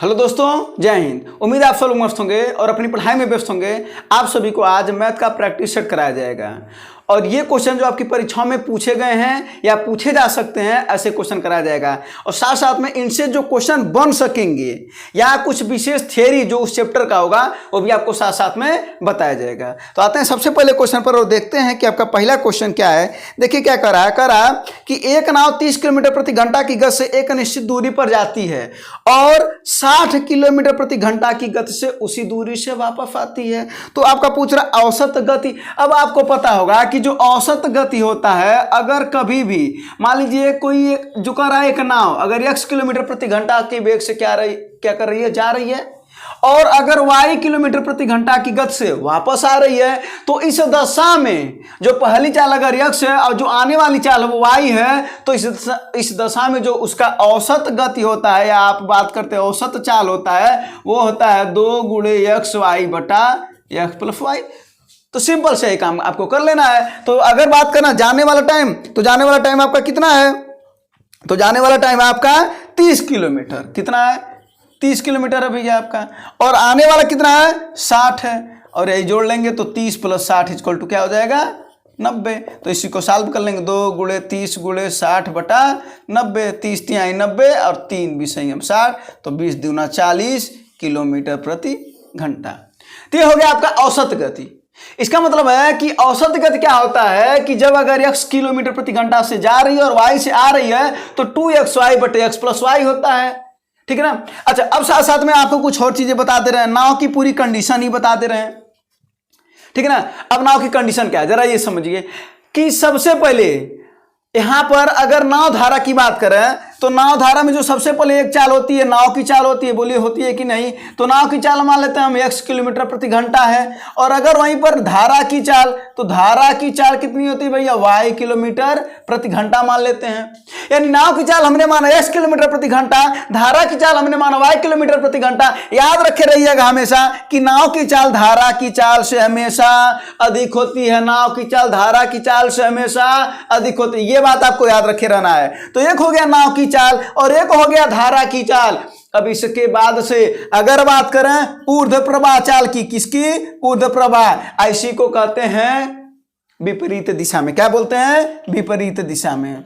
Hello दोस्तों, जय हिंद। उम्मीद आप सब लोग मस्त होंगे और अपनी पढ़ाई में व्यस्त होंगे। आप सभी को आज मैथ का प्रैक्टिस सेट कराया जाएगा और ये क्वेश्चन जो आपकी परीक्षाओं में पूछे गए हैं या पूछे जा सकते हैं, ऐसे क्वेश्चन कराया जाएगा। और साथ साथ में इनसे जो क्वेश्चन बन सकेंगे या कुछ विशेष थ्योरी जो उस चैप्टर का होगा वो भी आपको साथ साथ में बताया जाएगा। तो आते हैं सबसे पहले क्वेश्चन पर और देखते हैं कि आपका पहला क्वेश्चन क्या है। देखिए क्या करा कि एक नाव 30 किलोमीटर प्रति घंटा की गति से एक निश्चित दूरी पर जाती है और 60 किलोमीटर प्रति घंटा की गति से उसी दूरी से वापस आती है। तो आपका पूछ रहा औसत गति। अब आपको पता होगा कि जो औसत गति होता है, अगर कभी भी मान लीजिए कोई जो कर रहा है एक नाव, अगर x किलोमीटर प्रति घंटा के वेग से क्या कर रही है, जा रही है, और अगर y किलोमीटर प्रति घंटा की गति से वापस आ रही है, तो इस दशा में जो पहली चाल अगर x है और जो आने वाली चाल वो y है, तो इस दशा में जो उसका औसत गति होता है या आप बात करते हैं औसत चाल होता है, वो होता है 2 गुणे xy बटा x प्लस y। तो सिंपल से ही काम आपको कर लेना है। तो अगर बात करना जाने वाला टाइम, तो जाने वाला टाइम आपका कितना है, तो जाने वाला टाइम आपका 30 किलोमीटर। कितना है? 30 किलोमीटर है भैया आपका। और आने वाला कितना है? 60 है। और यही जोड़ लेंगे तो 30 प्लस 60 इक्वल टू क्या हो जाएगा? 90। तो इसी को सॉल्व कर लेंगे। 2 गुणे 30 गुणे 60 बटा 90। 30 तिहाई 90 और 3 भी सही 60, तो 20 दूना 40 किलोमीटर प्रति घंटा। तो ये हो गया आपका औसत गति। इसका मतलब है कि औसत गति क्या होता है कि जब अगर x किलोमीटर प्रति घंटा से जा रही है और y से आ रही है तो 2xy बटे x प्लस y होता है। ठीक है ना। अच्छा, अब साथ साथ में आपको कुछ और चीजें बता दे रहे हैं, नाव की पूरी कंडीशन ही बता दे रहे हैं। ठीक है ना। अब नाव की कंडीशन क्या है जरा ये समझिए कि सबसे पहले यहां पर अगर नाव धारा की बात करें तो नाव धारा में जो सबसे पहले एक चाल होती है, नाव की चाल होती है, बोलिए होती है कि नहीं? तो नाव की चाल मान लेते हैं हम x किलोमीटर प्रति घंटा है, और अगर वहीं पर धारा की चाल, तो धारा की चाल कितनी होती है भैया? y किलोमीटर प्रति घंटा मान लेते हैं। यानी नाव की चाल हमने माना x किलोमीटर प्रति घंटा, धारा की चाल हमने माना y किलोमीटर प्रति घंटा। याद रखे रहिएगा हमेशा कि नाव की चाल धारा की चाल से हमेशा अधिक होती है। नाव की चाल धारा की चाल से हमेशा अधिक होती है, ये बात आपको याद रखे रहना है। तो एक हो गया नाव की चाल और एक हो गया धारा की चाल। अब इसके बाद से अगर बात करें ऊर्ध्व प्रवाह चाल की, किसकी? ऊर्ध्व प्रवाह। ऐसी को कहते हैं विपरीत दिशा में। क्या बोलते हैं? विपरीत दिशा में।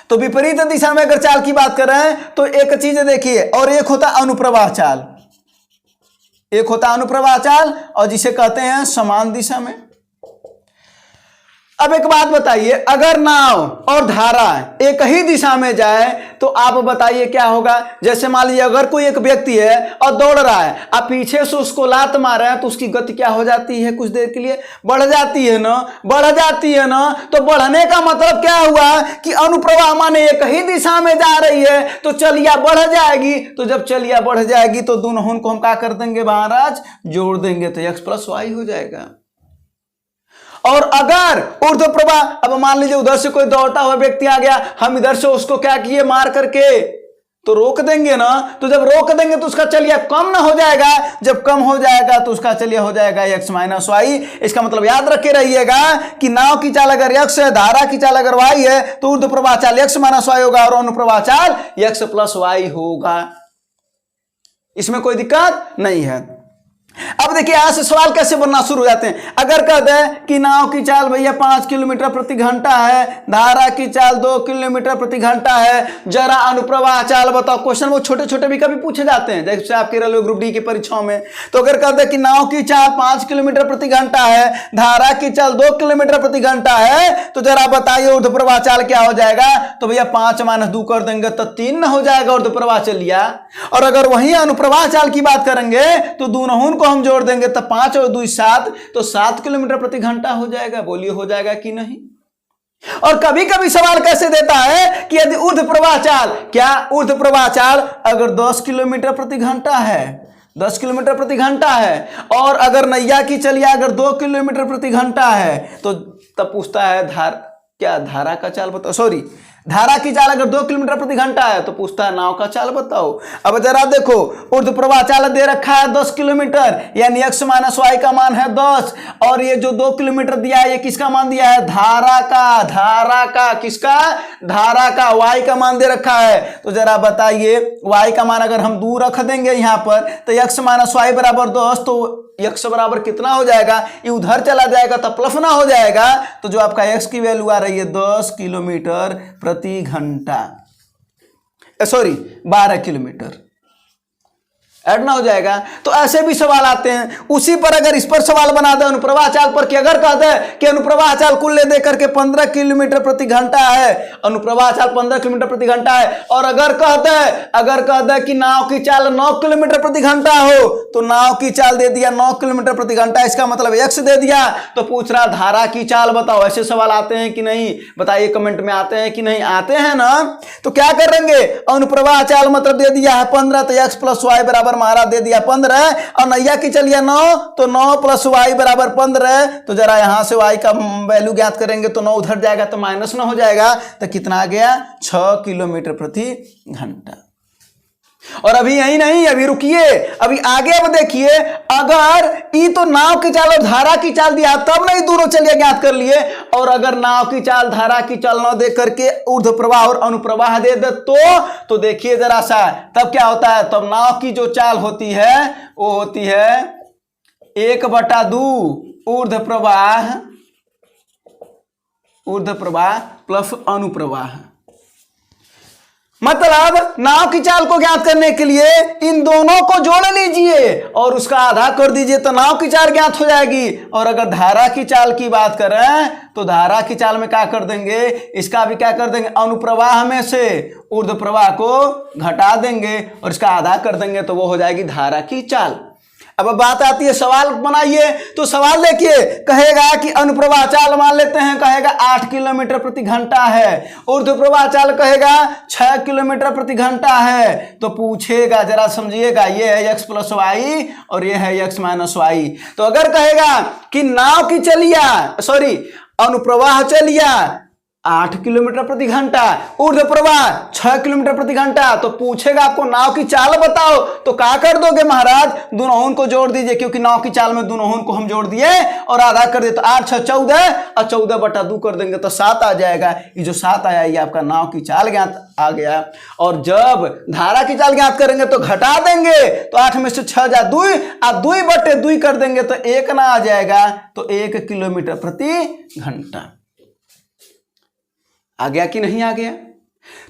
तो विपरीत दिशा में अगर चाल की बात करें तो एक चीज देखिए, और एक होता अनुप्रवाह चाल, एक होता अनुप्रवाह चाल और जिसे कहते हैं समान दिशा में। अब एक बात बताइए, अगर नाव और धारा एक ही दिशा में जाए तो आप बताइए क्या होगा? जैसे मान लीजिए अगर कोई एक व्यक्ति है और दौड़ रहा है, आप पीछे से उसको लात मारे हैं तो उसकी गति क्या हो जाती है? कुछ देर के लिए बढ़ जाती है ना, बढ़ जाती है ना। तो बढ़ने का मतलब क्या हुआ कि अनुप्रवाह माने एक ही दिशा में जा रही है तो चलिया बढ़ जाएगी। तो जब चलिया बढ़ जाएगी तो दोनों को हम क्या कर देंगे महाराज? जोड़ देंगे, तो x प्लस y हो जाएगा। और अगर ऊर्ध्व प्रवाह, अब मान लीजिए उधर से कोई दौड़ता हुआ व्यक्ति आ गया, हम इधर से उसको क्या किए? मार करके तो रोक देंगे ना। तो जब रोक देंगे तो उसका चलिया कम ना हो जाएगा, जब कम हो जाएगा तो उसका चलिया हो जाएगा x माइनस वाई। इसका मतलब याद रखे रहिएगा कि नाव की चाल अगर x है, धारा की चाल अगर y है, तो ऊर्ध्व प्रवाह चाल x माइनस वाई होगा और अनुप्रवाह चाल x प्लस वाई होगा। इसमें कोई दिक्कत नहीं है। अब देखिए यहां से सवाल कैसे बनना शुरू हो जाते हैं। अगर कह दें कि नाव की चाल भैया 5 किलोमीटर प्रति घंटा है, धारा की चाल 2 किलोमीटर प्रति घंटा है, जरा अनुप्रवाह चाल बताओ। क्वेश्चन वो छोटे छोटे भी कभी पूछे जाते हैं, जैसे आपके रेलवे ग्रुप डी की परीक्षाओं में। तो अगर कह दें कि नाव की चाल 5 किलोमीटर प्रति घंटा है, धारा की चाल 2 किलोमीटर प्रति घंटा है, तो जरा बताइए ऊर्ध्व प्रवाह चाल क्या हो जाएगा? तो भैया 5 माइनस 2 कर देंगे तो 3 न हो जाएगा ऊर्ध्व प्रवाह चलिया। और अगर वही अनुप्रवाह चाल की बात करेंगे तो दोनों को हम जोड़ देंगे तो 5 और 2 7, तो 7 किलोमीटर प्रति घंटा हो जाएगा। बोलिए हो जाएगा कि नहीं? और कभी कभी सवाल कैसे देता है कि यदि ऊर्ध्व प्रवाह चाल, क्या ऊर्ध्व प्रवाह चाल अगर 10 किलोमीटर प्रति घंटा है, 10 किलोमीटर प्रति घंटा है, और अगर नैया की चलिया अगर 2 किलोमीटर प्रति घंटा है, तो तब पूछता है धारा का चाल बताओ, सॉरी धारा की चाल अगर 2 किलोमीटर प्रति घंटा है तो पूछता है नाव का चाल बताओ। अब जरा देखो, ऊर्ध्व प्रवाह चाल दे रखा है 10 किलोमीटर, यानी x माइनस वाई का मान है 10, और ये जो 2 किलोमीटर दिया है ये किसका मान दिया है? धारा का किसका? धारा का। y का मान दे रखा है, तो जरा बताइए y का मान अगर हम दूर रख देंगे यहाँ पर तो x माइनस वाई बराबर 10, तो x बराबर कितना हो जाएगा? ये उधर चला जाएगा तो प्लस ना हो जाएगा, तो जो आपका x की वैल्यू आ रही है 10 किलोमीटर प्रति घंटा, सॉरी 12 किलोमीटर, ऐड ना हो जाएगा। तो ऐसे भी सवाल आते हैं। उसी पर अगर इस पर सवाल बना दे अनुप्रवाह चाल पर कि अगर कह दे कि अनुप्रवाह चाल कुल ले दे करके 15 किलोमीटर प्रति घंटा है, अनुप्रवाह चाल 15 किलोमीटर प्रति घंटा है, और अगर कह दे कि नाव की चाल 9 किलोमीटर प्रति घंटा हो, तो नाव की चाल दे दिया 9 किलोमीटर प्रति घंटा, इसका मतलब x दे दिया, तो पूछ रहा धारा की चाल बताओ। ऐसे सवाल आते हैं कि नहीं? बताइए कमेंट में आते हैं कि नहीं? आते हैं ना। तो क्या करेंगे? अनुप्रवाह चाल मतलब दे दिया है 15, तो x प्लस वाई बराबर हमारा दे दिया 15, और नैया की चलिए 9, तो 9 प्लस वाई बराबर 15, तो जरा यहां से y का वैल्यू ज्ञात करेंगे तो 9 उधर जाएगा तो माइनस में हो जाएगा, तो कितना आ गया? 6 किलोमीटर प्रति घंटा। और अभी यही नहीं, अभी रुकिए, अभी आगे अब देखिए, अगर ई तो नाव की चाल और धारा की चाल दिया तब नहीं दोनों चलिए ज्ञात कर लिए, और अगर नाव की चाल धारा की चाल न दे करके ऊर्ध्व प्रवाह और अनुप्रवाह दे दे तो देखिए जरा सा, तब क्या होता है? तब नाव की जो चाल होती है वो होती है 1/2 ऊर्ध्व प्रवाह प्लस अनुप्रवाह। मतलब नाव की चाल को ज्ञात करने के लिए इन दोनों को जोड़ लीजिए और उसका आधा कर दीजिए तो नाव की चाल ज्ञात हो जाएगी। और अगर धारा की चाल की बात करें तो धारा की चाल में क्या कर देंगे? इसका भी क्या कर देंगे? अनुप्रवाह में से ऊर्ध्व प्रवाह को घटा देंगे और इसका आधा कर देंगे तो वो हो जाएगी धारा की चाल। अब बात आती है सवाल बनाइए, तो सवाल देखिए, कहेगा कि अनुप्रवाह चाल मान लेते हैं, कहेगा 8 किलोमीटर प्रति घंटा है, ऊर्ध्व प्रवाह चाल कहेगा 6 किलोमीटर प्रति घंटा है, तो पूछेगा जरा समझिएगा, ये है x प्लस वाई और ये है x माइनस वाई। तो अगर कहेगा कि नाव की चलिया अनुप्रवाह चलिया 8 किलोमीटर प्रति घंटा, ऊर्ध्व प्रवाह 6 किलोमीटर प्रति घंटा, तो पूछेगा आपको नाव की चाल बताओ, तो क्या कर दोगे महाराज? दोनों को जोड़ दीजिए, क्योंकि नाव की चाल में दोनों को हम जोड़ दिए और आधा कर दिए, तो 8 6 14 और 14/2 कर देंगे तो 7 आ जाएगा। ये जो 7 आया ये आपका नाव की चाल ज्ञात आ गया। और जब धारा की चाल ज्ञात करेंगे तो घटा देंगे, तो 8 में से 6 जा 2 और 2/2 कर देंगे तो 1 ना आ जाएगा, तो 1 किलोमीटर प्रति घंटा। आ गया कि नहीं आ गया?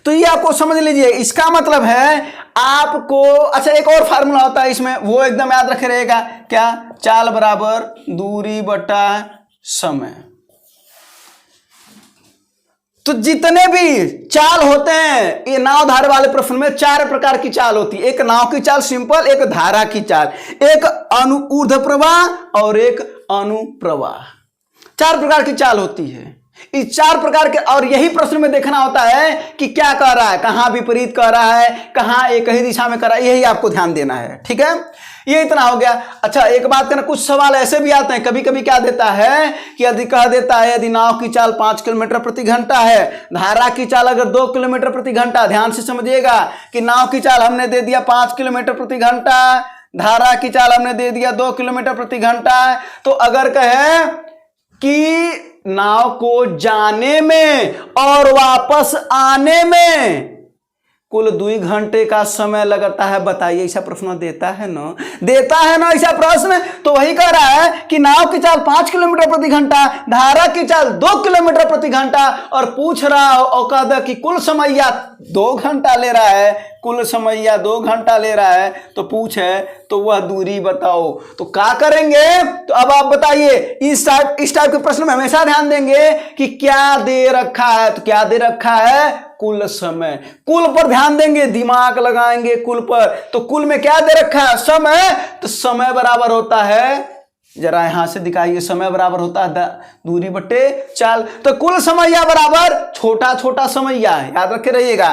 तो ये आपको समझ लीजिए, इसका मतलब है आपको, अच्छा एक और फार्मूला होता है इसमें, वो एकदम याद रखे रहेगा, क्या? चाल बराबर दूरी बटा समय। तो जितने भी चाल होते हैं ये नाव धारा वाले प्रश्न में 4 प्रकार की चाल होती है। एक नाव की चाल सिंपल, एक धारा की चाल, एक ऊर्ध्व प्रवाह और एक अनुप्रवाह। 4 प्रकार की चाल होती है। इस 4 प्रकार के, और यही प्रश्न में देखना होता है कि क्या कह रहा है, कहां विपरीत कह रहा है, कहां एक ही दिशा में कह रहा है, यही आपको ध्यान देना है। ठीक है, ये इतना हो गया। अच्छा एक बात करना, कुछ सवाल ऐसे भी आते हैं, कभी कभी क्या देता है कि यदि कह देता है यदि नाव की चाल 5 किलोमीटर प्रति घंटा है, धारा की चाल अगर 2 किलोमीटर प्रति घंटा, ध्यान से समझिएगा कि नाव की चाल हमने दे दिया 5 किलोमीटर प्रति घंटा, धारा की चाल हमने दे दिया 2 किलोमीटर प्रति घंटा, तो अगर कहे कि नाव को जाने में और वापस आने में कुल 2 घंटे का समय लगता है, बताइए ऐसा प्रश्न देता है ना ऐसा प्रश्न। तो वही कह रहा है कि नाव की चाल 5 किलोमीटर प्रति घंटा, धारा की चाल 2 किलोमीटर प्रति घंटा, और पूछ रहा और कह दे कि कुल समैया 2 घंटा ले रहा है, कुल समैया 2 घंटा ले रहा है, तो पूछे तो वह दूरी बताओ, तो क्या करेंगे? तो अब आप बताइए, इस टाइप के प्रश्न में हमेशा ध्यान देंगे कि क्या दे रखा है, तो क्या दे रखा है? कुल समय। कुल पर ध्यान देंगे, दिमाग लगाएंगे कुल पर, तो कुल में क्या दे रखा है? समय। तो समय बराबर होता है, जरा यहां से दिखाइए, समय बराबर होता है दूरी बटे चाल। तो कुल समैया बराबर छोटा छोटा समैया, याद रखे रहिएगा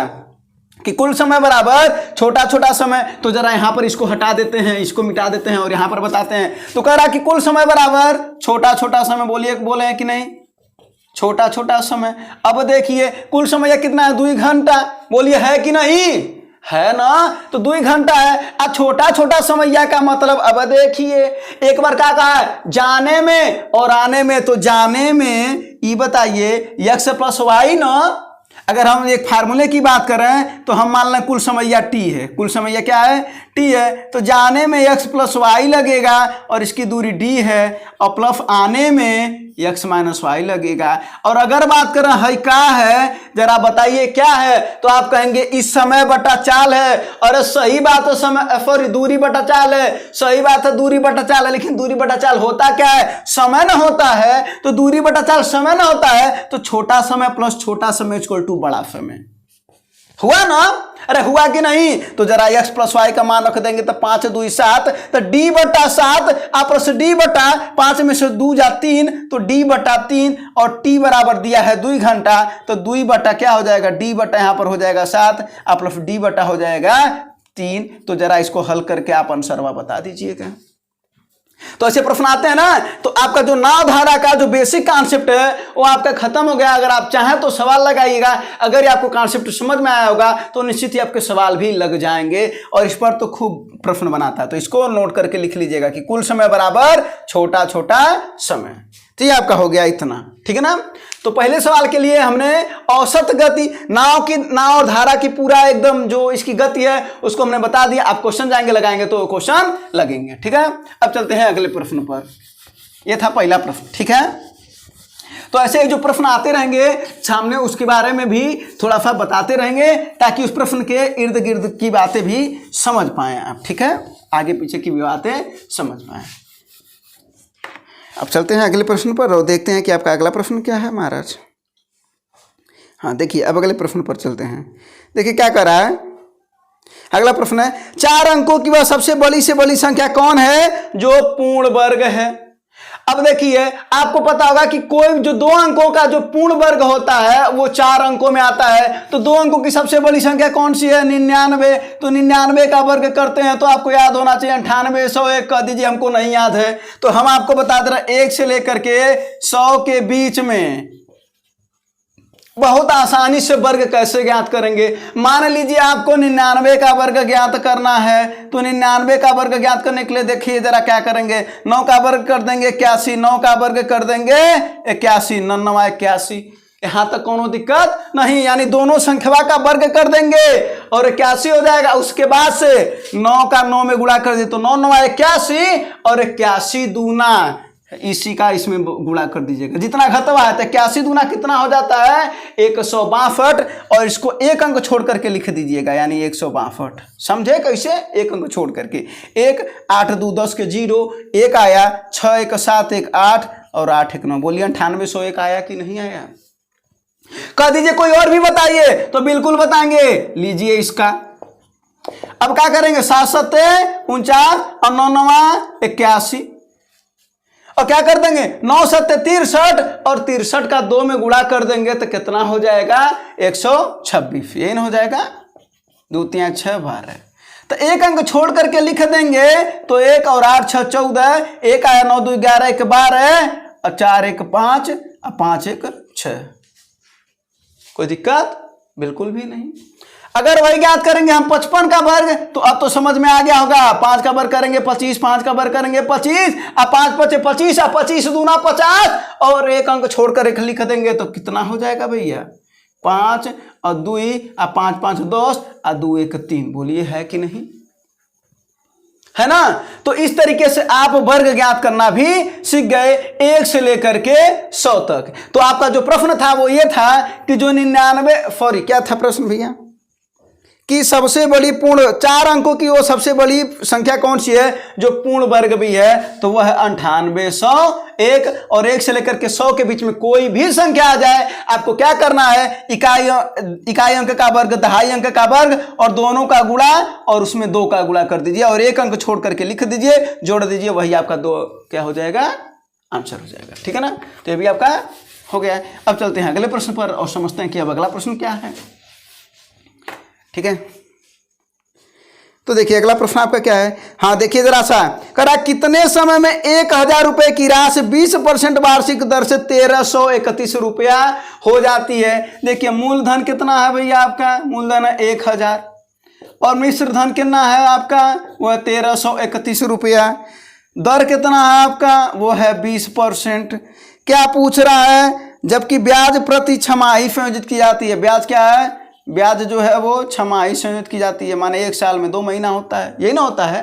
कि कुल समय बराबर छोटा छोटा समय। तो जरा यहां पर इसको हटा देते हैं, इसको मिटा देते हैं और यहां पर बताते हैं। तो कह रहा कि कुल समय बराबर छोटा छोटा समय, बोलिए, बोले हैं कि नहीं? छोटा छोटा समय। अब देखिए कुल समय कितना है, 2 घंटा। बोलिए है कि नहीं, है ना, तो 2 घंटा है। अब छोटा छोटा समय का मतलब, अब देखिए एक बार क्या कहा है, जाने में और आने में। तो जाने में ये बताइए x प्लस वाई ना, अगर हम एक फार्मूले की बात करें तो हम मान लें कुल समैया t है, कुल समैया क्या है, t है। तो जाने में x प्लस वाई लगेगा और इसकी दूरी d है, और प्लस आने में x माइनस वाई लगेगा। और अगर बात करें है क्या है, जरा बताइए क्या है, तो आप कहेंगे इस समय बटा चाल है। अरे सही बात है, समय सॉरी दूरी बटा चाल है, सही बात है दूरी बटा चाल है, लेकिन दूरी बटा चाल होता क्या है, समय न होता है। तो दूरी बटा चाल समय न होता है, तो छोटा समय प्लस छोटा समय इक्वल टू बड़ा समय। हुआ ना, अरे हुआ कि नहीं। तो जरा x प्लस वाई का मान रख देंगे तो 5 2 7, तो d बटा 7 आपस d बटा 5 में से 2 जा 3, तो d बटा 3, और t बराबर दिया है 2 घंटा। तो 2 बटा क्या हो जाएगा, d बटा यहाँ पर हो जाएगा 7 और प्लस d बटा हो जाएगा 3। तो जरा इसको हल करके आप आंसरवा बता दीजिएगा। तो ऐसे प्रश्न आते हैं ना, तो आपका जो नाव धारा का जो बेसिक कॉन्सेप्ट है वो आपका खत्म हो गया। अगर आप चाहें तो सवाल लगाइएगा, अगर आपको कॉन्सेप्ट समझ में आया होगा तो निश्चित ही आपके सवाल भी लग जाएंगे, और इस पर तो खूब प्रश्न बनाता है। तो इसको नोट करके लिख लीजिएगा कि कुल समय बराबर छोटा छोटा समय। तो ये आपका हो गया इतना, ठीक है ना। तो पहले सवाल के लिए हमने औसत गति नाव और धारा की पूरा एकदम जो इसकी गति है उसको हमने बता दिया। आप क्वेश्चन जाएंगे लगाएंगे तो क्वेश्चन लगेंगे, ठीक है। अब चलते हैं अगले प्रश्न पर। यह था पहला प्रश्न, ठीक है। तो ऐसे जो प्रश्न आते रहेंगे सामने, उसके बारे में भी थोड़ा सा बताते रहेंगे ताकि उस प्रश्न के इर्द गिर्द की बातें भी समझ पाएं आप, ठीक है, आगे पीछे की भी बातें समझ पाएं। अब चलते हैं अगले प्रश्न पर और देखते हैं कि आपका अगला प्रश्न क्या है महाराज। हाँ देखिए, अब अगले प्रश्न पर चलते हैं। देखिए क्या कर रहा है, अगला प्रश्न है 4 अंकों की वह सबसे बड़ी से बड़ी संख्या कौन है जो पूर्ण वर्ग है। अब देखिए आपको पता होगा कि कोई जो 2 अंकों का जो पूर्ण वर्ग होता है वो 4 अंकों में आता है। तो 2 अंकों की सबसे बड़ी संख्या कौन सी है, 99। तो 99 का वर्ग करते हैं तो आपको याद होना चाहिए 98, 101 कह दीजिए, हमको नहीं याद है। तो हम आपको बता दे रहे 1 से लेकर के 100 के बीच में बहुत आसानी से वर्ग कैसे ज्ञात करेंगे। मान लीजिए आपको 99 का वर्ग ज्ञात करना है, तो 99 का वर्ग ज्ञात करने के लिए देखिए जरा क्या करेंगे, 9 का वर्ग कर देंगे 81, 9 का वर्ग कर देंगे 81, 9 81, यहाँ तक कोनो दिक्कत नहीं। यानी दोनों संख्या का वर्ग कर देंगे और 81 हो जाएगा। उसके बाद से 9 का 9 में गुणा कर दे तो 9 9 81 और 81 दूना इसी का इसमें गुणा कर दीजिएगा। जितना घटवा है तो 81 दूना कितना हो जाता है 162, और इसको एक अंक छोड़ करके लिख दीजिएगा, यानी 162। समझे कैसे, एक अंक छोड़ करके 1 8 2 10 के 0, 1 आया, 6 1 7 1 8 और 8 1 9। बोलिए 98 101 आया कि नहीं आया, कह दीजिए। कोई और भी बताइए तो बिल्कुल बताएंगे। लीजिए इसका, अब क्या करेंगे, 7 7 49 और 9 9 81, और क्या कर देंगे 9 7 63 और 63 का 2 में गुणा कर देंगे तो कितना हो जाएगा 126। यही ना हो जाएगा, 2 3 6 12। तो एक अंक छोड़ करके लिख देंगे तो 1 और 8 6 14, 1 आया 9 2 11 1 12 और 4 1 5 और 5 1 6। कोई दिक्कत बिल्कुल भी नहीं। अगर वही ज्ञात करेंगे हम 55 का वर्ग, तो अब तो समझ में आ गया होगा। 5 का वर्ग करेंगे 25, 5 का वर्ग करेंगे 25 और 5 5 25 और 25 दूना 50 और एक अंक छोड़कर एक लिख देंगे तो कितना हो जाएगा भैया 5 और 2 और 5 5 10 और 2 1 3। बोलिए है कि नहीं, है ना। तो इस तरीके से आप वर्ग ज्ञात करना भी सीख गए 1 से लेकर के 100 तक। तो आपका जो प्रश्न था वो ये था कि जो 99 क्या था प्रश्न भैया, कि सबसे बड़ी पूर्ण 4 अंकों की वो सबसे बड़ी संख्या कौन सी है जो पूर्ण वर्ग भी है, तो वह है 98 101। और 1 से लेकर के 100 के बीच में कोई भी संख्या आ जाए, आपको क्या करना है, इकाई अंक का वर्ग, दहाई अंक का वर्ग और दोनों का गुणा और उसमें 2 का गुणा कर दीजिए और एक अंक छोड़ करके लिख दीजिए, जोड़ दीजिए, वही आपका 2 क्या हो जाएगा, आंसर हो जाएगा। ठीक है ना। तो ये भी आपका हो गया है। अब चलते हैं अगले प्रश्न पर और समझते हैं कि अब अगला प्रश्न क्या है। ठीक है, तो देखिए अगला प्रश्न आपका क्या है। हाँ देखिए जरा सा, कह रहा कितने समय में 1000 रुपये की राशि 20% वार्षिक दर से 1331 रुपया हो जाती है। देखिए मूलधन कितना है भैया आपका, मूलधन है 1000 और मिश्र धन कितना है आपका, वह 1331 रुपया। दर कितना है आपका, वो है 20%। क्या पूछ रहा है, जबकि ब्याज प्रति छमाही संयोजित की जाती है। ब्याज क्या है, ब्याज जो है वो छमाही संयोजित की जाती है, माने 1 साल में 2 महीना होता है, यही ना होता है।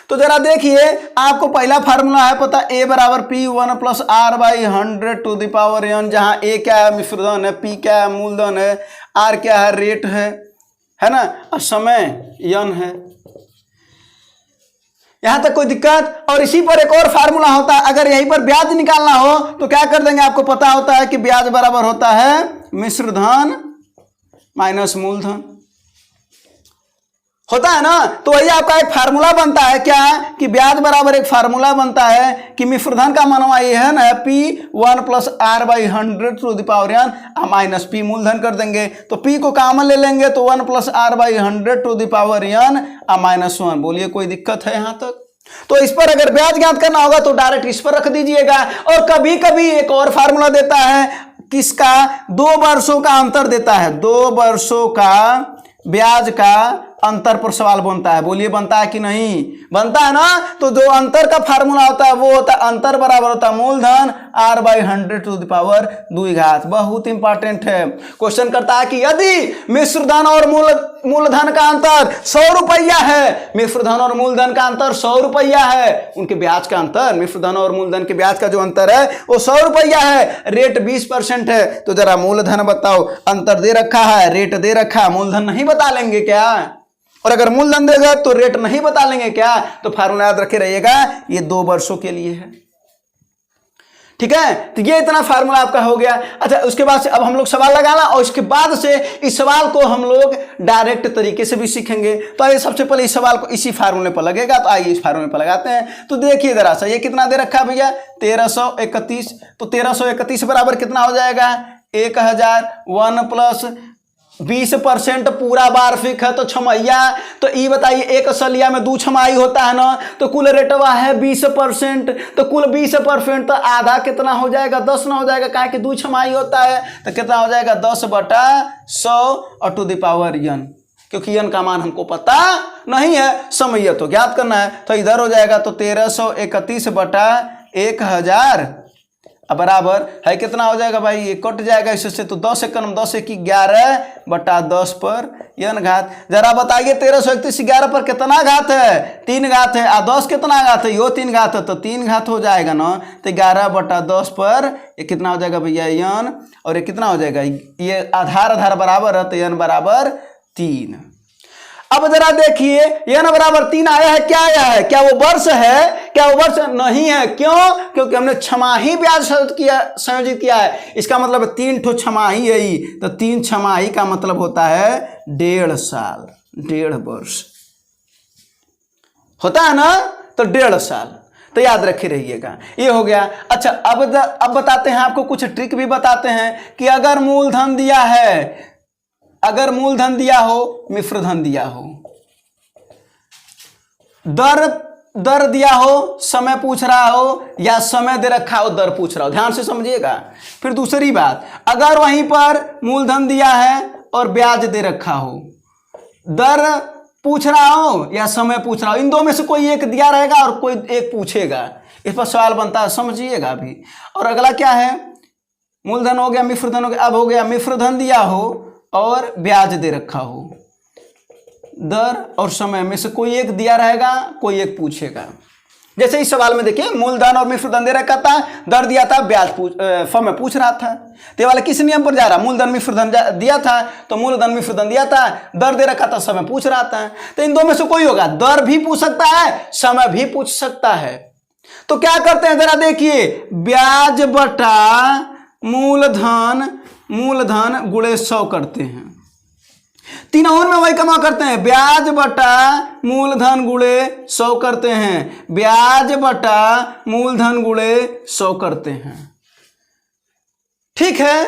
तो जरा देखिए आपको पहला फार्मूला है पता, A बराबर P1 + R/100⁻n, जहाँ A क्या है मिश्रधन है, P क्या है मूलधन है, R क्या है रेट है ना, और समय n है। यहां तक कोई दिक्कत। और इसी पर एक और फार्मूला होता है, अगर यहीं पर ब्याज निकालना हो तो क्या कर देंगे, आपको पता होता है कि ब्याज बराबर होता है मिश्रधन माइनस मूलधन, होता है ना। तो वही आपका एक फार्मूला बनता है क्या, कि ब्याज बराबर एक फार्मूला बनता है कि मिश्रधन का मनवा ये है ना P1 + R/100⁻n माइनस P मूलधन कर देंगे, तो P को कॉमन ले लेंगे तो 1 + R/100⁻n -1। बोलिए कोई दिक्कत है यहाँ तक। तो इस पर अगर ब्याज ज्ञात करना होगा तो डायरेक्ट इस पर रख दीजिएगा। और कभी कभी एक और फार्मूला देता है, किसका, 2 वर्षों का अंतर देता है, 2 वर्षों का ब्याज का अंतर पर सवाल बनता है। बोलिए बनता है कि नहीं, बनता है ना। तो जो अंतर का फार्मूला होता है वो होता है, अंतर बराबर होता है मूलधन R/100⁻²। बहुत इंपॉर्टेंट है। क्वेश्चन करता है कि यदि मिश्रधन और मूलधन का अंतर 100 रुपया है, मिश्रधन और मूलधन का अंतर 100 रुपया है, उनके ब्याज का अंतर, मिश्रधन और मूलधन के ब्याज का जो अंतर है वो 100 रुपया है, रेट 20% है। तो जरा मूलधन बताओ, अंतर दे रखा है, रेट दे रखा है, मूलधन नहीं बता लेंगे क्या, और अगर मूलधन देगा तो रेट नहीं बता लेंगे क्या। तो फार्मूला याद रखे रहिएगा, ये 2 वर्षों के लिए है, ठीक है। तो ये इतना फार्मूला आपका हो गया। अच्छा उसके बाद से अब हम लोग सवाल लगाना, और उसके बाद से इस सवाल को हम लोग डायरेक्ट तरीके से भी सीखेंगे। तो आइए सबसे पहले इस सवाल को इसी फार्मूले पर लगेगा, तो आइए इस फार्मूले पर लगाते हैं। तो देखिए जरा सा, ये कितना दे रखा है भैया, 1331। तो 1331 बराबर कितना हो जाएगा, 1000। 1 + 20% पूरा वार्षिक है तो छमैया। तो ये बताइए एक सलिया में 2 छमाही होता है ना, तो कुल रेटवा है 20%। तो कुल 20% तो आधा कितना हो जाएगा, 10 ना हो जाएगा, काहे कि 2 छमाही होता है। तो कितना हो जाएगा, 10/100 और टू द पावर n, क्योंकि n का मान हमको पता नहीं है, समय तो ज्ञात करना है। तो इधर हो जाएगा तो 1331/1000 बराबर है कितना हो जाएगा भाई, ये कट जाएगा इससे, तो 10 एकम 10 × 11/10 पर n घात। जरा बताइए 1331 11 पर कितना घात है, 3 घात है, और 10 कितना घात है, यो 3 घात है, तो 3 घात हो जाएगा ना। तो 11/10 पर ये कितना हो जाएगा भैया n, और ये कितना हो जाएगा, ये आधार बराबर है, तो n बराबर 3। अब जरा देखिए n बराबर 3 आया है, क्या आया है, क्या वो वर्ष है, क्या वो वर्ष नहीं है। क्यों, क्योंकि हमने छमाही ब्याज संयोजित किया है। इसका मतलब 3 ठो छमाही है ही, तो 3 छमाही का मतलब होता है 1.5 साल, 1.5 वर्ष होता है ना, तो 1.5 साल। तो याद रखे रहिएगा, ये हो गया। अच्छा अब बताते हैं आपको, कुछ ट्रिक भी बताते हैं कि अगर मूलधन दिया है, अगर मूलधन दिया हो, मिश्रधन दिया हो, दर दिया हो, समय पूछ रहा हो, या समय दे रखा हो, दर पूछ रहा हो, ध्यान से समझिएगा। फिर दूसरी बात, अगर वहीं पर मूलधन दिया है और ब्याज दे रखा हो, दर पूछ रहा हो या समय पूछ रहा हो, इन दो में से कोई एक दिया रहेगा और कोई एक पूछेगा, इस पर सवाल बनता है, समझिएगा अभी। और अगला क्या है, मूलधन हो गया, मिश्रधन हो गया। अब हो गया मिश्रधन दिया हो और ब्याज दे रखा हो, दर और समय में से कोई एक दिया रहेगा, कोई एक पूछेगा। जैसे इस सवाल में देखिए मूलधन और मिश्रधन दे रखा था, दर दिया था, ब्याज समय पूछ रहा था। तो ये वाला किस नियम पर जा रहा, मूलधन मिश्रधन दिया था तो मूलधन मिश्रधन दिया था, दर दे रखा था, समय पूछ रहा था। तो इन दो में से कोई होगा, दर भी पूछ सकता है, समय भी पूछ सकता है। तो क्या करते हैं जरा देखिए, ब्याज बटा मूलधन, मूलधन गुणे 100 करते हैं। तीनों में वही कमा करते हैं, ब्याज बटा मूलधन गुणे 100 करते हैं, ब्याज बटा मूलधन गुणे 100 करते हैं, ठीक है।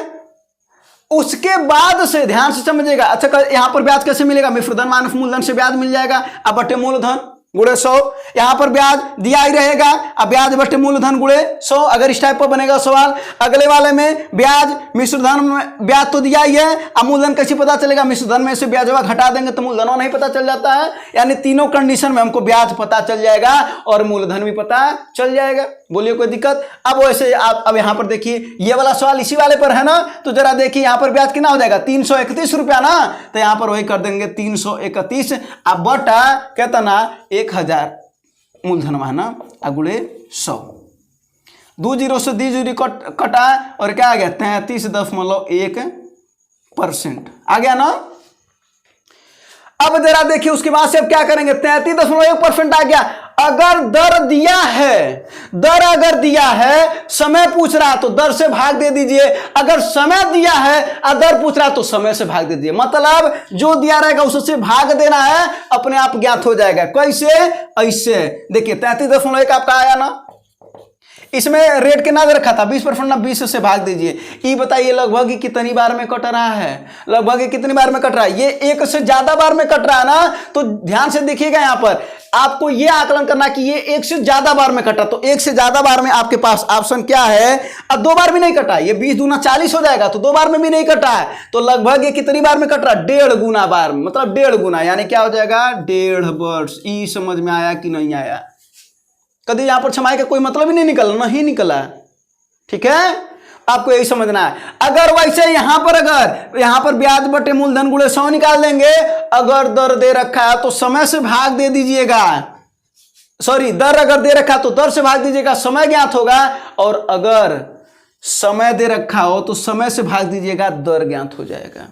उसके बाद से ध्यान से समझिएगा। अच्छा, यहां पर ब्याज कैसे मिलेगा? मिश्रधन माइनस मूलधन से ब्याज मिल जाएगा, अब बटे मूलधन गुणे 100। यहां पर ब्याज दिया ही रहेगा, अब ब्याज बटे मूलधन गुणे 100, अगर इस टाइप पर बनेगा सवाल। अगले वाले में ब्याज मिश्रधन में ब्याज तो दिया ही है, अब मूलधन कैसे पता चलेगा? मिश्रधन में से ब्याज घटा देंगे तो मूलधन नहीं पता चल जाता है। यानी तीनों कंडीशन में हमको ब्याज पता चल जाएगा और मूलधन भी पता चल जाएगा। बोलिए कोई दिक्कत? अब वैसे आप अब यहां पर देखिए, ये वाला सवाल इसी वाले पर है ना, तो जरा देखिए यहां पर ब्याज कितना हो जाएगा? 331 रुपया ना, तो यहां पर वही कर देंगे 331, अब बटा कहता ना 1000 मूलधन माना अगुड़े 100, 2 जीरो से 2 जीरो कटा और क्या आ गया? 33.1% आ गया ना। अब जरा देखिए उसके बाद से अब क्या करेंगे? 33.1% आ गया। अगर दर दिया है, दर अगर दिया है, समय पूछ रहा तो दर से भाग दे दीजिए। अगर समय दिया है और दर पूछ रहा तो समय से भाग दे दीजिए। मतलब जो दिया रहेगा उससे भाग देना है, अपने आप ज्ञात हो जाएगा। कैसे? ऐसे देखिए 33.1 आपका आया ना, इसमें रेट कितना दे रखा था? 20% ना, 20 से भाग दीजिए। ये बताइए लगभग कितनी बार में कट रहा है? लगभग कितनी बार में कट रहा है? ये एक से ज्यादा बार में कट रहा है ना, तो ध्यान से देखिएगा यहां पर आपको ये आकलन करना कि ये एक से ज्यादा बार में कटा, तो एक से ज्यादा बार में आपके पास ऑप्शन क्या है? अब 2 बार भी नहीं कटा, ये 20 दूना 40 हो जाएगा, तो 2 बार में भी नहीं कटा है, तो लगभग ये कितनी बार में कट रहा है? 1.5 गुना बार में, मतलब 1.5 गुना, यानी क्या हो जाएगा? 1.5 वर्ष। ये समझ में आया कि नहीं आया? कभी यहां पर छमाई का कोई मतलब ही नहीं निकला, नहीं निकला। ठीक है, आपको यही समझना है। अगर वैसे यहां पर ब्याज बटे मूलधन गुणे 100 निकाल देंगे, अगर दर दे रखा है तो समय से भाग दे दीजिएगा, सॉरी दर अगर दे रखा तो दर से भाग दीजिएगा, समय ज्ञात होगा। और अगर समय दे रखा हो तो समय से भाग दीजिएगा, दर ज्ञात हो जाएगा।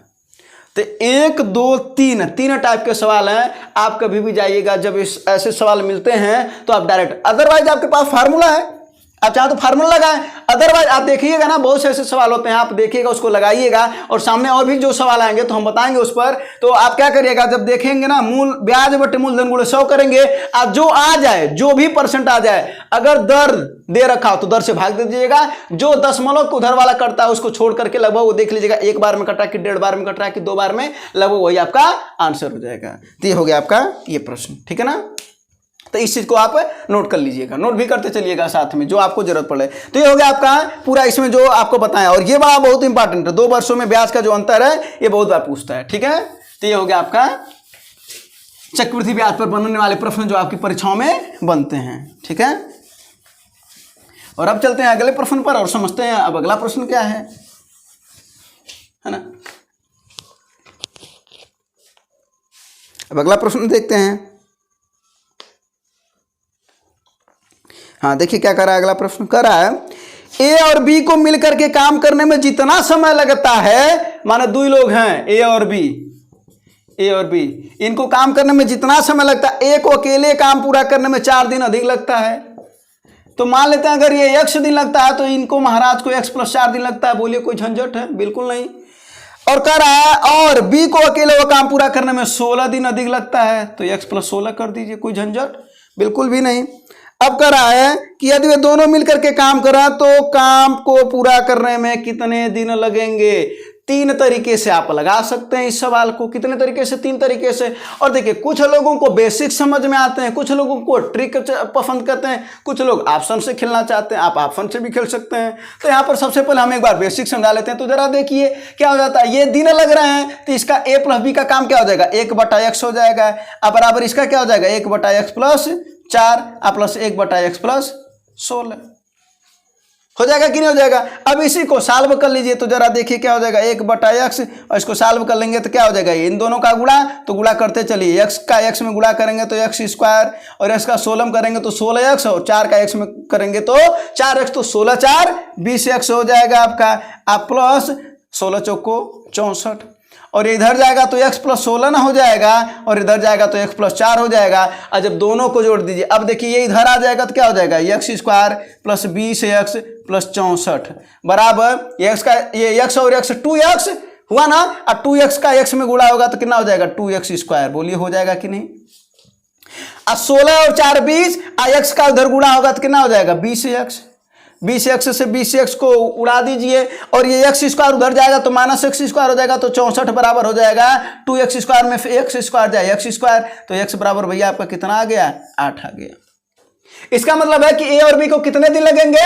तो 1 2 3 टाइप के सवाल हैं। आप कभी भी जाइएगा जब ऐसे सवाल मिलते हैं तो आप डायरेक्ट, अदरवाइज आपके पास फार्मूला है, आप चाहे तो फार्मूला लगाएं, अदरवाइज आप देखिएगा ना बहुत से ऐसे सवाल होते हैं, आप देखिएगा उसको लगाइएगा और सामने और भी जो सवाल आएंगे तो हम बताएंगे उस पर। तो आप क्या करिएगा, जब देखेंगे ना मूल ब्याज बटे मूलधन गुणे 100 करेंगे, आप जो आ जाए, जो भी परसेंट आ जाए, अगर दर दे रखा हो तो दर से भाग दे दीजिएगा। जो दशमलव को उधर वाला करता है उसको छोड़ करके लगभग वो देख लीजिएगा 1 बार में कट रहा है कि 1.5 बार में कट रहा है कि 2 बार में, लगभग वही आपका आंसर हो जाएगा। तो ये हो गया आपका ये प्रश्न। ठीक है ना, तो इस चीज को आप नोट कर लीजिएगा, नोट भी करते चलिएगा साथ में जो आपको जरूरत पड़े। तो ये हो गया आपका पूरा, इसमें जो आपको बताया। और ये बड़ा बहुत इंपॉर्टेंट है, 2 वर्षों में ब्याज का जो अंतर है ये बहुत बार पूछता है। ठीक है, तो ये हो गया आपका चक्रवृद्धि ब्याज पर बनने वाले प्रश्न जो आपकी परीक्षाओं में बनते हैं। ठीक है, और अब चलते हैं अगले प्रश्न पर और समझते हैं अब अगला प्रश्न क्या है ना। अब अगला प्रश्न देखते हैं। हाँ देखिए क्या कर रहा है, अगला प्रश्न कर रहा है, ए और बी को मिलकर के काम करने में जितना समय लगता है, माने 2 लोग हैं ए और बी, इनको काम करने में जितना समय लगता है, ए को अकेले काम पूरा करने में 4 दिन अधिक लगता है। तो मान लेते हैं अगर ये x दिन लगता है तो इनको महाराज को x + 4 दिन लगता है। बोलिए कोई झंझट है? बिल्कुल नहीं। और कह रहा है और बी को अकेले वो काम पूरा करने में 16 दिन अधिक लगता है, तो x + 16 कर दीजिए, कोई झंझट बिल्कुल भी नहीं। अब कह रहा है कि यदि वे दोनों मिलकर के काम करा तो काम को पूरा करने में कितने दिन लगेंगे? 3 तरीके से आप लगा सकते हैं इस सवाल को। कितने तरीके से? 3 तरीके से। और देखिए कुछ लोगों को बेसिक समझ में आते हैं, कुछ लोगों को ट्रिक पसंद करते हैं, कुछ लोग ऑप्शन से खेलना चाहते हैं, आप ऑप्शन से भी खेल सकते हैं। तो यहाँ पर सबसे पहले हम एक बार बेसिक समझा लेते हैं। तो जरा देखिए क्या हो जाता है, ये दिन लग रहे हैं तो इसका a + b का काम क्या हो जाएगा? 1/x हो जाएगा। अब बराबर इसका क्या हो जाएगा? 1/x + 4 प्लस 1/x + 16 हो जाएगा कि नहीं हो जाएगा? अब इसी को सॉल्व कर लीजिए। तो जरा देखिए क्या हो जाएगा, 1/x और इसको सॉल्व कर लेंगे तो क्या हो जाएगा? इन दोनों का गुणा, तो गुणा करते चलिए, x का x में गुणा करेंगे तो x² और x का 16 करेंगे तो 16x और 4 का x में करेंगे तो 4x, तो 16 4 20x हो जाएगा आपका। आप प्लस 16 चौको 64 और इधर जाएगा तो x + 16 ना हो जाएगा और इधर जाएगा तो x + 4 हो जाएगा। और जब दोनों को जोड़ दीजिए, अब देखिए ये इधर आ जाएगा तो क्या हो जाएगा? x² + 20x + 64 बराबर ये x और x 2x हुआ ना, और 2x का x में गुणा होगा तो कितना हो जाएगा? 2x²। बोलिए हो जाएगा कि नहीं? अब 16 और 4 20, x का उधर गुणा होगा तो कितना हो जाएगा? 20x। 20x से 20x को उड़ा दीजिए और ये x स्क्वायर उधर जाएगा तो माइनस एक्स स्क्वायर हो जाएगा, तो 64 बराबर हो जाएगा 2x स्क्वायर में x स्क्वायर जाए x स्क्वायर, तो x बराबर भैया आपका कितना आ गया, 8 आ गया। इसका मतलब है कि ए और बी को कितने दिन लगेंगे,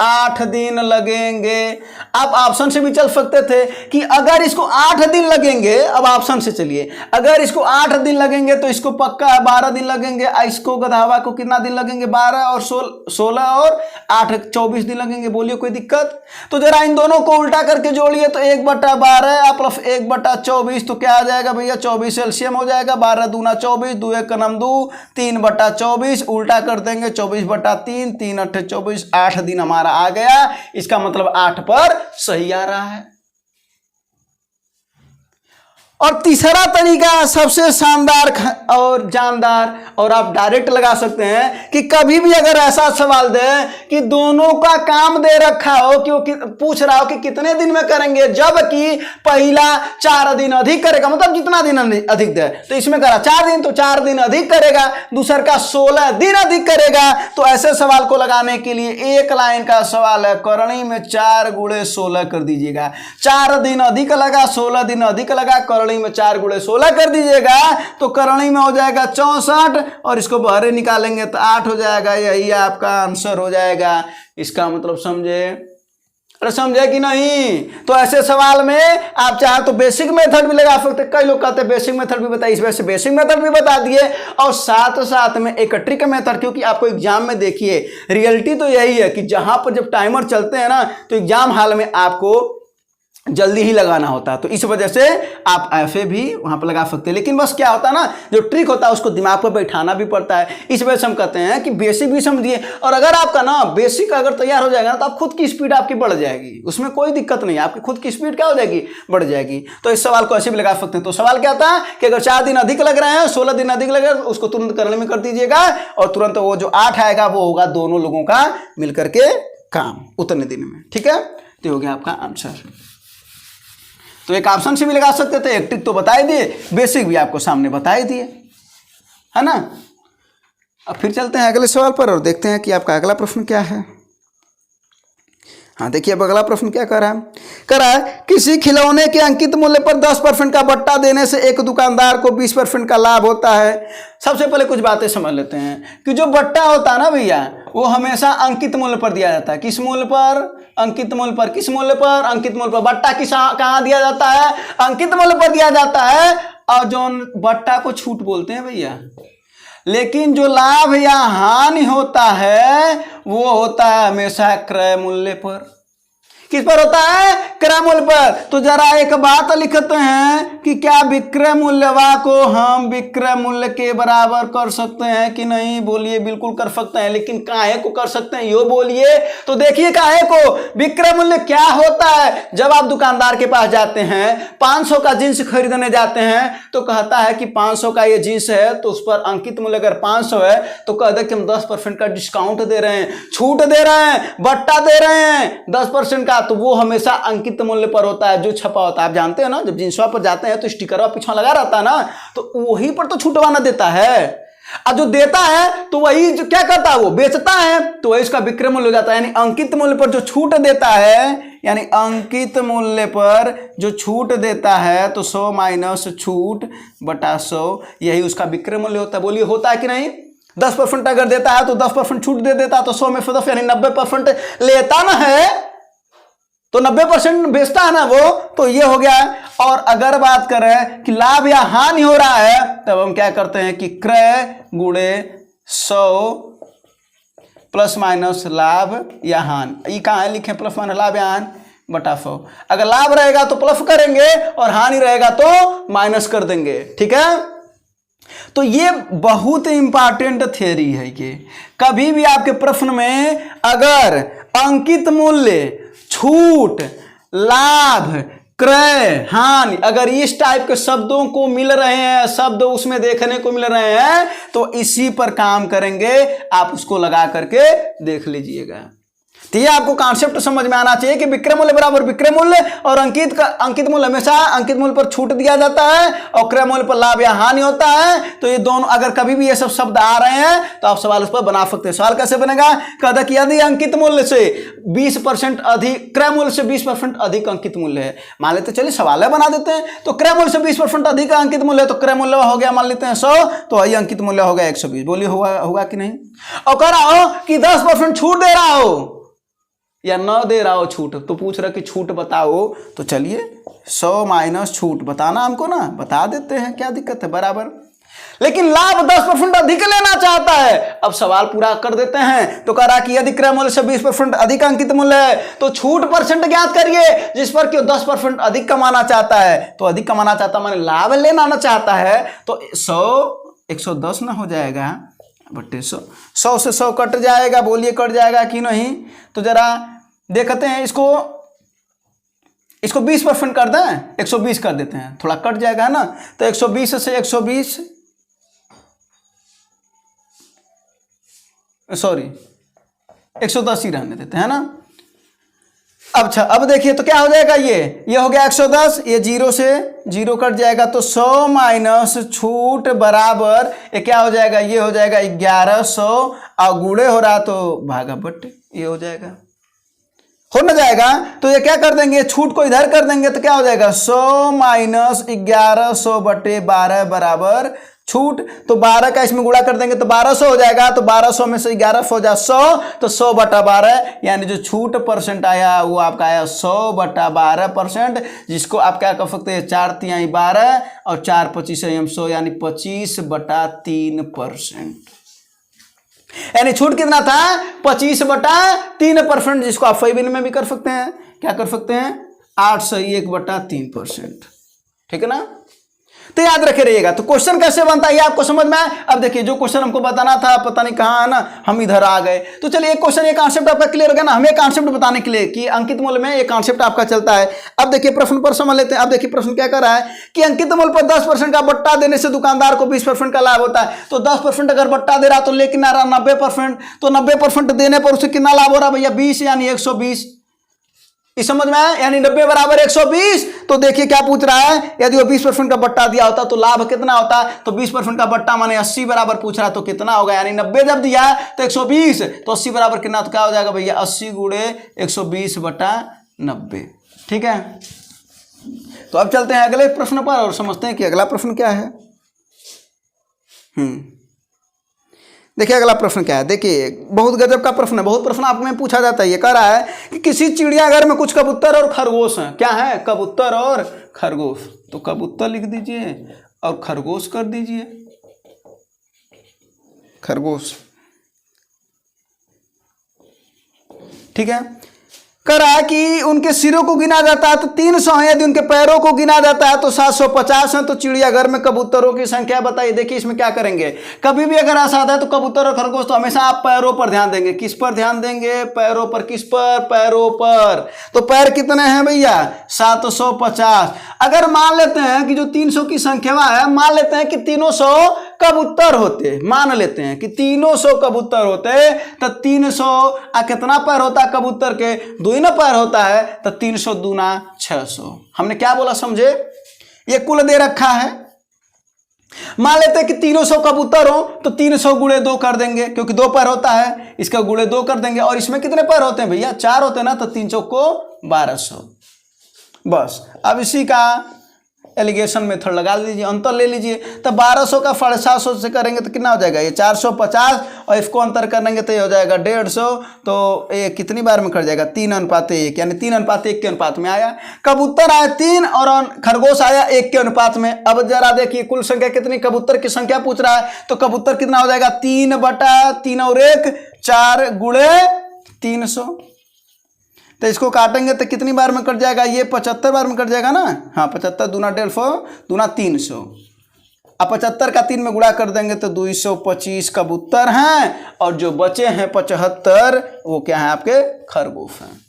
8 दिन लगेंगे। आप ऑप्शन से भी चल सकते थे कि अगर इसको 8 दिन लगेंगे, अब ऑप्शन से चलिए, अगर इसको 8 दिन लगेंगे तो इसको पक्का 12 दिन लगेंगे, इसको गधावा को कितना दिन लगेंगे, 12 और 16 और 8 24 दिन लगेंगे। बोलिए कोई दिक्कत? तो जरा इन दोनों को उल्टा करके जोड़िए, तो 1/12 प्लस 1/24, तो क्या आ जाएगा भैया, 24 एलसीएम हो जाएगा, 12 दूना 24, 2 1 नम 2, 3/24, उल्टा कर देंगे 24/3, 3 8 24, 8 दिन हमारा आ गया। इसका मतलब 8 पर सही आ रहा है। और तीसरा तरीका सबसे शानदार और जानदार, और आप डायरेक्ट लगा सकते हैं कि कभी भी अगर ऐसा सवाल दे कि दोनों का काम दे रखा हो कि वो पूछ रहा हो कि कितने दिन में करेंगे, जबकि पहला 4 दिन अधिक करेगा, मतलब जितना दिन अधिक दे, तो इसमें करा 4 दिन तो 4 दिन अधिक करेगा, दूसर का 16 दिन अधिक करेगा। तो ऐसे सवाल को लगाने के लिए एक लाइन का सवाल है, करणी में 4 × 16 कर दीजिएगा। 4 दिन अधिक लगा, 16 दिन अधिक लगा, करणी में 4 × 16 कर दीजिएगा, तो करणी में हो जाएगा 64 और इसको बाहर निकालेंगे तो 8 हो जाएगा। यही आपका आंसर हो जाएगा। इसका मतलब समझे? अरे समझे कि नहीं? तो ऐसे सवाल में आप चाहे तो बेसिक मेथड भी लगा सकते। कई लोग कहते हैं बेसिक मेथड भी बताइए, इस वजह से बेसिक मेथड भी बता दिए और साथ साथ में एक ट्रिक मेथड, क्योंकि आपको एग्जाम में देखिए रियलिटी तो यही है कि जहां पर जब टाइमर चलते हैं ना, तो एग्जाम हॉल में आपको जल्दी ही लगाना होता है, तो इस वजह से आप ऐसे भी वहां पर लगा सकते हैं। लेकिन बस क्या होता है ना, जो ट्रिक होता है उसको दिमाग पर बैठाना भी पड़ता है। इस वजह से हम कहते हैं कि बेसिक भी समझिए, और अगर आपका ना बेसिक अगर तैयार हो जाएगा ना, तो आप खुद की स्पीड आपकी बढ़ जाएगी, उसमें कोई दिक्कत नहीं है, आपकी खुद की स्पीड क्या हो जाएगी, बढ़ जाएगी। तो इस सवाल को ऐसे भी लगा सकते हैं। तो सवाल क्या होता है कि अगर 4 दिन अधिक लग रहे हैं, 16 दिन अधिक लग रहे हैं, उसको तुरंत करने में कर दीजिएगा और तुरंत वो जो 8 आएगा वो होगा दोनों लोगों का मिलकर के काम उतने दिन में। ठीक है, तो हो गया आपका आंसर। तो एक ऑप्शन से भी लगा सकते थे, एक ट्रिक तो बता ही दिए, बेसिक भी आपको सामने बता ही दिए, है ना। अब फिर चलते हैं अगले सवाल पर और देखते हैं कि आपका अगला प्रश्न क्या है। हाँ देखिए, अब अगला प्रश्न क्या कर रहा है, किसी खिलौने के अंकित मूल्य पर 10% का बट्टा देने से एक दुकानदार को 20% का लाभ होता है। सबसे पहले कुछ बातें समझ लेते हैं कि जो बट्टा होता है ना भैया, वो हमेशा अंकित मूल्य पर दिया जाता है। किस मूल्य पर? अंकित मूल्य पर। किस मूल्य पर? अंकित मूल्य पर। बट्टा कहाँ दिया जाता है? अंकित मूल्य पर दिया जाता है। और जो बट्टा को छूट बोलते हैं भैया, लेकिन जो लाभ या हानि होता है वो होता है हमेशा क्रय मूल्य पर। किस पर होता है? क्रय मूल्य पर। तो जरा एक बात लिखते हैं कि क्या विक्रय मूल्यवा को हम विक्रय मूल्य के बराबर कर सकते हैं कि नहीं? बोलिए बिल्कुल कर सकते हैं, लेकिन काहे को कर सकते हैं यो बोलिए। तो देखिए काहे को, विक्रय मूल्य क्या होता है? जब आप दुकानदार के पास जाते हैं, 500 का जींस खरीदने जाते हैं, तो कहता है कि 500 का ये जींस है, तो उस पर अंकित मूल्य अगर 500 है तो कह दे कि हम 10% का डिस्काउंट दे रहे हैं, छूट दे रहे हैं, बट्टा दे रहे हैं 10% का, तो वो हमेशा अंकित मूल्य पर होता है, जो छपा होता है। आप जानते हैं ना, जब जींसवा पर जाते हैं तो स्टिकर पीछा लगा रहता है ना, तो वही पर तो छूटवाना देता है। और जो देता है तो वही जो क्या करता है, वो बेचता है, तो वही उसका विक्रय मूल्य हो जाता है। यानी अंकित मूल्य पर जो छूट देता है, यानी अंकित मूल्य पर जो छूट देता है, तो 100 माइनस छूट बटा 100, यही उसका विक्रय मूल्य होता है। बोलिए होता है कि नहीं? 10% अगर देता है तो 10% छूट दे देता है, तो 100 में से 10 यानी 90% लेता ना है, तो 90% बेचता है ना वो, तो ये हो गया। और अगर बात करें कि लाभ या हानि हो रहा है, तब हम क्या करते हैं कि क्रय गुणे 100 प्लस माइनस लाभ या हानि। ये कहाँ है लिखे? प्लस माइनस लाभ या हानि बटा 100। अगर लाभ रहेगा तो प्लस करेंगे और हानि रहेगा तो माइनस कर देंगे। ठीक है, तो ये बहुत इंपॉर्टेंट थ्योरी है। ये कभी भी आपके प्रश्न में अगर अंकित मूल्य, छूट, लाभ, क्रय, हानि, अगर इस टाइप के शब्दों को मिल रहे हैं, शब्द उसमें देखने को मिल रहे हैं, तो इसी पर काम करेंगे। आप उसको लगा करके देख लीजिएगा। तो ये आपको कॉन्सेप्ट समझ में आना चाहिए कि विक्रय मूल्य बराबर विक्रय मूल्य, और अंकित मूल्य हमेशा अंकित मूल्य पर छूट दिया जाता है और क्रय मूल्य पर लाभ या हानि होता है। तो ये दोनों अगर कभी भी ये सब शब्द आ रहे हैं तो आप सवाल उस पर बना सकते हैं। सवाल कैसे बनेगा? कहता कि यदि अंकित मूल्य से 20% अधिक, क्रय मूल्य से 20% अधिक अंकित मूल्य है, मान लेते चलिए सवाल बना देते हैं। तो क्रय मूल्य से 20% अधिक अंकित मूल्य है, तो क्रय मूल्य हो गया मान लेते हैं 100, तो वही अंकित मूल्य हो गया 120। बोलिए होगा कि नहीं? और कह रहा हो कि 10% छूट दे रहा हो या न दे रहा हो छूट, तो पूछ रहा कि छूट बताओ। तो चलिए 100 माइनस छूट बताना हमको ना, बता देते हैं, क्या दिक्कत है, बराबर। लेकिन लाभ 10% अधिक लेना चाहता है। अब सवाल पूरा कर देते हैं। तो कह रहा कि यदि क्रय मूल्य से 20% अधिक अंकित मूल्य है तो छूट परसेंट ज्ञात करिए जिस पर क्यों 10% अधिक कमाना चाहता है। तो अधिक कमाना चाहता माने लाभ लेना चाहता है, तो 100 110 ना हो जाएगा बट्टे 100, 100 से 100 कट जाएगा। बोलिए कट जाएगा कि नहीं? तो जरा देखते हैं, इसको 20% कर दें, 120 कर देते हैं, थोड़ा कट जाएगा ना। तो 120 से 120 सॉरी 110 ही रहने देते हैं ना। अच्छा अब देखिए तो क्या हो जाएगा, ये हो गया 110, ये 0 से 0 कट जाएगा, तो 100 माइनस छूट बराबर ये क्या हो जाएगा, ये हो जाएगा 1100 और गुणे हो रहा तो भागा बट्टे, ये हो जाएगा, हो ना जाएगा। तो ये क्या कर देंगे, छूट को इधर कर देंगे तो क्या हो जाएगा 100 माइनस 1100 बटे 12 बराबर छूट। तो 12 का इसमें गुणा कर देंगे तो 1200 हो जाएगा। तो 1200 में से 1100 हो जाए 100, तो 100 बटा 12 यानी जो छूट परसेंट आया वो आपका आया 100 बटा 12%, जिसको आप क्या कर सकते हैं 4 तिहाई 12 और 4 25 100 यानी 25 बटा 3%। यानी छूट कितना था 25 बटा 3%, जिसको आप फैबिन में भी कर सकते हैं, क्या कर सकते हैं 801 बटा 3%। ठीक है ना। तो याद रखे रहिएगा। तो क्वेश्चन कैसे बनता है ये आपको समझ में आए। अब देखिए जो क्वेश्चन हमको बताना था पता नहीं कहाँ है ना, हम इधर आ गए। तो चलिए एक क्वेश्चन, ये कॉन्सेप्ट आपका क्लियर हो गया ना। हमें कॉन्सेप्ट बताने के लिए कि अंकित मूल्य में ये कॉन्सेप्ट आपका चलता है। अब देखिए प्रश्न पर समझ लेते हैं। अब देखिए प्रश्न क्या कर रहा है कि अंकित मूल्य पर 10% का बट्टा देने से दुकानदार को 20% का लाभ होता है। तो 10% अगर बट्टा दे रहा तो लेकिन आ रहा 90%, तो 90% देने पर उसे कितना लाभ हो रहा भैया 20 यानी 120। इस समझ में आया, यानी 90 बराबर 120। तो देखिए क्या पूछ रहा है, यदि वो 20% का बट्टा दिया होता तो लाभ कितना होता। तो 20% का बट्टा माने 80 बराबर पूछ रहा तो कितना होगा, यानी 90 जब दिया तो 120, तो 80 बराबर कितना, तो क्या हो जाएगा भैया 80 गुणे 120 बटा 90। ठीक है। तो अब चलते हैं अगले प्रश्न पर और समझते हैं कि अगला प्रश्न क्या है। देखिए अगला प्रश्न क्या है। देखिए बहुत गजब का प्रश्न है, बहुत प्रश्न आप में पूछा जाता है। ये कह रहा है कि किसी चिड़ियाघर में कुछ कबूतर और खरगोश हैं। क्या है, कबूतर और खरगोश। तो कबूतर लिख दीजिए और खरगोश कर दीजिए, खरगोश। ठीक है। कह रहा है कि उनके सिरों को गिना जाता है तो 300 है, यदि उनके पैरों को गिना जाता है तो 750 है। तो चिड़ियाघर में कबूतरों की संख्या बताइए। देखिए इसमें क्या करेंगे, कभी भी अगर ऐसा आता है तो कबूतर और खरगोश, तो हमेशा आप पैरों पर ध्यान देंगे। किस पर ध्यान देंगे, पैरों पर। किस पर, पैरों पर। तो पैर कितने हैं भैया 750। अगर मान लेते हैं कि जो 300 की संख्या है, मान लेते हैं कि 300 कबूतर होते, मान लेते हैं कि 300 कबूतर होते, तो 300 कितना पैर होता है कबूतर के, 2 ही ना पैर होता है। तो 300 दूना 600। हमने क्या बोला समझे, ये कुल दे रखा है। मान लेते हैं कि 300 कबूतर हो तो 300 गुणे 2 कर देंगे, क्योंकि 2 पैर होता है, इसका गुणे 2 कर देंगे। और इसमें कितने पैर होते हैं भैया 4 होते हैं ना, तो 300 को 1200। बस अब इसी का एलिगेशन मेथड लगा लीजिए, अंतर ले लीजिए। तो 1200 का 750 से करेंगे तो कितना हो जाएगा, ये 450, और इसको अंतर करेंगे तो ये हो जाएगा 150। तो ये कितनी बार में कर जाएगा 3:1, यानी 3:1 के अनुपात में आया। कबूतर आया 3 और खरगोश आया 1 के अनुपात में। अब जरा देखिए कुल संख्या कितनी, कबूतर की संख्या पूछ रहा है। तो कबूतर कितना हो जाएगा 3 बटा 3 और 1 4 गुणे 300। तो इसको काटेंगे तो कितनी बार में कट जाएगा, ये 75 बार में कट जाएगा ना। हाँ 75 दूना 150 दूना 300। अब 75 का 3 में गुणा कर देंगे तो 225 कबूतर हैं, और जो बचे हैं 75 वो क्या है आपके खरगोश हैं।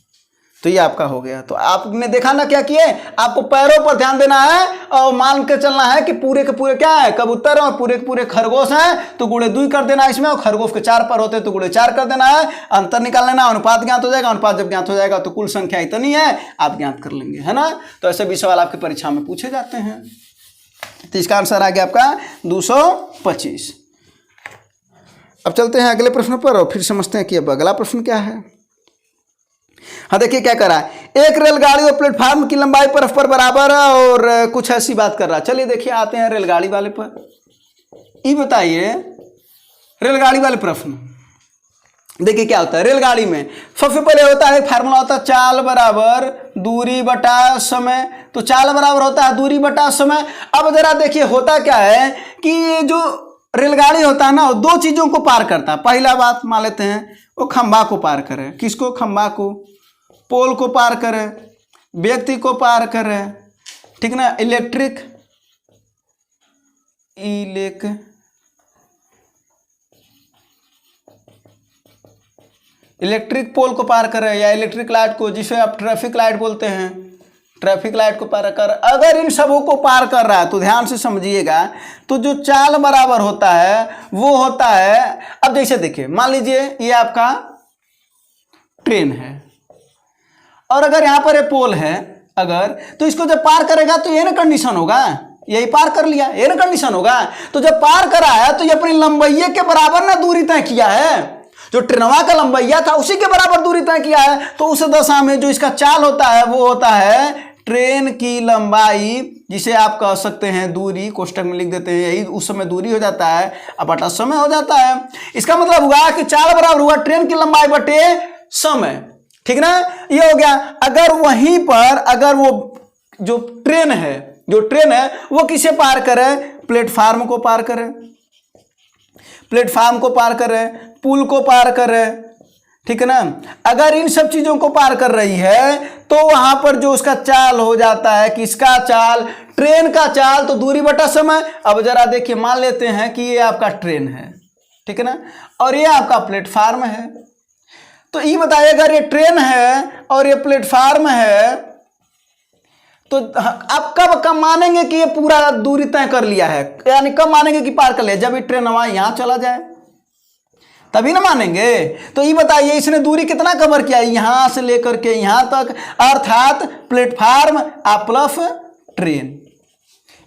तो ये आपका हो गया। तो आपने देखा ना क्या किए, आपको पैरों पर ध्यान देना है और मान के चलना है कि पूरे के पूरे क्या है, कबूतर और पूरे के पूरे खरगोश हैं, तो गुणे 2 कर देना है इसमें, और खरगोश के 4 पर होते तो गुणे 4 कर देना है। अंतर निकाल लेना, अनुपात ज्ञात हो जाएगा, अनुपात जब ज्ञात हो जाएगा तो कुल संख्या इतनी है आप ज्ञात कर लेंगे, है ना। तो ऐसे भी सवाल आपकी परीक्षा में पूछे जाते हैं। तो इसका आंसर आ गया आपका 225। अब चलते हैं अगले प्रश्न पर और फिर समझते हैं कि अब अगला प्रश्न क्या है। हाँ देखिए क्या कर रहा है, एक रेलगाड़ी और प्लेटफार्म की लंबाई परस्पर बराबर है और कुछ ऐसी बात कर रहा है। चलिए देखिए आते हैं रेलगाड़ी वाले पर। ये बताइए रेलगाड़ी वाले प्रश्न, देखिए क्या होता है रेलगाड़ी में। सबसे पहले होता है फार्मूला होता है चाल बराबर दूरी बटा समय। तो चाल बराबर होता है दूरी बटा समय। अब जरा देखिए होता क्या है कि ये जो रेलगाड़ी होता है ना, वो 2 चीजों को पार करता है। पहला बात मान लेते हैं वो खंभा को पार करे। किसको? खंभा को। पोल को पार करे, व्यक्ति को पार करे, ठीक ना। इलेक्ट्रिक पोल को पार करे या इलेक्ट्रिक लाइट को, जिसे आप ट्रैफिक लाइट बोलते हैं, ट्रैफिक लाइट को पार कर। अगर इन सबों को पार कर रहा है तो ध्यान से समझिएगा, तो जो चाल बराबर होता है वो होता है, अब जैसे देखिए मान लीजिए ये आपका ट्रेन है और अगर यहां पर ये पोल है अगर, तो इसको जब पार करेगा तो ये ना कंडीशन होगा, यही पार कर लिया, ये ना कंडीशन होगा। तो जब पार करा है तो ये अपनी लंबैये के बराबर ना दूरी तय किया है, जो ट्रेनवा का लंबैया था उसी के बराबर दूरी तय किया है। तो उस दशा में जो इसका चाल होता है वो होता है ट्रेन की लंबाई, जिसे आप कह सकते हैं दूरी, कोष्टक में लिख देते हैं, यही उस समय दूरी हो जाता है, अब बटा समय हो जाता है। इसका मतलब हुआ कि चाल बराबर हुआ ट्रेन की लंबाई बटे समय, ठीक ना। ये हो गया। अगर वहीं पर अगर वो जो ट्रेन है वो किसे पार करे, प्लेटफार्म को पार करे, प्लेटफार्म को पार करे, पुल को पार करे, ठीक है ना। अगर इन सब चीजों को पार कर रही है तो वहां पर जो उसका चाल हो जाता है, किसका चाल, ट्रेन का चाल, तो दूरी बटा समय। अब जरा देखिए मान लेते हैं कि ये आपका ट्रेन है, ठीक है ना, और ये आपका प्लेटफार्म है। तो ये बताइए अगर ये ट्रेन है और ये प्लेटफार्म है तो आप कब मानेंगे कि ये पूरा दूरी तय कर लिया है, यानी कब मानेंगे कि पार कर लिया, जब ये ट्रेन हमारे यहां चला जाए तभी ना मानेंगे। तो ये बताइए इसने दूरी कितना कवर किया, यहां से लेकर के यहां तक, अर्थात प्लेटफार्म प्लस ट्रेन।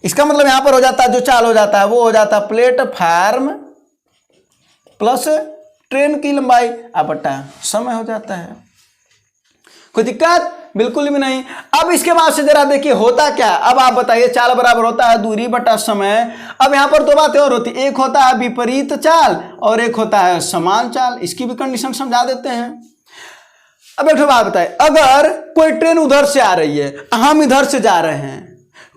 इसका मतलब यहां पर हो जाता है जो चाल हो जाता है वो हो जाता है प्लेटफार्म प्लस ट्रेन की लंबाई बटा समय हो जाता है। कोई दिक्कत बिल्कुल भी नहीं। अब इसके बाद से जरा देखिए होता क्या, अब आप बताइए चाल बराबर होता है दूरी बटा समय। अब यहां पर 2 बातें और होती, एक होता है विपरीत चाल और एक होता है समान चाल। इसकी भी कंडीशन समझा देते हैं। अब एक बात बताए, अगर कोई ट्रेन उधर से आ रही है, हम इधर से जा रहे हैं,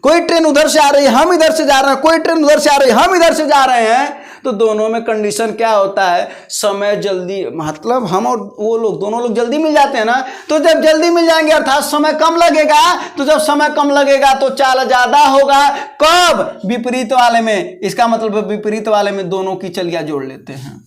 कोई ट्रेन उधर से आ रही है, हम इधर से जा रहे हैं, कोई ट्रेन उधर से आ रही है, हम इधर से जा रहे हैं, तो दोनों में कंडीशन क्या होता है, समय जल्दी, मतलब हम और वो लोग दोनों लोग जल्दी मिल जाते हैं ना। तो जब जल्दी मिल जाएंगे अर्थात समय कम लगेगा, तो जब समय कम लगेगा तो चाल ज्यादा होगा। कब? विपरीत वाले में। इसका मतलब विपरीत वाले में दोनों की चलिया जोड़ लेते हैं,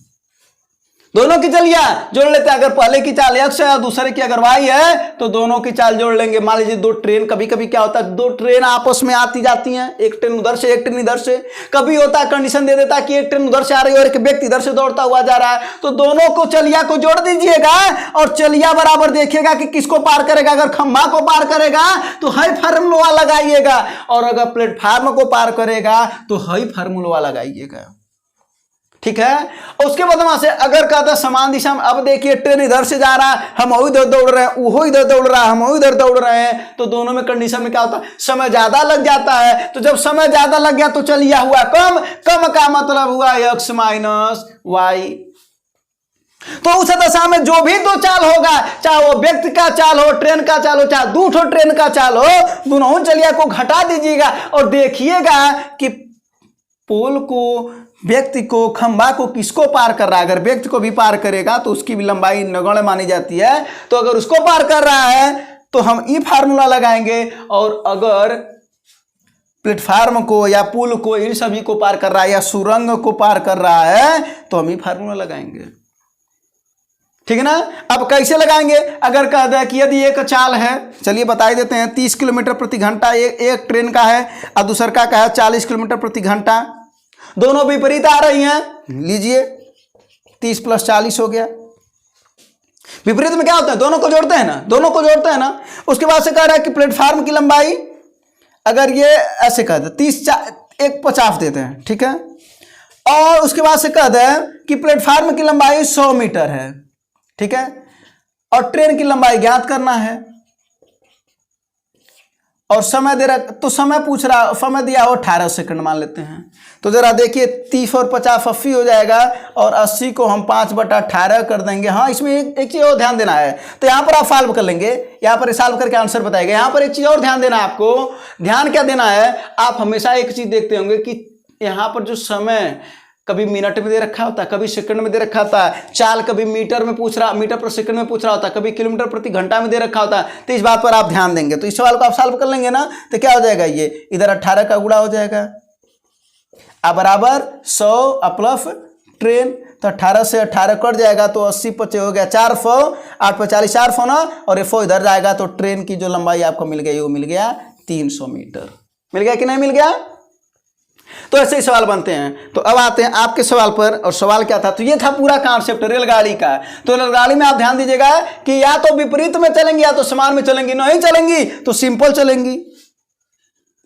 दोनों की चलिया जोड़ लेते हैं। अगर पहले की चाल x है और दूसरे की अगर y है तो दोनों की चाल जोड़ लेंगे। मान लीजिए 2 ट्रेन, कभी कभी क्या होता है 2 ट्रेन आपस में आती जाती हैं, एक ट्रेन उधर से एक ट्रेन इधर से। कभी होता है कंडीशन दे देता है कि एक ट्रेन उधर से आ रही है और एक व्यक्ति इधर से दौड़ता हुआ जा रहा है, तो दोनों को चलिया को जोड़ दीजिएगा और चलिया बराबर देखिएगा कि किसको पार करेगा। अगर खंभा को पार करेगा तो हाई फार्मूला लगाइएगा, और अगर प्लेटफार्म को पार करेगा तो हाई फार्मूला लगाइएगा, ठीक है। उसके बाद वहां से अगर कहता है समान दिशा में, अब देखिए ट्रेन इधर से जा रहा है, हम इधर दौड़ रहे हैं, वो इधर दौड़ रहा है, हम इधर दौड़ रहे हैं, तो दोनों में कंडीशन में क्या होता है, समय ज्यादा लग जाता है। तो जब समय ज्यादा लग गया तो चलिए हुआ कम, कम का मतलब हुआ x माइनस वाई। तो उस दशा में जो भी 2 चाल होगा, चाहे वो व्यक्ति का चाल हो, ट्रेन का चाल हो, चाहे 2 ट्रेन का चाल हो, दोनों चलिया को घटा दीजिएगा और देखिएगा कि पोल को, व्यक्ति को, खंभा को किसको पार कर रहा है। अगर व्यक्ति को भी पार करेगा तो उसकी भी लंबाई नगण्य मानी जाती है। तो अगर उसको पार कर रहा है तो हम ई फार्मूला लगाएंगे, और अगर प्लेटफार्म को या पुल को, इन सभी को पार कर रहा है या सुरंग को पार कर रहा है तो हम ई फार्मूला लगाएंगे। ठीक है ना। अब कैसे लगाएंगे, अगर कह दे कि यदि एक चाल है, चलिए बता ही देते हैं, 30 किलोमीटर प्रति घंटा एक ट्रेन का है और दूसर का है 40 किलोमीटर प्रति घंटा, दोनों विपरीत आ रही हैं, लीजिए 30 + 40 हो गया। विपरीत में क्या होता है, दोनों को जोड़ते हैं ना, दोनों को जोड़ते हैं ना। उसके बाद से कह रहा है कि प्लेटफार्म की लंबाई, अगर ये ऐसे कह दे 30 एक 50 देते हैं, ठीक है। और उसके बाद से कह दे कि प्लेटफार्म की लंबाई 100 मीटर है, ठीक है, और ट्रेन की लंबाई ज्ञात करना है और समय दे रहा, तो समय पूछ रहा, समय दिया हो 18 सेकंड मान लेते हैं। तो जरा देखिए 30 और 50 80 हो जाएगा और 80 को हम 5/18 कर देंगे। हाँ, इसमें एक चीज़ और ध्यान देना है, तो यहाँ पर आप सॉल्व कर लेंगे, यहाँ पर सॉल्व करके आंसर बताएगा। यहाँ पर एक चीज़ और ध्यान देना है आपको, ध्यान क्या देना है, आप हमेशा एक चीज़ देखते होंगे कि यहाँ पर जो समय कभी मिनट में दे रखा होता है, कभी सेकंड में दे रखा होता है, चाल कभी मीटर में पूछ रहा, मीटर पर सेकंड में पूछ रहा होता है, कभी किलोमीटर प्रति घंटा में दे रखा होता है। तो इस बात पर आप ध्यान देंगे, तो इस सवाल को आप सॉल्व कर लेंगे ना, तो क्या हो जाएगा, ये इधर 18 का गुणा हो जाएगा, बराबर 100 प्लस ट्रेन, तो 18 से 18 कट जाएगा तो 80 × हो गया 400, 8 × 40 400 ना, और F इधर जाएगा तो ट्रेन की जो लंबाई आपको मिल गई वो मिल गया 300 मीटर। मिल गया कि नहीं मिल गया। तो ऐसे ही सवाल बनते हैं। तो अब आते हैं आपके सवाल पर, और सवाल क्या था, तो ये था पूरा कॉन्सेप्ट रेलगाड़ी का। तो रेलगाड़ी में आप ध्यान दीजिएगा कि या तो विपरीत में चलेंगी या तो समान में चलेंगी, नहीं चलेंगी तो सिंपल चलेंगी,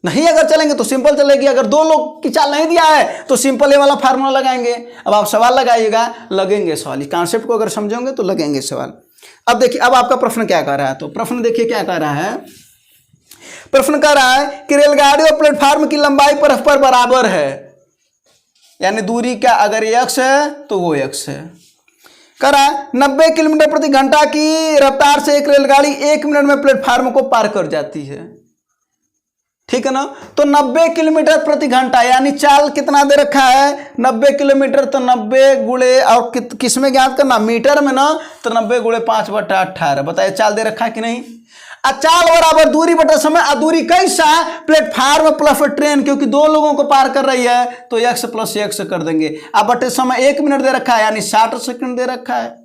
नहीं अगर चलेंगे तो सिंपल चलेगी। अगर दो लोग की चाल नहीं दिया है तो सिंपल ये वाला फार्मूला लगाएंगे। अब आप सवाल लगाइएगा, लगेंगे सवाल, इस कॉन्सेप्ट को अगर समझोगे तो लगेंगे सवाल। अब देखिए अब आपका प्रश्न क्या कर रहा है, तो प्रश्न देखिए क्या कर रहा है, प्रश्न कर रहा है कि रेलगाड़ी और प्लेटफार्म की लंबाई परस्पर बराबर है, यानी दूरी क्या, अगर ये x है तो वो x है। कर रहा है 90 किलोमीटर प्रति घंटा की रफ्तार से एक रेलगाड़ी 1 मिनट में प्लेटफार्म को पार कर जाती है, ठीक है ना। तो 90 किलोमीटर प्रति घंटा यानी चाल कितना दे रखा है, 90 किलोमीटर, तो 90 गुणे और किस में ज्ञात करना, मीटर में ना, तो 90 गुणे 5/18। बताइए चाल दे रखा है कि नहीं। चाल बराबर दूरी बटा समय, दूरी कैसा, प्लेटफार्म प्लस ट्रेन, क्योंकि दो लोगों को पार कर रही है तो x + x कर देंगे। अब बटे समय 1 मिनट दे रखा है यानी 60 सेकंड दे रखा है,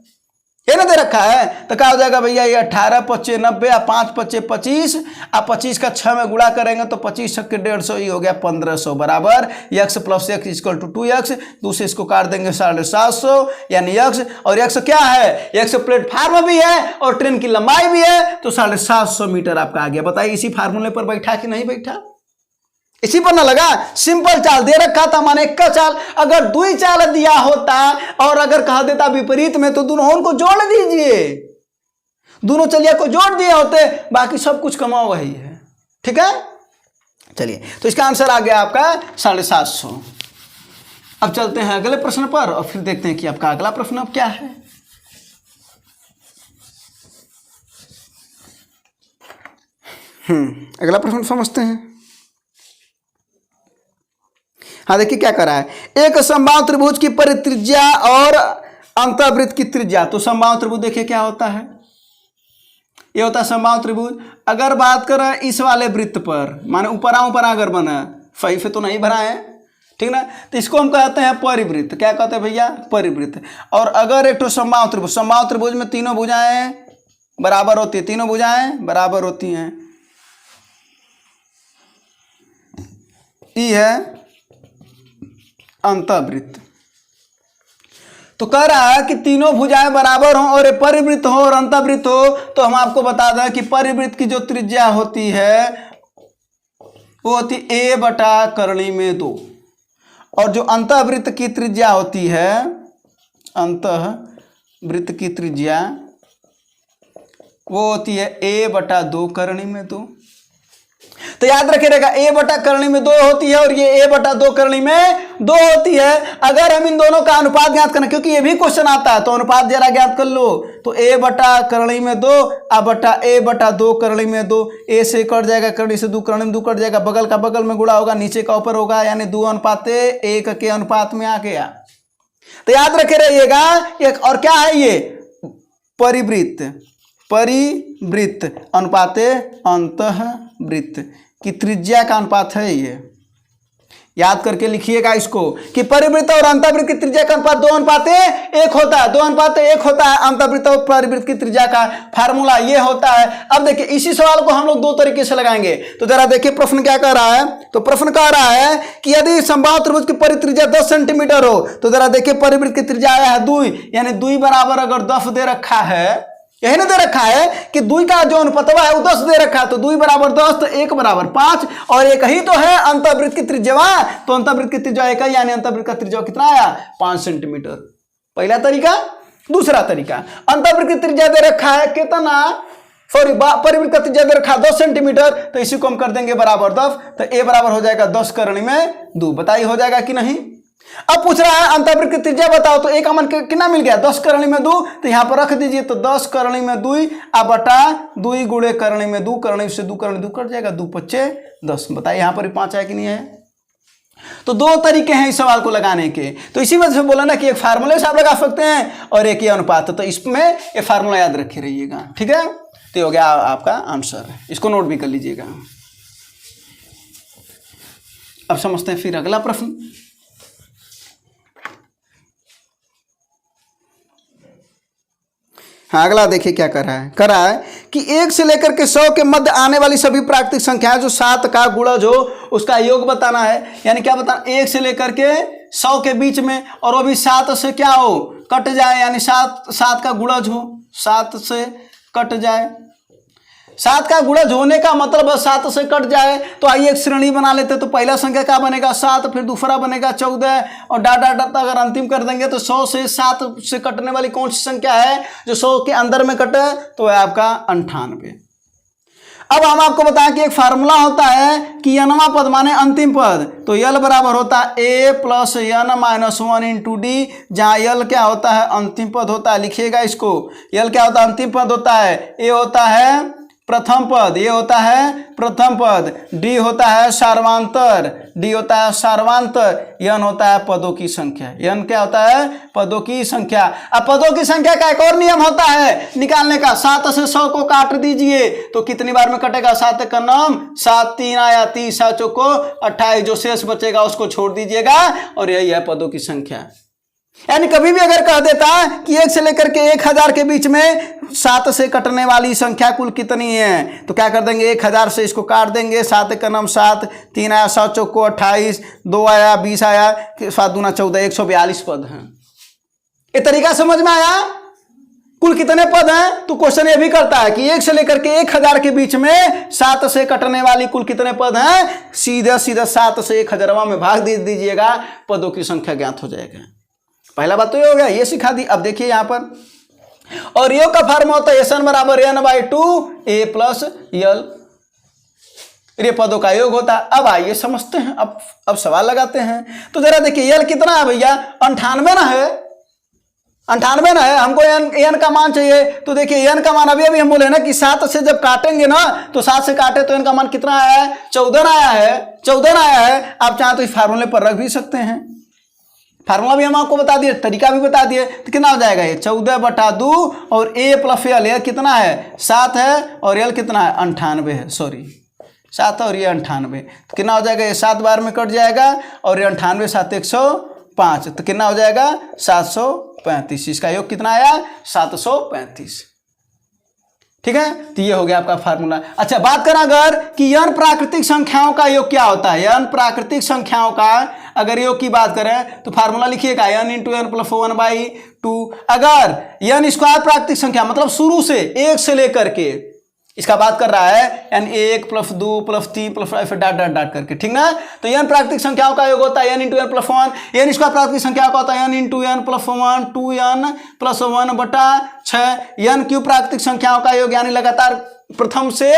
ये ना दे रखा है, तो क्या हो जाएगा भैया, ये 18 × 5 = 90, 5 × 5 = 25, अब 25 का 6 में गुणा करेंगे तो 25 × 150 ही हो गया 1500, बराबर x + x = 2x। दूसरे इसको काट देंगे 750, यानी x, और x क्या है, x प्लेटफार्म भी है और ट्रेन की लंबाई भी है, तो 750 मीटर आपका आ गया। बताइए इसी फार्मूले पर बैठा कि नहीं बैठा, इसी पर ना लगा। सिंपल चाल दे रखा था, माने एक का चाल, अगर दुई चाल दिया होता और अगर कहा देता विपरीत में तो दोनों को जोड़ दीजिए, दोनों चलिए को जोड़ दिए होते, बाकी सब कुछ कमाओ वही है, ठीक है। चलिए तो इसका आंसर आ गया आपका 750। अब चलते हैं अगले प्रश्न पर और फिर देखते हैं कि आपका अगला प्रश्न अब क्या है। अगला प्रश्न समझते हैं। हाँ देखिए क्या कर रहा है, एक समबाहु त्रिभुज की परित्रिज्या और अंतःवृत्त की त्रिज्या। तो समबाहु त्रिभुज देखिए क्या होता है, ये होता है समबाहु त्रिभुज। अगर बात करें इस वाले वृत्त पर, माने ऊपरा अगर बना, सही से तो नहीं भरा है, ठीक ना, तो इसको हम कहते हैं परिवृत्त। क्या कहते हैं भैया, परिवृत्त। और अगर एक तो समबाहु त्रिभुज, समबाहु त्रिभुज में तीनों भुजाएं बराबर होती है, तीनों भुजाएं बराबर होती हैं, ये है अंतःवृत्त। तो कह रहा है कि तीनों भुजाएं बराबर हों और परिवृत्त हो और अंतःवृत्त हो, तो हम आपको बता दें कि परिवृत्त की जो त्रिज्या होती है वो होती a/2 और जो अंतःवृत्त की त्रिज्या होती है, अंतःवृत्त की त्रिज्या वो होती है a/2 तो याद रखिएगा a/2 होती है और ये a/2 होती है। अगर हम इन दोनों का अनुपात ज्ञात करना, क्योंकि ये भी क्वेश्चन आता है, तो अनुपात जरा ज्ञात कर लो, तो a/2 a/2 a से कट जाएगा, करणी से 2 करणी में 2 कट जाएगा, बगल का बगल में गुणा होगा, नीचे का ऊपर होगा, यानी 2:1 के अनुपात में आ गया। तो याद रखे रहिएगा। एक और क्या है ये, परिवृत्त, परिवृत्त अनुपाते अंतःवृत्त की त्रिज्या का अनुपात है याद करके लिखिएगा इसको कि परिवृत्त और अंतःवृत्त की त्रिज्या का अनुपात 2:1 होता है। 2:1 होता है अंतःवृत्त और परिवृत्त की त्रिज्या का फार्मूला ये होता है। अब देखिए इसी सवाल को हम लोग दो तरीके से लगाएंगे। तो जरा देखिए प्रश्न क्या कह रहा है। तो प्रश्न कह रहा है कि यदि समबाहु त्रिभुज की परित्रिज्या 10 सेंटीमीटर हो, तो जरा देखिए परिवृत्त की त्रिज्या आया है 2, यानी 2 बराबर अगर 10 दे रखा है, यही ना दे रखा है कि 2 का जो अनुपातवा है वो 10 दे रखा है, तो 2 बराबर 10 तो 1 बराबर 5 और एक ही तो है अंतःवृत्त की त्रिज्या, तो अंतःवृत्त की त्रिज्या एक यानी अंतःवृत्त का त्रिज्या कितना आया 5 सेंटीमीटर। पहला तरीका। दूसरा तरीका, अंतःवृत्त की त्रिज्या दे रखा है कितना, सॉरी परिवृत्त का त्रिज्या दे रखा है 10 सेंटीमीटर, तो इसी को हम कर देंगे बराबर 10, तो ए बराबर हो जाएगा 10 करणी में 2। बताइए हो जाएगा कि नहीं। अब पूछ रहा है अंतःवृत्त की त्रिज्या बताओ, तो एक अमन कितना मिल गया 10 करणी में 2, तो यहां पर रख दीजिए। तो 10 करणी में 2 बटा 2 गुणे करणी में 2, करणी से 2 करणी 2 कट जाएगा, 2 5 10। बताइए यहां पर 5 है कि नहीं है। तो दो तरीके हैं इस सवाल को लगाने के। तो इसी वजह से बोला ना कि एक फार्मूले से आप लगा सकते हैं और एक ये अनुपात। तो इसमें ये फार्मूला याद रखे रहिएगा, ठीक है। तो हो गया आपका आंसर, इसको नोट भी कर लीजिएगा। अब समझते हैं फिर अगला प्रश्न। हाँ अगला देखिए क्या कर रहा है कि 1 से लेकर के 100 के मध्य आने वाली सभी प्राकृतिक संख्याएं जो 7 का गुणज हो उसका योग बताना है। यानी क्या बताना, 1 से लेकर के 100 के बीच में, और वो भी 7 से क्या हो कट जाए, यानी 7 का गुणज हो, 7 से कट जाए। 7 का गुणज होने का मतलब 7 से कट जाए। तो आइए एक श्रेणी बना लेते। तो पहला संख्या क्या बनेगा 7, फिर दूसरा बनेगा 14 और डाट अगर अंतिम कर देंगे तो 100 से 7 से कटने वाली कौन सी संख्या है जो 100 के अंदर में कटे, तो है आपका 98। अब हम आपको बताएं कि एक फार्मूला होता है कि n वां पद माने अंतिम पद, तो यल बराबर होता है a plus n minus 1 into D, जहाँ यल क्या होता है अंतिम पद होता है। लिखिएगा इसको, यल क्या होता है अंतिम पद होता है, a होता है प्रथम पद, ये होता है प्रथम पद, डी होता है सार्वांतर, डी होता है सार्वांतर, यन होता है पदों की संख्या। यन क्या होता है पदों की संख्या। अब पदों की संख्या का एक और नियम होता है निकालने का, 7 से 100 को काट दीजिए तो कितनी बार में कटेगा, 7 का नाम 7 3 आया 30 7 चौको 28, जो शेष बचेगा उसको छोड़ दीजिएगा और यही है पदों की संख्या। यानी कभी भी अगर कह देता कि 1 से लेकर के 1000 के बीच में 7 से कटने वाली संख्या कुल कितनी है, तो क्या कर देंगे 1000 से इसको काट देंगे, 7 का नाम 7 3 आया 7 चौको 28, 2 आया 20 आया 7 दूना 14, 142 पद हैं। ये तरीका समझ में आया। कुल कितने पद हैं, तो क्वेश्चन ये भी करता है कि 1 से लेकर के 1000 के बीच में 7 से कटने वाली कुल कितने पद हैं, सीधा 7 से 1000 में भाग दे दीजिएगा, पदों की संख्या ज्ञात हो जाएगा। पहला बात तो ये हो गया, ये सिखा दी। अब देखिए यहां पर, और योग का फार्मूला होता है एन बराबर n/2 a प्लस यल, ये पदों का योग होता है। अब आइए समझते हैं, अब सवाल लगाते हैं। तो जरा देखिए यल कितना है भैया, 98 ना है, 98 ना है। हमको n का मान चाहिए। तो देखिए n का मान अभी हम बोले ना कि 7 से जब काटेंगे ना, तो 7 से काटे तो n का मान कितना आया है, 14 आया है, 14 आया है। आप चाहें तो इस फार्मूले पर रख भी सकते हैं। फार्मूला भी हम आपको बता दिए, तरीका भी बता दिए। तो कितना हो जाएगा ये 14/2 और a प्लस यल, ये कितना है 7 है और यल कितना है 98 है, सॉरी 7 और ये 98। तो कितना हो जाएगा, ये 7 बार में कट जाएगा और ये 98 7 105, तो कितना हो जाएगा 735। इसका योग कितना आया 735, ठीक है। तो ये हो गया आपका फार्मूला। अच्छा बात करें अगर कि n प्राकृतिक संख्याओं का योग क्या होता है, n प्राकृतिक संख्याओं का अगर योग की बात करें तो फार्मूला लिखिएगा n × n + 1/2। अगर n स्क्वायर प्राकृतिक संख्या मतलब शुरू से 1 से लेकर के, इसका बात कर रहा है n1 + 2 + 3 + 5 डाट डाट डाट करके, ठीक ना। तो n प्राकृतिक संख्याओं का योग होता है n × n + 1, n स्क्वायर प्राकृतिक संख्या का होता है n × n + 1 2n + 1/6, n cube प्राकृतिक संख्याओं का योग यानी लगातार प्रथम से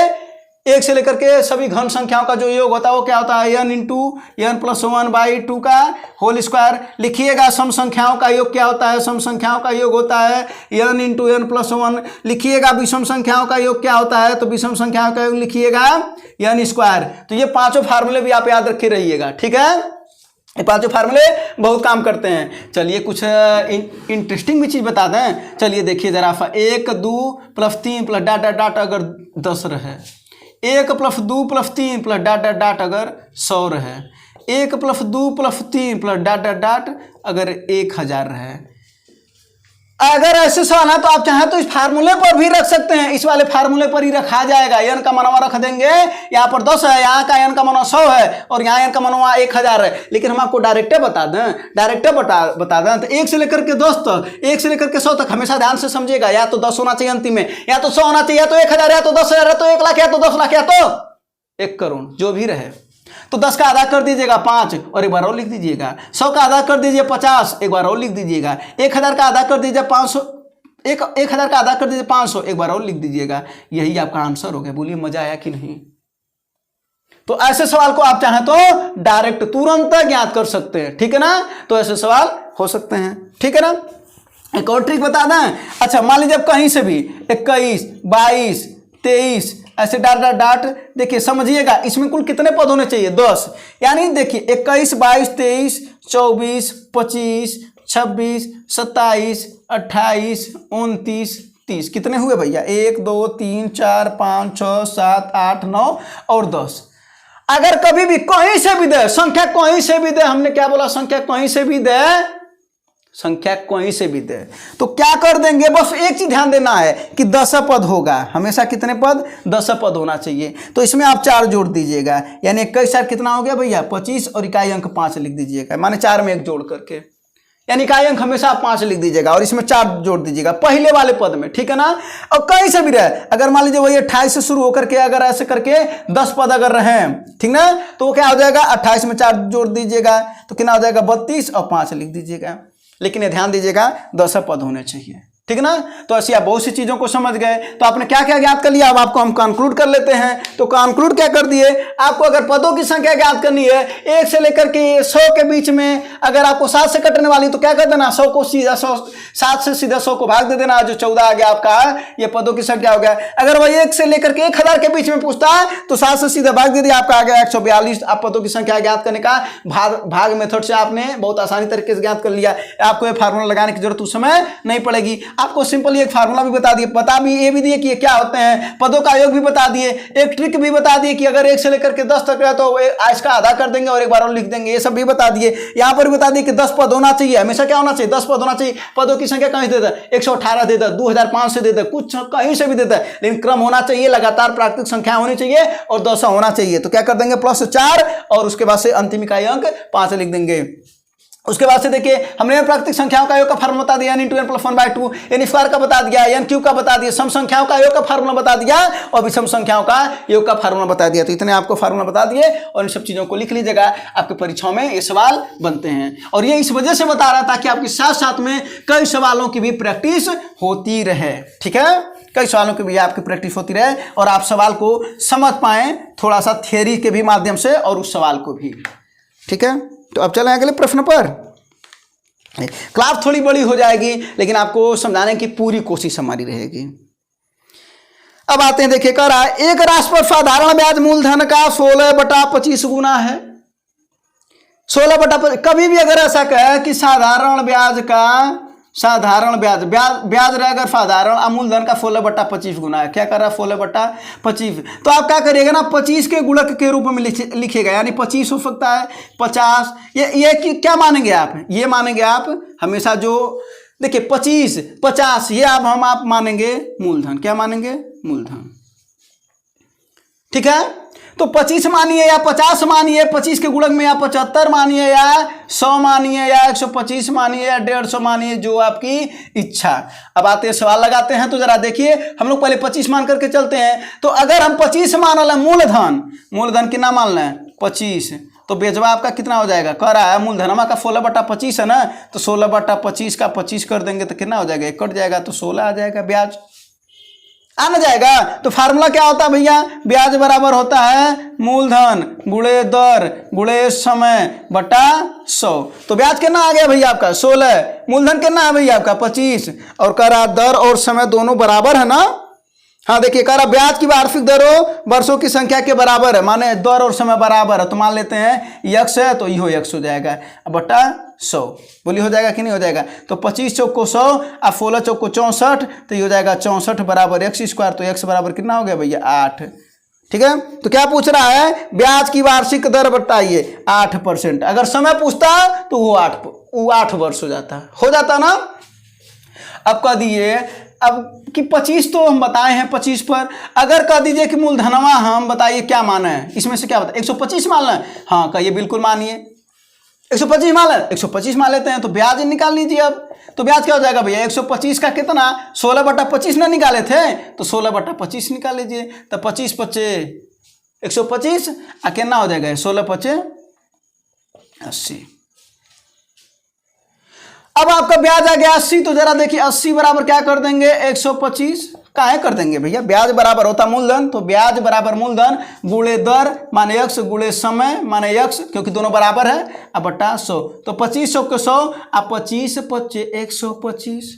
1 से लेकर के सभी घन संख्याओं का जो योग होता है वो क्या होता है n × n + 1/2 का होल स्क्वायर। लिखिएगा सम संख्याओं का योग क्या होता है, सम संख्याओं का योग होता है n × n + 1। लिखिएगा विषम संख्याओं का योग क्या होता है, तो विषम संख्याओं का योग लिखिएगा n स्क्वायर। तो ये पांचों फार्मूले भी आप याद रखे रहिएगा, ठीक है। ये पांचों फार्मूले बहुत काम करते हैं। चलिए कुछ इंटरेस्टिंग भी चीज़ बता दें। चलिए देखिए जरा, 1 2 + 3 + डाट डाट डाट अगर 10 रहे, 1 + 2 + 3 + डाट डाट डाट अगर 100 रहे, 1 + 2 + 3 + डाट डाट डाट अगर 1000 है। अगर ऐसे सवाल है तो आप चाहें तो इस फार्मूले पर भी रख सकते हैं, इस वाले फार्मूले पर ही रखा जाएगा। n का मनवा रख देंगे, यहाँ पर 10 है, यहाँ का n का मनवा 100 है और यहाँ n का मनवा 1000 है। लेकिन हम आपको डायरेक्टर बता दें तो 1 से लेकर के 10 तक, 1 से लेकर के 100 तक हमेशा ध्यान से समझिएगा। या तो 10 होना चाहिए अंतिम में, या तो 100 होना चाहिए, या तो 1000, या तो 10,000, या तो 1 लाख, या तो 10 लाख, या तो 1 करोड़, जो भी रहे। तो 10 का आधा कर दीजिएगा 5 और एक बार और लिख दीजिएगा। 100 का आधा कर दीजिए 50, एक बार और लिख दीजिएगा। 1000 का आधा कर दीजिए 500, 1000 का आधा कर दीजिए 500, एक बार और लिख दीजिएगा। यही आपका आंसर हो गया। बोलिए मजा आया कि नहीं? तो ऐसे सवाल को आप चाहें तो डायरेक्ट तुरंत ज्ञात कर सकते हैं, ठीक है ना। तो ऐसे सवाल हो सकते हैं, ठीक है ना। एक और ट्रिक बता दें। अच्छा, मान लीजिए कहीं से भी 21, 22, 23 ऐसे डाट डाट डाट, देखिए समझिएगा इसमें कुल कितने पद होने चाहिए? 10। यानी देखिए 21, 22, 23, 24, 25, 26, 27, 28, 29, 30 कितने हुए भैया? 1 2 3 4 5 6 7 8 9 और 10। अगर कभी भी कहीं से भी दे, संख्या कहीं से भी दे, हमने क्या बोला? संख्या कहीं से भी दे, संख्या कहीं से भी दे, तो क्या कर देंगे? बस एक चीज ध्यान देना है कि 10 पद होगा। हमेशा कितने पद? 10 पद होना चाहिए। तो इसमें आप 4 जोड़ दीजिएगा, यानी 21 4 कितना हो गया भैया? 25 और इकाई अंक 5 लिख दीजिएगा, माने 4 में 1 जोड़ करके, यानी इकाई अंक हमेशा आप 5 लिख दीजिएगा और इसमें 4 जोड़ दीजिएगा पहले वाले पद में, ठीक है ना। और कहीं से भी रहे, अगर मान लीजिए वही 28 से शुरू होकर के अगर ऐसे करके 10 पद अगर रहे, ठीक ना, तो वो क्या हो जाएगा? 28 में 4 जोड़ दीजिएगा तो कितना हो जाएगा? 32 और 5 लिख दीजिएगा। लेकिन ये ध्यान दीजिएगा 10 पद होने चाहिए, ठीक ना। तो ऐसी आप बहुत सी चीजों को समझ गए। तो आपने क्या क्या ज्ञात कर लिया, अब आपको हम कंक्लूड कर लेते हैं। तो कंक्लूड क्या कर दिए? आपको अगर पदों की संख्या ज्ञात करनी है 1 से लेकर के 100 के बीच में, अगर आपको 7 से कटने वाली तो क्या कर देना? 100 को सीधा 7 से सीधा 100 को भाग दे देना, जो 14 आ गया आपका, ये पदों की संख्या हो गया। अगर वही 1 से लेकर के 1000 के बीच में पूछता है तो 7 से सीधा भाग दे दिया, आपका आ गया 142। आप पदों की संख्या ज्ञात करने का भाग मेथड से आपने बहुत आसानी तरीके से ज्ञात कर लिया। आपको ये फार्मूला लगाने की जरूरत उस समय नहीं पड़ेगी। आपको सिंपली एक फार्मूला भी बता दिए, ये भी दिए कि ये क्या होते हैं, पदों का योग भी बता दिए, एक ट्रिक भी बता दिए कि अगर 1 से लेकर के 10 तक है तो इसका आधा कर देंगे और एक बार और लिख देंगे, ये सब भी बता दिए। यहाँ पर बता दिए कि 10 पद होना चाहिए, हमेशा क्या होना चाहिए? 10 पद होना चाहिए। पदों की संख्या कहीं से देता है? 118 देता है, 2500 देता है, कुछ कहीं से भी देता है, लेकिन क्रम होना चाहिए, लगातार प्राकृतिक संख्या होनी चाहिए और 10 होना चाहिए। तो क्या कर देंगे? +4 और उसके बाद से अंतिम इकाई अंक 5 लिख देंगे। उसके बाद से देखिए हमने प्राकृतिक संख्याओं का योग का फार्मूला बता दिया, n × n + 1/2, n स्क्वायर का बता दिया, n³ का बता दिया, सम संख्याओं का योग का फार्मूला बता दिया और विषम संख्याओं का योग का फार्मूला बता दिया। तो इतने आपको फार्मूला बता दिए और इन सब चीजों को लिख लीजिएगा, आपके परीक्षाओं में ये सवाल बनते हैं। और ये इस वजह से बता रहा था कि आपके साथ साथ में कई सवालों की भी प्रैक्टिस होती रहे, ठीक है। कई सवालों की भी आपकी प्रैक्टिस होती रहे और आप सवाल को समझ पाए थोड़ा सा थियरी के भी माध्यम से और उस सवाल को भी, ठीक है। तो अब चलें अगले प्रश्न पर। क्लास थोड़ी बड़ी हो जाएगी लेकिन आपको समझाने की पूरी कोशिश हमारी रहेगी। अब आते हैं, देखिए कह रहा है एक राशि पर साधारण ब्याज मूलधन का 16/25 गुना है। 16/25। कभी भी अगर ऐसा कहे कि साधारण ब्याज रहे अगर साधारण मूलधन का 16/25 गुना है, क्या कर रहा है? 16/25। तो आप क्या करिएगा ना, 25 के गुणक के रूप में लिखिएगा, यानी 25 हो सकता है, 50। ये क्या मानेंगे आप? ये मानेंगे आप हमेशा जो देखिए 25, 50 ये आप मानेंगे मूलधन। क्या मानेंगे? मूलधन, ठीक है। तो 25 मानिए या 50 मानिए, 25 के गुणक में या 75 मानिए या 100 मानिए या 125 मानिए या 150 मानिए, जो आपकी इच्छा। अब आते हैं सवाल लगाते हैं। तो जरा देखिए हम लोग पहले 25 मान करके चलते हैं। तो अगर हम 25 मान रहे मूलधन कितना मान लें? 25। तो बेजवा आपका कितना हो जाएगा? कह रहा है मूलधनमा का 16/25 है ना, तो 16/25 का 25 कर देंगे तो कितना हो जाएगा? 1 कट जाएगा तो 16 आ जाएगा ब्याज, आ ना जाएगा। तो फार्मूला क्या होता है भैया? ब्याज बराबर होता है मूलधन गुणे दर गुणे समय बटा 100। तो ब्याज कितना आ गया भैया आपका? 16। मूलधन कितना है भैया आपका? 25। और कह रहा दर और समय दोनों बराबर है ना। हाँ देखिए कह रहा ब्याज की वार्षिक दरों वर्षों की संख्या के बराबर है, माने दर और समय बराबर है। तो मान लेते हैं यक्स है तो यो यक्स हो जाएगा बटा 100। बोली हो जाएगा कि नहीं हो जाएगा? तो 25 चौक को 100 और 16 चौक को 64, तो ये हो जाएगा 64 बराबर x²। तो x बराबर कितना हो गया भैया? 8। ठीक है। तो क्या पूछ रहा है, ब्याज की वार्षिक दर बताइए 8%। अगर समय पूछता तो वो 8 वर्ष हो जाता ना। अब कह दिए अब कि 25 तो हम बताए हैं 25 पर, अगर कह दीजिए कि मूलधनवा हम बताइए क्या माना है, इसमें से क्या बताए 125 मान लें। हाँ कहिए बिल्कुल मानिए 125 मान लें, 125 मान लेते हैं। तो ब्याज निकाल लीजिए अब। तो ब्याज क्या हो जाएगा भैया, 125 का कितना 16/25 ना निकाले थे, तो 16/25 निकाल लीजिए। तो 25 पचे 125 कितना हो जाएगा 16 पचे 80। अब आपका ब्याज आ गया 80। तो जरा देखिए 80 बराबर क्या कर देंगे 125 काहे कर देंगे भैया, ब्याज बराबर होता मूलधन। तो ब्याज बराबर मूलधन गुणे दर माने x गुणे समय माने x, क्योंकि दोनों बराबर है, अब बटा 100। तो 2500 के 100 आप 25 पच्चे 125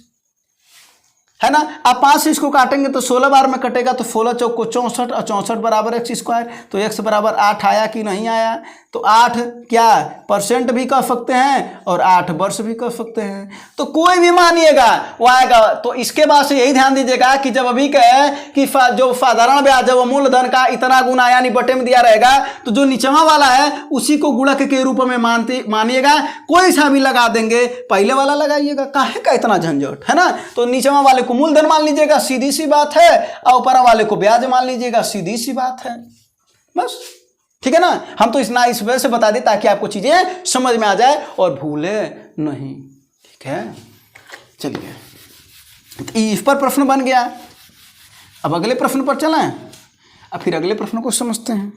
है ना। आप 5 से इसको काटेंगे तो 16 बार में कटेगा, तो 16 चौक को 64 और 64 बराबर x²। तो x बराबर 8 आया कि नहीं आया। तो 8 क्या % भी कह सकते हैं और 8 वर्ष भी कह सकते हैं। तो कोई भी मानिएगा वो आएगा। तो इसके बाद से यही ध्यान दीजिएगा कि जब अभी कहे कि जो साधारण ब्याज है वो मूलधन का इतना गुना यानी बटे में दिया रहेगा, तो जो नीचवा वाला है उसी को गुणक के रूप में मानिएगा। कोई सा भी लगा देंगे, पहले वाला लगाइएगा, काहे का इतना झंझट है ना। तो नीचवा वाले को मूलधन मान लीजिएगा, सीधी सी बात है, और ऊपर वाले को ब्याज मान लीजिएगा, सीधी सी बात है, बस ठीक है ना। हम तो इस वजह से बता दें ताकि आपको चीजें समझ में आ जाए और भूले नहीं, ठीक है। चलिए तो इस पर प्रश्न बन गया। अब अगले प्रश्न पर चलें, अब फिर अगले प्रश्न को समझते हैं।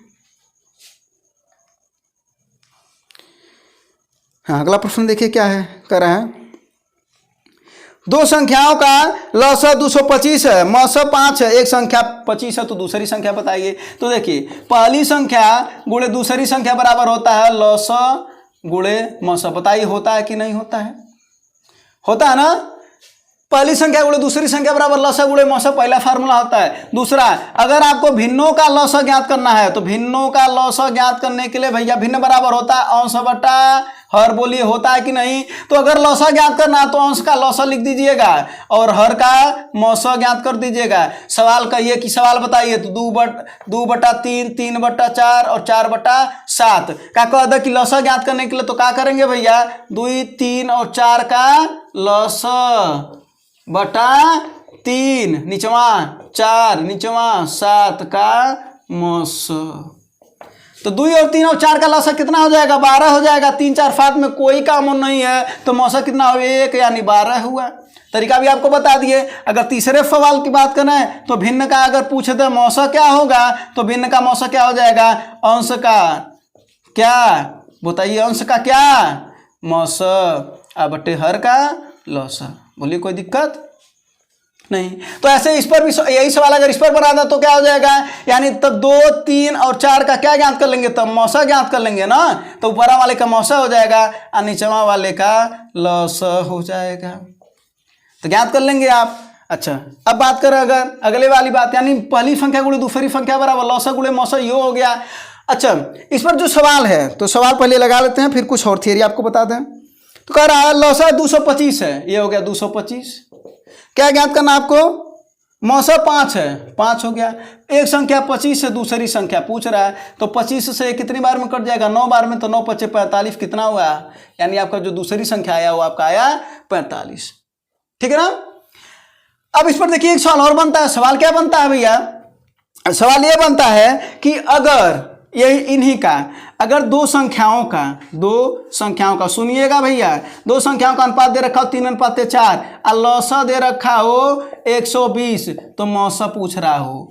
हाँ अगला प्रश्न देखिए क्या है, कह रहा है दो संख्याओं का लसा 225 है, मौसा 5 है, एक संख्या 25 है, तो दूसरी संख्या बताइए। तो देखिए पहली संख्या गुणे दूसरी संख्या बराबर होता है लसा गुणे मौसा। बताइए होता है कि नहीं होता है, होता है ना। पहली संख्या गुणे दूसरी संख्या बराबर लसा गुणे मौसा, पहला फार्मूला होता है। दूसरा, अगर आपको भिन्नों का लसा ज्ञात करना है तो भिन्नों का लसा ज्ञात करने के लिए भैया भिन्न बराबर होता है अंश बटा हर। बोलिए होता है कि नहीं। तो अगर लौसा ज्ञात करना है तो अंश का लौसा लिख दीजिएगा और हर का मौसा ज्ञात कर दीजिएगा। सवाल कहिए कि सवाल बताइए, तो 2/3, 3/4 और 4/7 का कह दे कि लौसा ज्ञात करने के लिए तो क्या करेंगे भैया 2, 3 और 4 का लौसा बटा 3 निचवा 4 निचवा 7 का मौसा। तो 2 और 3 और 4 का लौसा कितना हो जाएगा 12 हो जाएगा। 3, 4, 7 में कोई कामन नहीं है तो मौसा कितना हो 1 यानी 12 हुआ। तरीका भी आपको बता दिए। अगर तीसरे सवाल की बात करें तो भिन्न का अगर पूछे तो मौसा क्या होगा, तो भिन्न का मौसा क्या हो जाएगा अंश का क्या, बताइए अंश का क्या मौसा बटे हर का लौसा। बोलिए कोई दिक्कत नहीं। तो ऐसे इस पर भी यही सवाल अगर इस पर बना था तो क्या हो जाएगा, यानी तब 2, 3 और 4 का क्या ज्ञात कर लेंगे, तब मौसा ज्ञात कर लेंगे ना। तो ऊपरा वाले का मौसा हो जाएगा और नीचवा वाले का लौसा हो जाएगा, तो ज्ञात कर लेंगे आप। अच्छा अब बात करें अगर अगले वाली बात, यानी पहली संख्या गुणे दूसरी संख्या बराबर लौसा गुणे मौसा, यो हो गया। अच्छा इस पर जो सवाल है तो सवाल पहले लगा लेते हैं, फिर कुछ और थियरी आपको बता दें। तो कह रहा है लौसा 225 है, ये हो गया 225। क्या ज्ञात करना आपको, मौसा 5 है, 5 हो गया। एक संख्या 25 से दूसरी संख्या पूछ रहा है, तो 25 से कितनी बार में कट जाएगा 9 बार में, तो 9 × 5 = 45 कितना हुआ, यानी आपका जो दूसरी संख्या आया वो आपका आया 45, ठीक है ना। अब इस पर देखिए एक सवाल और बनता है। सवाल क्या बनता है भैया, सवाल ये बनता है कि अगर यही इन्हीं का अगर दो संख्याओं का सुनिएगा भैया, दो संख्याओं का अनुपात दे रखा हो 3:4 और लौसा दे रखा हो 120, तो मौसा पूछ रहा हो,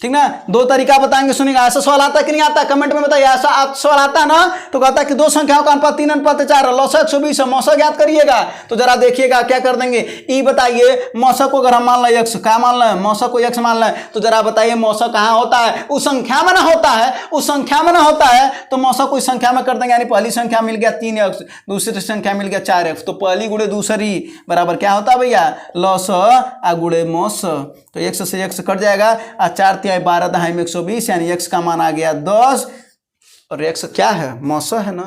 ठीक ना। दो तरीका बताएंगे, सुनिएगा। ऐसा सवाल आता है कि नहीं आता, कमेंट में बताइए। ऐसा सवाल आता है ना, तो कहता है कि दो संख्याओं का अनुपात 3:4 लौसा 120 है, मौसा ज्ञात करिएगा। तो जरा देखिएगा क्या कर देंगे, ई बताइए मौसा को अगर हम मान लें x, क्या मान लें मौसा को x मान लें, तो जरा बताइए मौसा कहाँ होता है, उस संख्या में ना होता है, उस संख्या में ना होता है, तो मौसा को इस संख्या में कर देंगे। यानी पहली संख्या मिल गया 3x, दूसरी संख्या मिल गया 4x, तो पहली गुणे दूसरी बराबर क्या होता है भैया लौसा गुणे मौसा। तो x से x कट जाएगा और 4 × 12 = 120, यानी x का मान आ गया 10 और x क्या है मौसा है ना।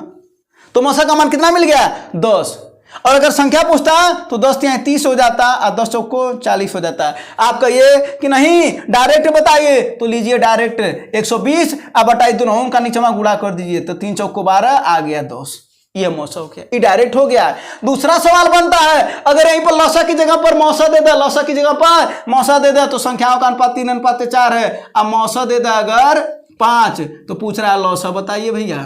तो मौसा का मान कितना मिल गया 10। और अगर संख्या पूछता तो 10 तिहाई 30 हो जाता और 10 चौको 40 हो जाता। आप कहिए कि नहीं डायरेक्ट बताइए, तो लीजिए डायरेक्ट 120 अब बटाई दोनों का नीचे गुणा कर दीजिए, तो 3 चौको 12 आ गया 10। ये मौसा हो गया, ये डायरेक्ट हो गया। दूसरा सवाल बनता है, अगर यहीं पर लौसा की जगह पर मौसा दे दे, लौसा की जगह पर मौसा दे दे, तो संख्याओं का अनुपात 3:4 है। अब मौसा दे दे अगर 5, तो पूछ रहा है लौसा बताइए भैया।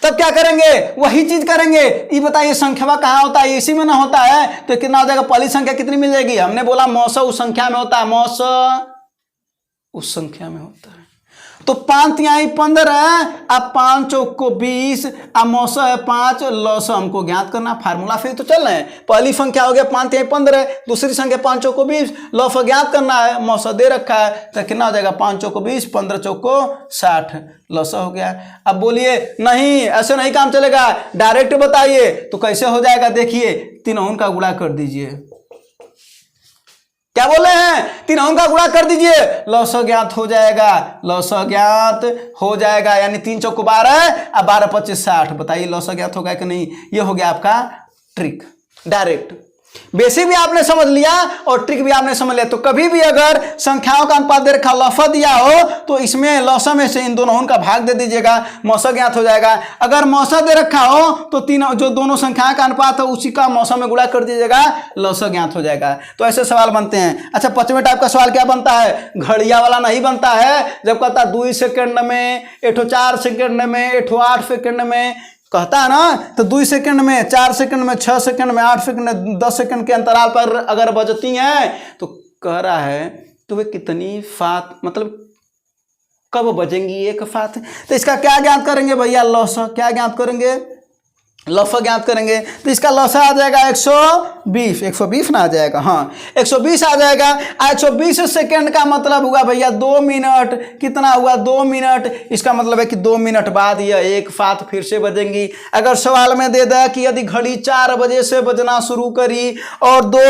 तब क्या करेंगे, वही चीज करेंगे। ये बताइए संख्या कहाँ होता है, इसी में ना होता है, तो कितना हो जाएगा, पहली संख्या कितनी मिल जाएगी। हमने बोला मौसा उस संख्या में होता है, मौसा उस संख्या में होता है। तो 5 तिहाई 15, अब 5 चौको 20, अब मौसा है 5, लौसा हमको ज्ञात करना। फार्मूला फिर तो चल रहे हैं, पहली संख्या हो गया 5 तिहाई 15, दूसरी संख्या 5 चौको 20, लौसा ज्ञात करना है, मौसा दे रखा है, तो कितना हो जाएगा 5 चौको 20, 15 चौको 60, लौसा हो गया। अब बोलिए नहीं ऐसे नहीं काम चलेगा, डायरेक्ट बताइए, तो कैसे हो जाएगा, देखिए तीनों का गुणा कर दीजिए। क्या बोले हैं, तीनों का गुणा कर दीजिए, लौसा ज्ञात हो जाएगा, लौसा ज्ञात हो जाएगा, यानी 3 चौको 12 अब 12 25 60। बताइए लौसा ज्ञात होगा कि नहीं। ये हो गया आपका ट्रिक, डायरेक्ट। बेसिक भी आपने समझ लिया और ट्रिक भी आपने समझ लिया। तो कभी भी अगर संख्याओं का अनुपात दे रखा लौसा दिया हो, तो इसमें लौसा में से इन दोनों का भाग दे दीजिएगा, मौसा ज्ञात हो जाएगा। अगर मौसा दे रखा हो तो तीनों जो दोनों संख्याओं का अनुपात है उसी का मौसा में गुणा कर दीजिएगा, लौसा ज्ञात हो जाएगा। तो ऐसे सवाल बनते हैं। अच्छा 5वें टाइप का सवाल क्या बनता है, घड़िया वाला नहीं बनता है। जब कहता 2 सेकंड में, 4 सेकंड में, 8 सेकंड में कहता है ना, तो 2 सेकंड में, 4 सेकंड में, 6 सेकंड में, 8 सेकंड में, 10 सेकंड के अंतराल पर अगर बजती हैं, तो कह रहा है तो वे कितनी फात, मतलब कब बजेंगी एक फात। तो इसका क्या ज्ञात करेंगे भैया, लौसा। क्या ज्ञात करेंगे, लौसा ज्ञात करेंगे। तो इसका लौसा आ जाएगा 120, 120 ना आ जाएगा, हाँ 120 आ जाएगा। 120 सेकंड का मतलब हुआ भैया 2 मिनट। कितना हुआ, 2 मिनट। इसका मतलब है कि 2 मिनट बाद यह एक फात फिर से बजेंगी। अगर सवाल में दे दिया कि यदि घड़ी 4 बजे से बजना शुरू करी और 2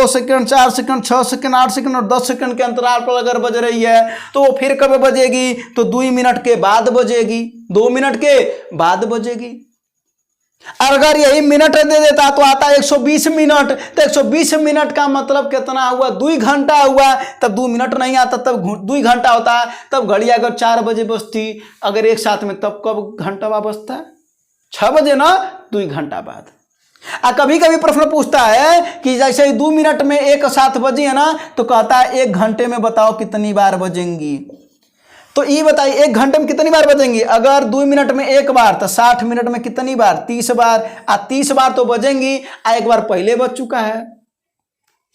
सेकंड, 4 सेकंड, 6 सेकंड, 8 सेकंड और 10 सेकंड के अंतराल पर अगर बज रही है, तो वो फिर कब बजेगी, तो 2 मिनट के बाद बजेगी, 2 मिनट के बाद बजेगी। और अगर यही मिनट दे देता तो आता 120 मिनट। तो 120 मिनट का मतलब कितना हुआ, 2 घंटा हुआ। तब 2 मिनट नहीं आता, तब 2 घंटा होता। तब घड़ी अगर 4 बजे बजती अगर एक साथ में, तब कब घंटा बजता, 6 बजे ना, 2 घंटा बाद। कभी कभी प्रश्न पूछता है कि जैसे 2 मिनट में एक साथ बजी है ना, तो कहता है 1 घंटे में बताओ कितनी बार बजेंगी। तो ये बताइए 1 घंटे में कितनी बार बजेंगी। अगर 2 मिनट में एक बार, तो 60 मिनट में कितनी बार, 30 बार। 30 बार तो बजेंगी, एक बार पहले बज चुका है।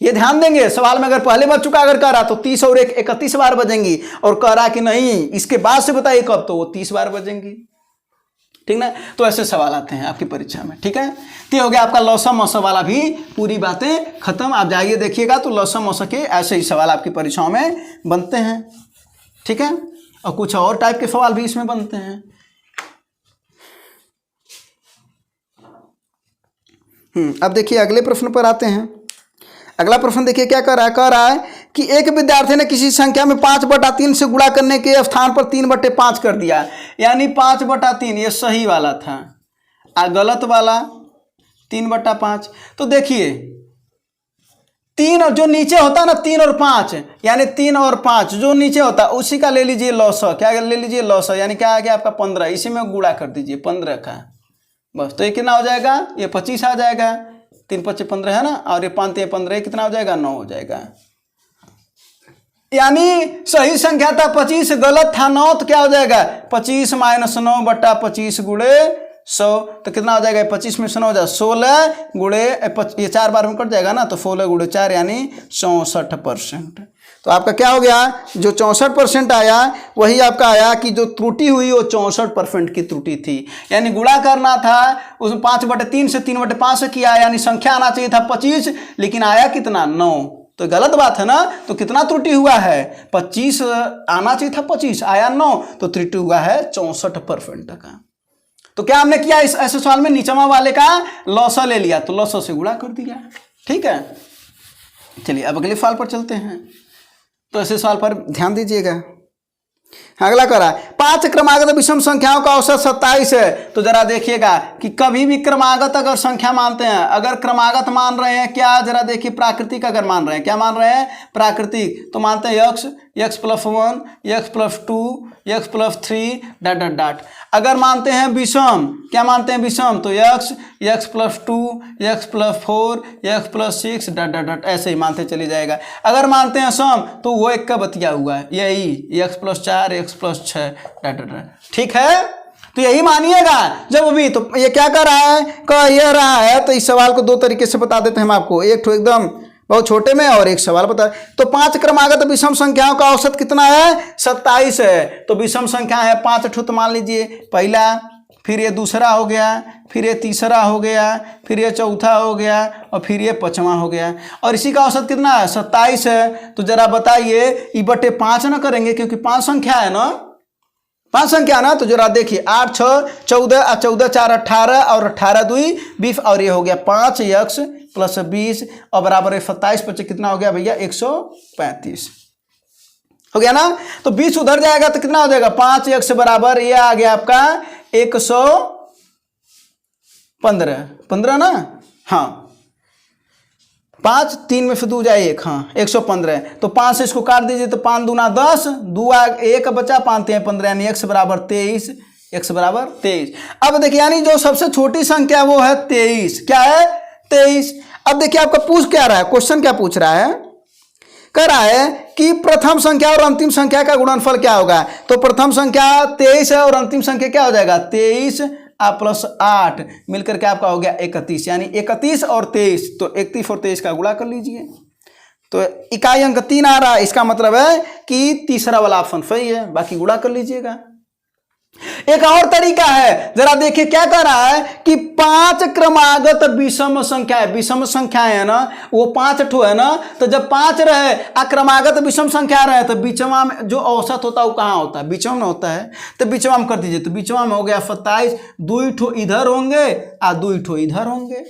ये ध्यान देंगे, सवाल में अगर पहले बज चुका अगर कह रहा, तो 30 और 1 31 बार बजेंगी। और कह रहा कि नहीं इसके बाद से बताइए कब, तो वो 30 बार बजेंगी। ठीक ना। तो ऐसे सवाल आते हैं आपकी परीक्षा में। ठीक है, तो हो गया आपका लौसा मौसा वाला भी पूरी बातें खत्म। आप जाइए देखिएगा, तो लौसा मौसा के ऐसे ही सवाल आपकी परीक्षाओं में बनते हैं। ठीक है, और कुछ और टाइप के सवाल भी इसमें बनते हैं। अब देखिए अगले प्रश्न पर आते हैं। अगला प्रश्न देखिए क्या कह रहा है कि एक विद्यार्थी ने किसी संख्या में 5/3 से गुणा करने के स्थान पर 3/5 कर दिया, यानी 5/3 ये सही वाला था, गलत वाला 3/5। तो देखिए 3 और जो नीचे होता है ना, 3 और 5, यानी 3 और 5 जो नीचे होता है उसी का ले लीजिए लौसा। क्या ले लीजिए, लौसा, यानी क्या आ गया आपका 15। इसी में गुणा कर दीजिए 15 का, बस। तो ये कितना हो जाएगा, ये 25 आ जाएगा। 3 25 15 है ना, और ये 5 3 15, कितना हो जाएगा, 9 हो जाएगा। यानी सही संख्या था 25, गलत था 9, तो क्या हो जाएगा 25 - 9/25 गुणे 100। तो कितना हो जाएगा, 25 में से 9 हो जाएगा 16 गुणे, ये 4 बार में कट जाएगा ना, तो 16 गुणे 4 यानी 64%। तो आपका क्या हो गया, जो 64% आया वही आपका आया कि जो त्रुटि हुई वो 64% की त्रुटि थी। यानी गुणा करना था उसमें 5/3 से 3/5 से किया, यानी संख्या आना चाहिए था 25, लेकिन आया कितना, 9। तो गलत बात है ना। तो कितना त्रुटि हुआ है, 25 आना चाहिए था 25, आया 9, तो त्रुटि हुआ है 64% का। तो क्या हमने किया, इस ऐसे सवाल में नीचवा वाले का लौसा ले लिया, तो लौसा से गुणा कर दिया। ठीक है, चलिए अब अगले सवाल पर चलते हैं। तो ऐसे सवाल पर ध्यान दीजिएगा। अगला करा 5 क्रमागत विषम संख्याओं का औसत 27 है। तो जरा देखिएगा कि कभी भी क्रमागत अगर संख्या मानते हैं, अगर क्रमागत मान रहे हैं क्या, जरा देखिए प्राकृतिक अगर मान रहे हैं, क्या मान रहे हैं, प्राकृतिक, तो मानते हैं x +1 x +2 x +3 ... अगर मानते हैं विषम, क्या मानते हैं विषम, तो x +2 x +4 x +6 ... ऐसे ही मानते चले जाएगा। अगर मानते हैं सम तो वो एक का बतिया हुआ है, यही x +4 x +6 ... ठीक है, तो यही मानिएगा जब भी। तो ये क्या कर रहा है, कह ये रहा है, तो इस सवाल को दो तरीके से बता देते हैं हम आपको, एक तो एकदम बहुत छोटे में और एक सवाल बता। तो 5 क्रमागत विषम संख्याओं का औसत कितना है, 27 है। तो विषम संख्या है 5 ठो, तो मान लीजिए पहला, फिर ये दूसरा हो गया, फिर ये तीसरा हो गया, फिर ये चौथा हो गया और फिर ये पांचवा हो गया, और इसी का औसत कितना है, 27 है। तो जरा बताइए, ई बटे 5 ना करेंगे क्योंकि 5 संख्या है ना, 5 संख्या ना, तो जरा देखिए 8 6 14 और 14 4 18 और 18 2 20 और ये हो गया 5x + 20 और बराबर 27 + कितना हो गया भैया, 135 हो गया ना। तो 20 उधर जाएगा तो कितना हो जाएगा, 5x बराबर ये आ गया आपका 115 ना, हाँ 5 3 में से 2 जाए 1, हाँ 115। तो 5 से इसको काट दीजिए तो 5 दूना 10, 2 1 बचा, 5 3 15 यानी x बराबर 23, x बराबर 23। अब देखिए यानी जो सबसे छोटी संख्या वो है 23, क्या है 23। अब देखिए आपका पूछ क्या रहा है, क्वेश्चन क्या पूछ रहा है, कह रहा है कि प्रथम संख्या और अंतिम संख्या का गुणनफल क्या होगा। तो प्रथम संख्या 23 है और अंतिम संख्या क्या हो जाएगा, 23 + 8 मिलकर के आपका हो गया 31, यानी 31 और 23, तो 31 और 23 का गुणा कर लीजिए। तो इकाई अंक 3 आ रहा है, इसका मतलब है कि तीसरा वाला ऑप्शन सही है, बाकी गुणा कर लीजिएगा। एक और तरीका है, जरा देखिए क्या कर रहा है कि 5 क्रमागत विषम संख्या है, विषम संख्या है ना, वो 5 ठो है ना, तो जब 5 रहे आ क्रमागत विषम संख्या रहे तो बीचवा में जो औसत होता है वो कहाँ होता है, बीचवा में होता है। तो बीचवा में कर दीजिए, तो बीचवा में हो गया 27, 2 ठो इधर होंगे और 2 ठो इधर होंगे,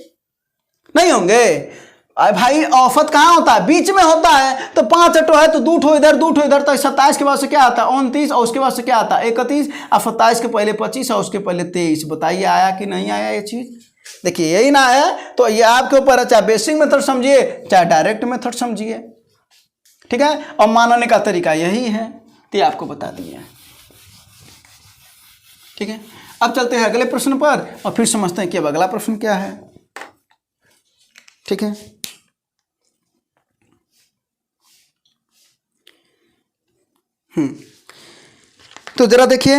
नहीं होंगे भाई, औसत कहाँ होता है, बीच में होता है। तो 5 ठो है तो 2 ठो इधर 2 ठो इधर, तो 27 के बाद से क्या आता है 29 और उसके बाद से क्या आता है 31 और 27 के पहले 25 और उसके पहले 23। बताइए आया कि नहीं आया ये चीज, देखिए यही ना है। तो ये आपके ऊपर है, चाहे बेसिक मेथड समझिए चाहे डायरेक्ट मेथड समझिए, ठीक है, और मानने का तरीका यही है, तो ये आपको बता दिए, ठीक है। अब चलते हैं अगले प्रश्न पर और फिर समझते हैं कि अब अगला प्रश्न क्या है, ठीक है। तो जरा देखिए,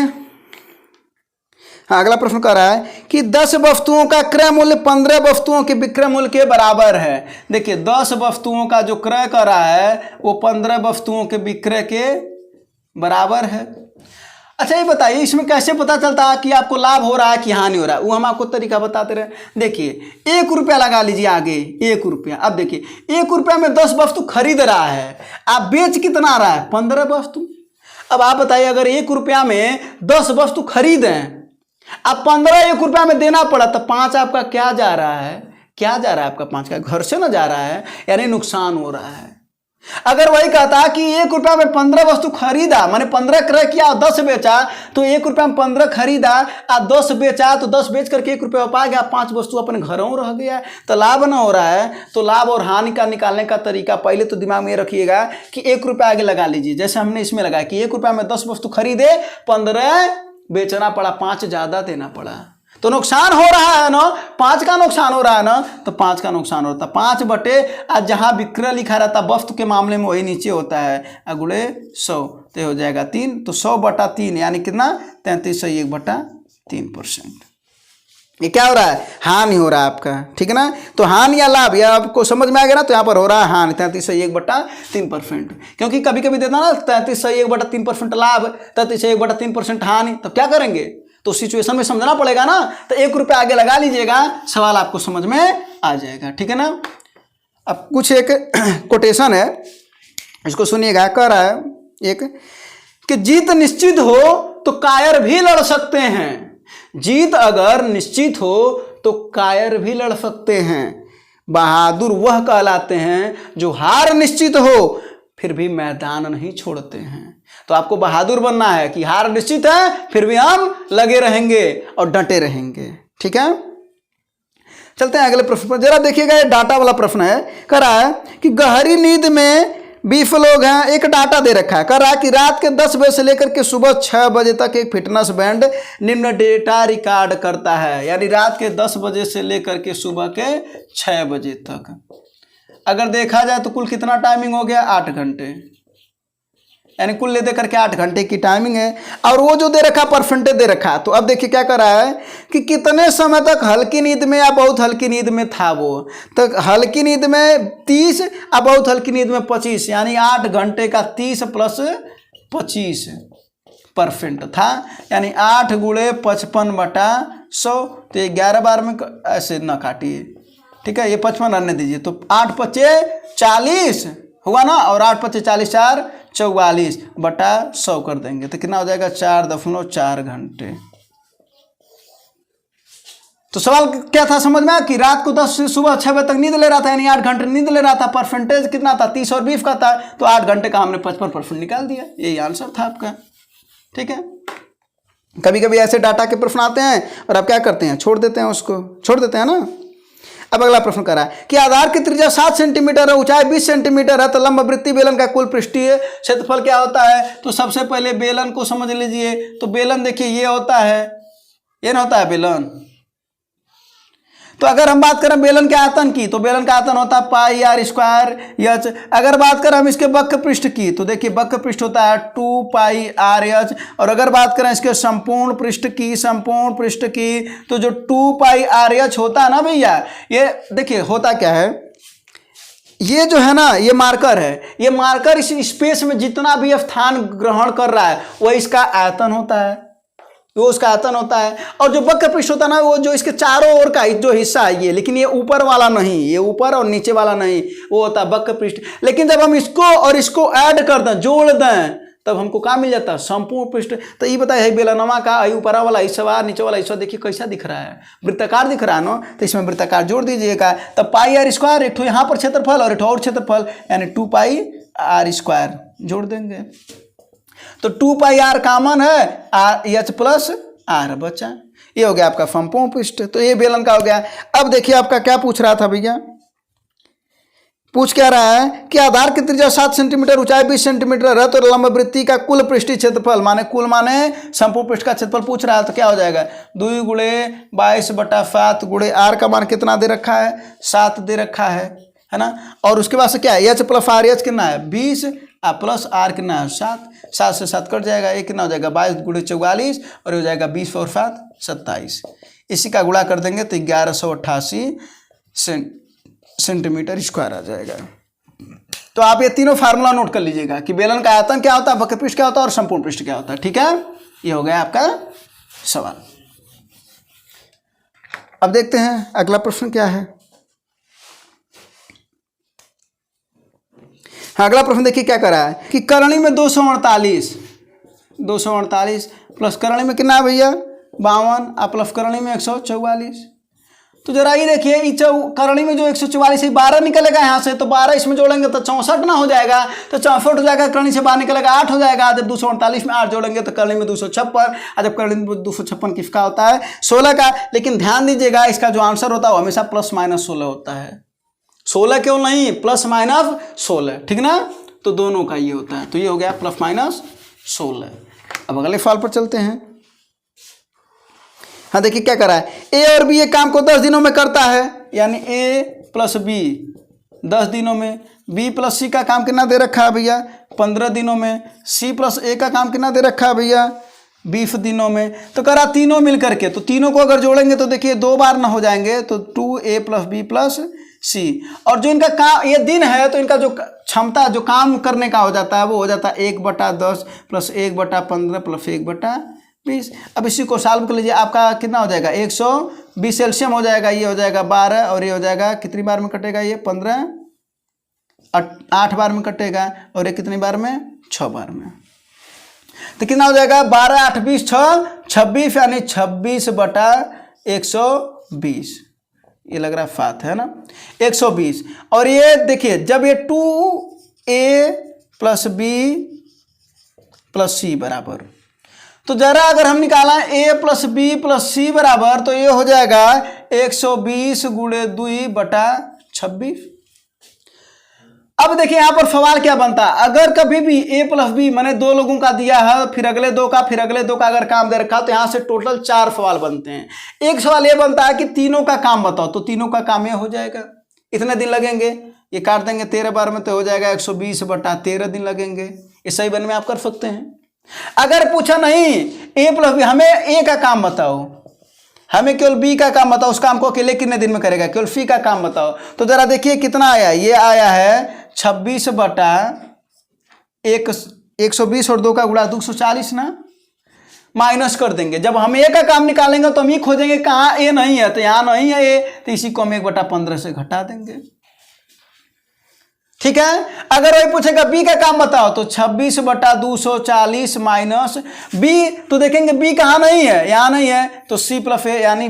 हाँ अगला प्रश्न कह रहा है कि 10 वस्तुओं का क्रय मूल्य 15 वस्तुओं के विक्रय मूल्य के बराबर है। देखिए 10 वस्तुओं का जो क्रय कर रहा है वो 15 वस्तुओं के विक्रय के बराबर है। अच्छा ये बताइए इसमें कैसे पता चलता है कि आपको लाभ हो रहा है कि हानि हो रहा है, वो हम आपको तरीका बताते रहे। देखिए 1 रुपया लगा लीजिए आगे, 1 रुपया। अब देखिए 1 रुपया में 10 वस्तु खरीद रहा है, आप बेच कितना रहा है 15 वस्तु। अब आप बताइए अगर 1 रुपया में 10 वस्तु खरीदें, अब 15 1 रुपया में देना पड़ा, तो 5 आपका क्या जा रहा है, क्या जा रहा है आपका 5 का घर से ना जा रहा है, यानी नुकसान हो रहा है। अगर वही कहता कि 1 रुपया में 15 वस्तु खरीदा, माने 15 क्रय किया और 10 बेचा, तो 1 रुपया में 15 खरीदा और 10 बेचा, तो 10 बेच करके 1 रुपया पा गया, 5 वस्तु अपने घरों रह गया, तो लाभ ना हो रहा है। तो लाभ और हानि का निकालने का तरीका पहले तो दिमाग में रखिएगा कि 1 रुपया आगे लगा लीजिए, जैसे हमने इसमें लगाया कि 1 रुपया में 10 वस्तु खरीदे, 15 बेचना पड़ा, 5 ज्यादा देना पड़ा, तो नुकसान हो रहा है ना, 5 का नुकसान हो रहा है ना, तो 5 का नुकसान होता है। 5 बटे आज जहां विक्रय लिखा रहता वस्तु के मामले में वही नीचे होता है, अगुड़े 100, तो हो जाएगा 3, तो 100/3 यानी कितना 33/3%। ये क्या हो रहा है, हानि हो रहा है आपका, ठीक है ना। तो हानि या लाभ या आपको समझ में आ गया ना, तो यहाँ पर हो रहा है हानि 33/3%, क्योंकि कभी कभी देता ना 33/3% लाभ, 33/3% हानि, तब क्या करेंगे, तो सिचुएशन में समझना पड़ेगा ना। तो 1 रुपया आगे लगा लीजिएगा, सवाल आपको समझ में आ जाएगा, ठीक है ना। अब कुछ एक कोटेशन है, इसको सुनिएगा। कह रहा है एक कि जीत निश्चित हो तो कायर भी लड़ सकते हैं, जीत अगर निश्चित हो तो कायर भी लड़ सकते हैं, बहादुर वह कहलाते हैं जो हार निश्चित हो फिर भी मैदान नहीं छोड़ते हैं। तो आपको बहादुर बनना है कि हार निश्चित है, फिर भी हम लगे रहेंगे और डटे रहेंगे। ठीक है, चलते हैं अगले प्रश्न पर। जरा देखिएगा, ये डाटा वाला प्रश्न है। कह रहा है कि गहरी नींद में 20 लोग हैं। एक डाटा दे रखा है, कह रहा है कि रात के 10 बजे से लेकर के सुबह 6 बजे तक एक फिटनेस बैंड निम्न डेटा रिकॉर्ड करता है। यानी रात के 10 बजे से लेकर के सुबह के 6 बजे तक अगर देखा जाए तो कुल कितना टाइमिंग हो गया, 8 घंटे। यानी कुल ले दे करके 8 घंटे की टाइमिंग है। और वो जो दे रखा परसेंटेज दे रखा। तो अब देखिए क्या कर रहा है कि कितने समय तक हल्की नींद में या बहुत हल्की नींद में था वो। तो हल्की नींद में 30 और बहुत हल्की नींद में 25, यानी 8 घंटे का 30 प्लस 25% था। यानी 8 गुणे 55/100। तो 11 बार में ऐसे ना काटिए, ठीक है, ये 55 रहने दीजिए। तो 8 पचे 40 हुआ ना, और 8 पचे 40, 4 44/100 कर देंगे तो कितना हो जाएगा, 4.4 घंटे। तो सवाल क्या था समझ में, कि रात को 10 से सुबह 6 बजे तक नींद ले रहा था, यानी 8 घंटे नींद ले रहा था। परसेंटेज कितना था, 30 और 20 का था। तो 8 घंटे का हमने 55% निकाल दिया। यही आंसर था आपका। ठीक है, कभी कभी ऐसे डाटा के प्रश्न आते हैं और आप क्या करते हैं, छोड़ देते हैं, उसको छोड़ देते हैं ना। अब अगला प्रश्न करा है कि आधार की त्रिज्या 7 सेंटीमीटर है, ऊंचाई 20 सेंटीमीटर है, तो लंबवृत्तीय बेलन का कुल पृष्ठीय क्षेत्रफल क्या होता है। तो सबसे पहले बेलन को समझ लीजिए। तो बेलन देखिए ये होता है, ये ना होता है बेलन। तो अगर हम बात करें बेलन के आयतन की, तो बेलन का आयतन होता है पाई आर स्क्वायर एच। अगर बात करें हम इसके वक्र पृष्ठ की, तो देखिए वक्र पृष्ठ होता है 2 पाई आर एच। और अगर बात करें इसके संपूर्ण पृष्ठ की, तो जो 2 पाई आर एच होता है ना भैया, ये देखिए होता क्या है, ये जो है ना ये मार्कर है। ये मार्कर इस स्पेस में जितना भी स्थान ग्रहण कर रहा है वह इसका आयतन होता है, वो उसका आयतन होता है। और जो वक्र पृष्ठ होता है ना, वो जो इसके चारों ओर का जो हिस्सा है ये, लेकिन ये ऊपर वाला नहीं, ये ऊपर और नीचे वाला नहीं, वो होता है वक्र पृष्ठ। लेकिन जब हम इसको और इसको ऐड कर दें, जोड़ दें, तब हमको क्या मिल जाता है, संपूर्ण पृष्ठ। तो ये बताइए बेलनमा का ऊपर वाला हिस्सा नीचे वाला हिस्सा देखिए कैसा दिख रहा है, वृत्ताकार दिख रहा है ना। तो इसमें वृत्ताकार जोड़ दीजिएगा। तब पाई आर स्क्वायर, एक यहाँ पर क्षेत्रफल और एक और क्षेत्रफल, यानी 2 पाई आर स्क्वायर जोड़ देंगे। तो 2 पाई आर कॉमन है, आर एच प्लस आर बचा। ये हो गया आपका संपूर्ण पृष्ठ। तो ये बेलन का हो गया। अब देखिए आपका क्या पूछ रहा था भैया, पूछ क्या रहा है कि आधार की त्रिज्या 7 सेंटीमीटर, ऊंचाई 20 सेंटीमीटर है, तो लंबवृत्ति का कुल पृष्ठीय क्षेत्रफल माने कुल माने संपूर्ण पृष्ठ का क्षेत्रफल पूछ रहा है। तो क्या हो जाएगा, 2 गुणे 22/7 गुणे आर का मान कितना दे रखा है, 7 दे रखा है ना। और उसके बाद से क्या है, एच प्लस आर एच कितना है 20 प्लस आर कितना है 7। 7 से 7 कट जाएगा, ये कितना हो जाएगा 22 गुणे 44 और हो जाएगा 20 और 7 27। इसी का गुणा कर देंगे तो 1188 सेंटीमीटर स्क्वायर आ जाएगा। तो आप ये तीनों फार्मूला नोट कर लीजिएगा कि बेलन का आयतन क्या होता है, वक्र पृष्ठ क्या होता है और संपूर्ण पृष्ठ क्या होता है। ठीक है, ये हो गया आपका सवाल। अब देखते हैं अगला प्रश्न क्या है। अगला प्रश्न देखिए क्या कर रहा है कि करणी में 248 प्लस करणी में कितना है भैया 52 और प्लस करणी में 144। तो जरा ये देखिए, करणी में जो 144 है 12 निकलेगा यहाँ से, तो 12 इसमें जोड़ेंगे तो 64 ना हो जाएगा, तो 64 हो जाएगा। करणी से 12 निकलेगा 8 हो जाएगा। जब 248 में 8 जोड़ेंगे तो करणी में 256। और जब करणी में 256 किसका होता है 16 का। लेकिन ध्यान दीजिएगा इसका जो आंसर होता है वो हमेशा ±16 होता है। 16 क्यों नहीं, ±16, ठीक ना। तो दोनों का ये होता है। तो ये हो गया ±16। अब अगले सवाल पर चलते हैं। हाँ देखिए क्या कर रहा है, ए और बी एक काम को 10 दिनों में करता है, यानी ए प्लस बी 10 दिनों में, बी प्लस सी का काम कितना दे रखा है भैया 15 दिनों में, सी प्लस ए का काम कितना दे रखा है भैया 20 दिनों में। तो करा तीनों मिल करके, तो तीनों को अगर जोड़ेंगे तो देखिए 2 बार ना हो जाएंगे, तो 2a + b + c। और जो इनका काम ये दिन है, तो इनका जो क्षमता जो काम करने का हो जाता है वो हो जाता है 1/10 + 1/15 + 1/20। अब इसी को सॉल्व कर लीजिए, आपका कितना हो जाएगा 120 एलसीएम हो जाएगा। ये हो जाएगा 12 और ये हो जाएगा कितनी बार में कटेगा, ये 15 8 बार में कटेगा, और ये कितनी बार में 6 बार में। तो कितना हो जाएगा 12 8 20 6 26, यानी 26/120। ये लग रहा फात है ना 120। और ये देखिए जब ये 2a + b प्लस सी बराबर, तो जरा अगर हम निकाला ए प्लस बी प्लस सी बराबर, तो ये हो जाएगा 120 गुणे 2/26। अब देखिए यहाँ पर सवाल क्या बनता है, अगर कभी भी ए प्लस बी मैंने दो लोगों का दिया है, फिर अगले दो का, फिर अगले दो का अगर काम दे रखा, तो यहाँ से टोटल 4 सवाल बनते हैं। एक सवाल ये बनता है कि तीनों का काम बताओ, तो तीनों का काम ये हो जाएगा, इतने दिन लगेंगे, ये काट देंगे 13 बार में, तो हो जाएगा 120/13 दिन लगेंगे। ये सही बन में आप कर सकते हैं। अगर पूछा नहीं ए प्लस बी, हमें ए का काम बताओ, हमें केवल बी का काम बताओ, उस काम को अकेले कितने दिन में करेगा, केवल सी का काम बताओ, तो जरा देखिए कितना आया, ये आया है 26/120 और 2 का गुणा 240 ना, माइनस कर देंगे। जब हम ए का काम निकालेंगे तो हम ये खोजेंगे कहाँ ए नहीं है, तो यहाँ नहीं है ए, तो इसी को हम 1/15 से घटा देंगे। ठीक है। अगर वही पूछेगा बी का काम बताओ, तो 26/240 माइनस बी, तो देखेंगे बी कहाँ नहीं है, यहाँ नहीं है, तो सी प्लस ए यानी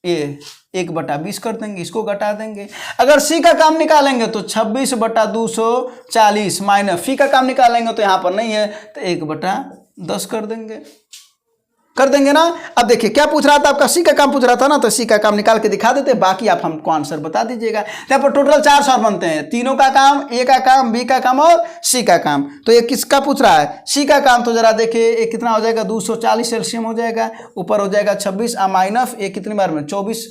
ये 1/20 कर देंगे, इसको घटा देंगे। अगर सी का काम निकालेंगे तो 26/240 माइनस सी का काम निकालेंगे तो यहाँ पर नहीं है, तो 1/10 कर देंगे ना। अब देखिए क्या पूछ रहा था आपका, सी का काम पूछ रहा था ना, तो सी का काम निकाल के दिखा देते, बाकी आप हमको आंसर बता दीजिएगा। यहाँ पर टोटल 4 सवाल बनते हैं, तीनों का काम, ए का काम, बी का काम और सी का काम। तो ये किसका पूछ रहा है, सी का काम, तो जरा देखिए ये कितना हो जाएगा, 240 एलसीएम हो जाएगा, ऊपर हो जाएगा 26 माइनस ये कितनी बार में 24,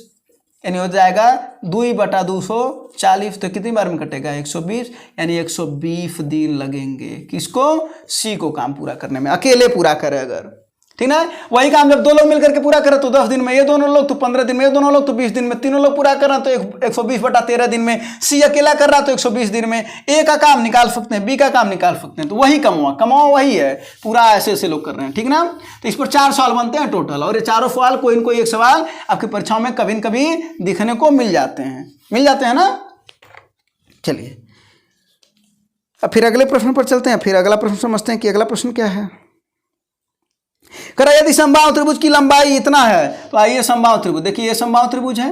यानी हो जाएगा 2/240, तो कितनी बार में कटेगा 120, यानी 120 दिन लगेंगे किसको, सी को काम पूरा करने में, अकेले पूरा करे अगर, ठीक ना। वही काम जब दो लोग मिलकर के पूरा करें तो 10 दिन में ये दोनों लोग, तो 15 दिन में ये दोनों लोग, तो 20 दिन में तीनों लोग पूरा कर रहे हैं, तो 120/13 दिन में। सी अकेला कर रहा तो 120 दिन में। ए का काम निकाल सकते हैं, बी का काम निकाल सकते हैं, तो वही कमाओ वही है, पूरा ऐसे ऐसे लोग कर रहे हैं, ठीक ना। तो इस पर 4 सवाल बनते हैं टोटल, और ये चारों सवाल कोई न कोई एक सवाल आपकी परीक्षाओं में कभी न कभी दिखने को मिल जाते हैं ना। चलिए अब फिर अगले प्रश्न पर चलते हैं, फिर अगला प्रश्न समझते हैं कि अगला प्रश्न क्या है। करा यदि समबाहु त्रिभुज की लंबाई इतना है, तो आइए समबाहु त्रिभुज, देखिए ये समबाहु त्रिभुज है,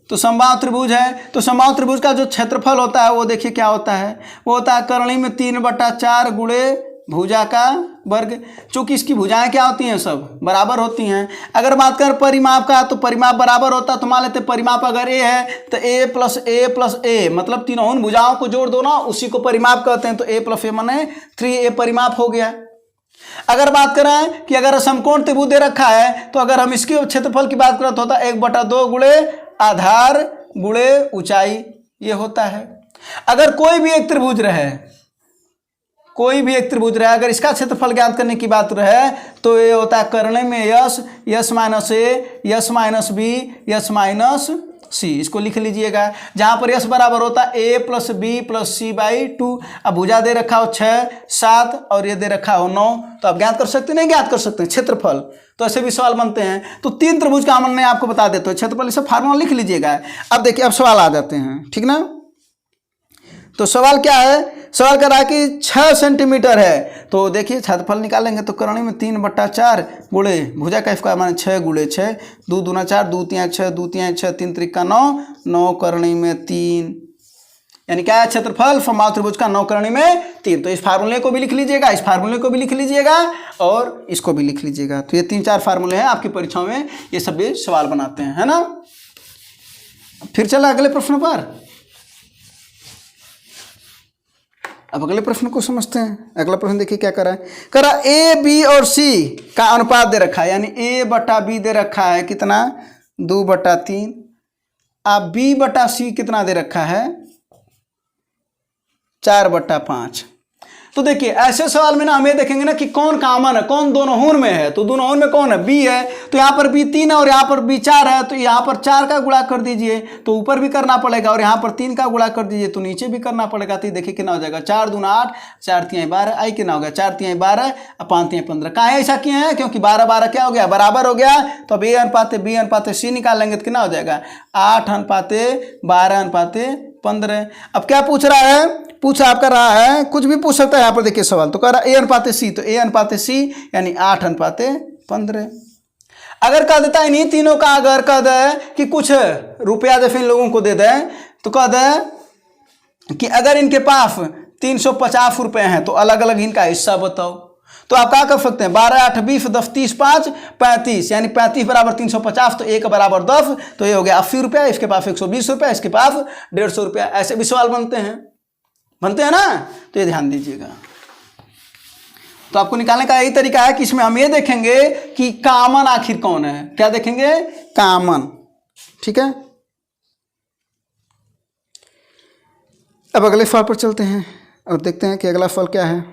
तो समबाहु त्रिभुज है, तो समबाहु त्रिभुज का जो क्षेत्रफल होता है वो देखिए क्या होता है, वो होता है करणी में 3/4 गुणे भुजा का वर्ग। चूंकि इसकी भुजाएं क्या होती हैं, सब बराबर होती हैं। अगर बात करें परिमाप का, तो परिमाप बराबर होता है, तो मान लेते परिमाप अगर ए है तो a + a मतलब तीनों भुजाओं को जोड़ दो ना, उसी को परिमाप कहते हैं। तो a + a माने 3a परिमाप हो गया। अगर बात करें कि अगर समकोण त्रिभुज दे रखा है, तो अगर हम इसके क्षेत्रफल की बात करें तो होता है 1/2 गुणे आधार गुणे ऊंचाई, ये होता है। अगर कोई भी एक त्रिभुज रहे, अगर इसका क्षेत्रफल ज्ञात करने की बात रहे, तो ये होता है करने में S minus A, S minus B, S minus C, इसको लिख लीजिएगा। जहां पर यस बराबर होता है a + b + c/2। अब भुजा दे रखा हो 6, 7 और ये दे रखा हो 9, तो आप ज्ञात कर सकते हैं, नहीं ज्ञात कर सकते हैं क्षेत्रफल, तो ऐसे भी सवाल बनते हैं। तो 3 त्रिभुज का मैं आपको बता देता हूँ क्षेत्रफल, इसे फार्मूला लिख लीजिएगा। अब देखिए अब सवाल आ जाते हैं, ठीक ना। तो सवाल क्या है, सवाल कर रहा है कि 6 सेंटीमीटर है, तो देखिए क्षेत्रफल निकालेंगे तो करणी में 3/4 गुणे भुजा का स्क्वायर माने 6 गुणे 6, 2 दूना 4, 2 तिया 6, 2 तिया 6, 3 त्रिका 9, 9 करणी में 3, यानी क्या है क्षेत्रफल समबाहु त्रिभुज का 9 करणी में 3। तो इस फार्मूले को भी लिख लीजिएगा, इस फार्मूले को भी लिख लीजिएगा और इसको भी लिख लीजिएगा। तो ये 3-4 फार्मूले हैं, आपकी परीक्षाओं में ये सब भी सवाल बनाते हैं, है ना। फिर चला अगले प्रश्न पर। अब अगले प्रश्न को समझते हैं। अगला प्रश्न देखिए क्या करा है, करा ए बी और सी का अनुपात दे रखा है, यानी a/b दे रखा है कितना 2/3, अब b/c कितना दे रखा है 4/5। तो देखिए ऐसे सवाल में ना हम ये देखेंगे ना कि कौन कॉमन है, कौन दोनों हुन में है। तो दोनों हुन में कौन है, बी है, तो यहाँ पर बी 3 है और यहाँ पर बी 4 है, तो यहाँ पर 4 का गुणा कर दीजिए, तो ऊपर भी करना पड़ेगा, और यहाँ पर 3 का गुणा कर दीजिए तो नीचे भी करना पड़ेगा। तो देखिए कितना हो जाएगा 4 दूना 8, 4 तिहाई 12, आई कितना हो गया 4 तिहाई 12 और 5 तिहाई 15। कहाँ ऐसा किए हैं, क्योंकि 12-12 क्या हो गया बराबर हो गया। तो अब a/b/c निकाल लेंगे तो कितना हो जाएगा 8/12/15। अब क्या पूछ रहा है, पूछा आपका रहा है, कुछ भी पूछ सकता है यहाँ पर देखिए सवाल। तो कह रहा a/c, तो a/c यानी 8/15। अगर कह देता है इन्हीं तीनों का, अगर कह दे कि कुछ रुपया जैसे इन लोगों को दे दे, तो कह दे कि अगर इनके पास 350 रुपये हैं, तो अलग अलग इनका हिस्सा बताओ। तो आप क्या कर सकते हैं, 12 8 20 10 30 5 35, यानी 35 बराबर 350, तो 1 बराबर 10, तो ये हो गया 80 रुपया, इसके पास 120 रुपया, इसके पास 150 रुपया। ऐसे भी सवाल बनते हैं ना, तो ये ध्यान दीजिएगा। तो आपको निकालने का यही तरीका है कि इसमें हम ये देखेंगे कि कॉमन आखिर कौन है। क्या देखेंगे, कॉमन। ठीक है, अब अगले सवाल पर चलते हैं और देखते हैं कि अगला सवाल क्या है।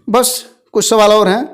बस कुछ सवाल और हैं।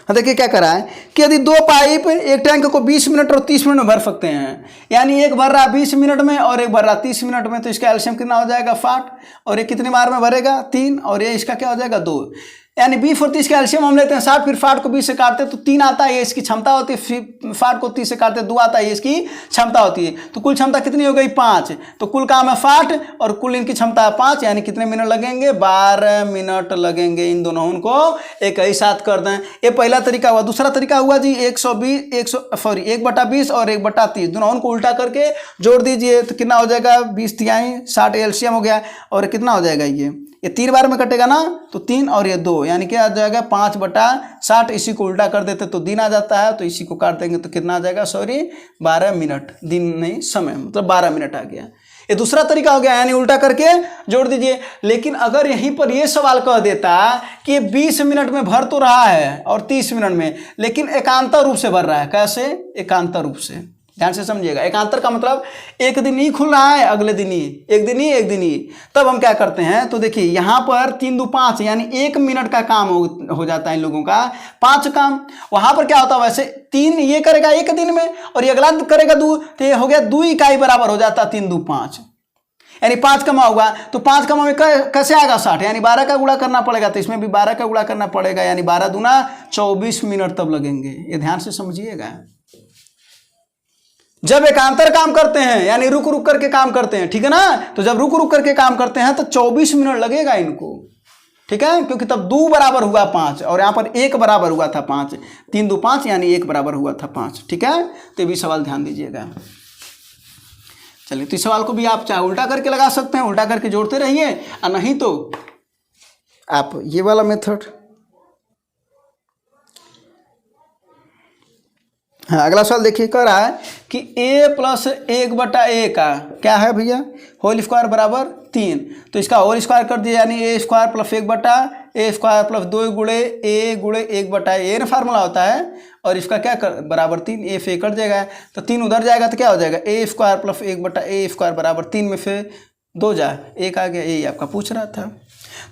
देखिए क्या करा है कि यदि 2 पाइप एक टैंक को 20 मिनट और 30 मिनट में भर सकते हैं, यानी एक भर रहा 20 मिनट में और एक भर रहा 30 मिनट में, तो इसका एलसीएम कितना हो जाएगा 60, और ये कितनी बार में भरेगा 3, और ये इसका क्या हो जाएगा 2, यानी 20 और 30 का एलसीएम हम लेते हैं 60, फिर 60 को 20 से काटते हैं तो 3 आता है, ये इसकी क्षमता होती है, फिर 60 को 30 से काटते हैं 2 आता है, ये इसकी क्षमता होती है। तो कुल क्षमता कितनी हो गई 5, तो कुल काम है 60 और कुल इनकी क्षमता है 5, यानी कितने मिनट लगेंगे 12 मिनट लगेंगे। इन दोनों को एक ही साथ कर दें। ये पहला तरीका हुआ। दूसरा तरीका हुआ जी 1/20 और 1/30, दोनों को उल्टा करके जोड़ दीजिए, तो कितना हो जाएगा 20 तिहाई 60 एलसीएम हो गया, और कितना हो जाएगा ये 3 बार में कटेगा ना, तो 3 और ये 2, यानी क्या आ जाएगा 5/60। इसी को उल्टा कर देते तो दिन आ जाता है, तो इसी को काट देंगे तो कितना आ जाएगा 12 मिनट, दिन नहीं समय, मतलब 12 मिनट आ गया। ये दूसरा तरीका हो गया, यानी उल्टा करके जोड़ दीजिए। लेकिन अगर यहीं पर ये सवाल कह देता कि 20 मिनट में भर तो रहा है और 30 मिनट में, लेकिन एकांतर रूप से भर रहा है। कैसे, एकांतर रूप से, ध्यान से समझिएगा। एकांतर का मतलब एक दिन ही खुल रहा है, अगले दिन ही, एक दिन ही। तब हम क्या करते हैं, तो देखिए यहाँ पर 3 2 5, यानी 1 मिनट का काम हो जाता है इन लोगों का, 5 काम। वहां पर क्या होता है, वैसे 3 ये करेगा 1 दिन में और ये अगला करेगा 2, तो ये हो गया 2 इकाई बराबर हो जाता है 3 2 5, यानी 5 कमा होगा। तो 5 कमा में कैसे आएगा 60, यानी 12 का गुणा करना पड़ेगा, तो इसमें भी 12 का गुणा करना पड़ेगा, यानी 12 दूना 24 मिनट तब लगेंगे। ये ध्यान से समझिएगा। जब एकांतर काम करते हैं, यानी रुक रुक करके काम करते हैं, ठीक है ना, तो जब रुक रुक करके काम करते हैं तो 24 मिनट लगेगा इनको, ठीक है, क्योंकि तब 2 बराबर हुआ 5 और यहाँ पर 1 बराबर हुआ था 5, 3 2 5, यानी 1 बराबर हुआ था 5। ठीक है, तो ये भी सवाल ध्यान दीजिएगा। चलिए, तो इस सवाल को भी आप चाहे उल्टा करके लगा सकते हैं, उल्टा करके जोड़ते रहिए, और नहीं तो आप ये वाला मेथड। हाँ, अगला सवाल देखिए, कह रहा है कि a + 1/a का क्या है भैया, होल स्क्वायर बराबर 3, तो इसका होल स्क्वायर कर दिया, यानी a² + 1/a² + 2 गुणे a गुणे 1/a, ये ना फार्मूला होता है, और इसका क्या बराबर 3, a से कट जाएगा, तो 3 उधर जाएगा तो क्या हो जाएगा a² + 1/a² बराबर 3 में से 2 जाए 1 आ गया। यही आपका पूछ रहा था।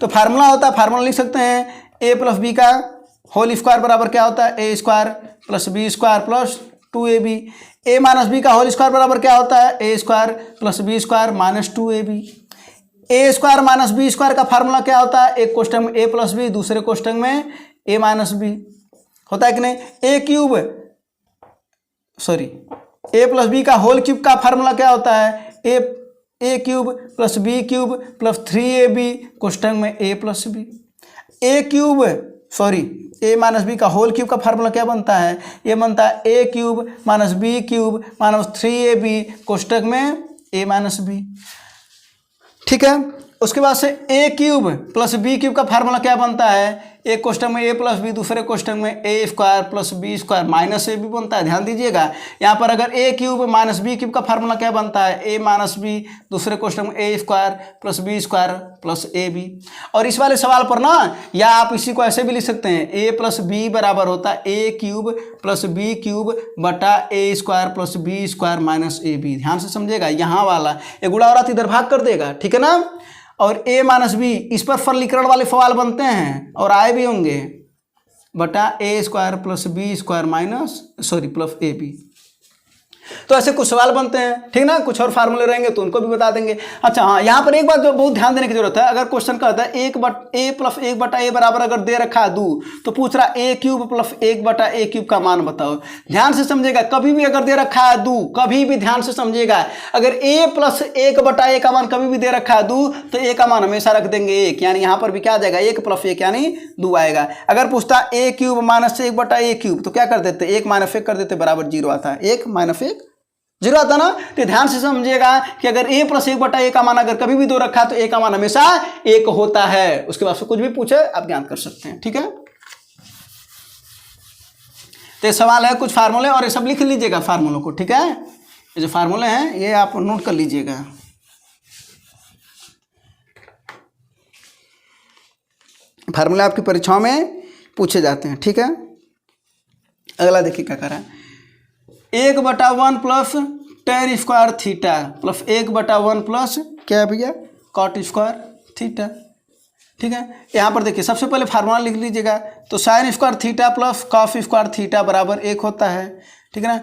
तो फार्मूला होता है, फार्मूला लिख सकते हैं, a + b का होल स्क्वायर बराबर क्या होता है, a² + b² + 2ab। a - b का होल स्क्वायर बराबर क्या होता है, a² + b² - 2ab। a² - b² का फार्मूला क्या होता है, एक क्वेश्चन में a + b, दूसरे क्वेश्चन में a - b होता है कि नहीं। a + b का होल क्यूब का फार्मूला क्या होता है, a³ + b³ + 3ab, क्वेश्चन में a + b। a - b का होल क्यूब का फार्मूला क्या बनता है, ये बनता है a³ - b³ - 3ab, कोष्टक में a - b। ठीक है, उसके बाद से a³ + b³ का फार्मूला क्या बनता है, एक क्वेश्चन में a + b, दूसरे क्वेश्चन में a² + b² - ab बनता है। ध्यान दीजिएगा, यहाँ पर अगर a³ - b³ का फार्मूला क्या बनता है, a - b, दूसरे क्वेश्चन में a² + b² + ab। और इस वाले सवाल पर ना, या आप इसी को ऐसे भी लिख सकते हैं, a + b बराबर होता है a³ + b³ बटा a² + b² - ab। ध्यान से समझिएगा, यहाँ वाला ये गुणा और इधर भाग कर देगा, ठीक है ना। और a - b, इस पर सरलीकरण वाले सवाल बनते हैं और आए भी होंगे, बटा a² + b² + ab। तो ऐसे कुछ सवाल बनते हैं, ठीक ना। कुछ और फार्मूले रहेंगे तो उनको भी बता देंगे। अच्छा हाँ, यहाँ पर एक बात जो बहुत ध्यान देने की जरूरत है, अगर क्वेश्चन कहता है a + 1/a बराबर अगर दे रखा है 2, तो पूछ रहा a³ + 1/a³ का मान बताओ। ध्यान से समझिएगा, कभी भी अगर दे रखा है 2, कभी भी ध्यान से समझिएगा, अगर a + 1/a का मान कभी भी दे रखा है 2, तो a का मान हमेशा रख देंगे 1, यानी यहाँ पर भी क्या आ जाएगा 1 + 1 यानी 2 आएगा। अगर पूछता a³ - 1/a³, तो क्या कर देते, 1 - 1 कर देते, बराबर 0 आता है, 1 - 1 जीरो आता ना। तो ध्यान से समझिएगा कि अगर a प्लस 1/a का मान अगर कभी भी 2 रखा तो a का मान हमेशा 1 होता है। उसके बाद से कुछ भी पूछे आप ज्ञात कर सकते हैं, ठीक है। तो ये सवाल है, कुछ फार्मूले और ये सब लिख लीजिएगा फार्मूलों को, ठीक है। ये जो फार्मूले हैं ये आप नोट कर लीजिएगा। फार्मूले आपकी परीक्षाओं में पूछे जाते हैं, ठीक है। अगला देखिए क्या कर रहा है, 1/1 plus tan square theta plus 1/1 plus क्या है भैया cot स्क्वायर थीटा, ठीक है। यहाँ पर देखिए सबसे पहले फार्मूला लिख लीजिएगा। तो sine square theta plus cos square theta बराबर 1 होता है, ठीक है ना।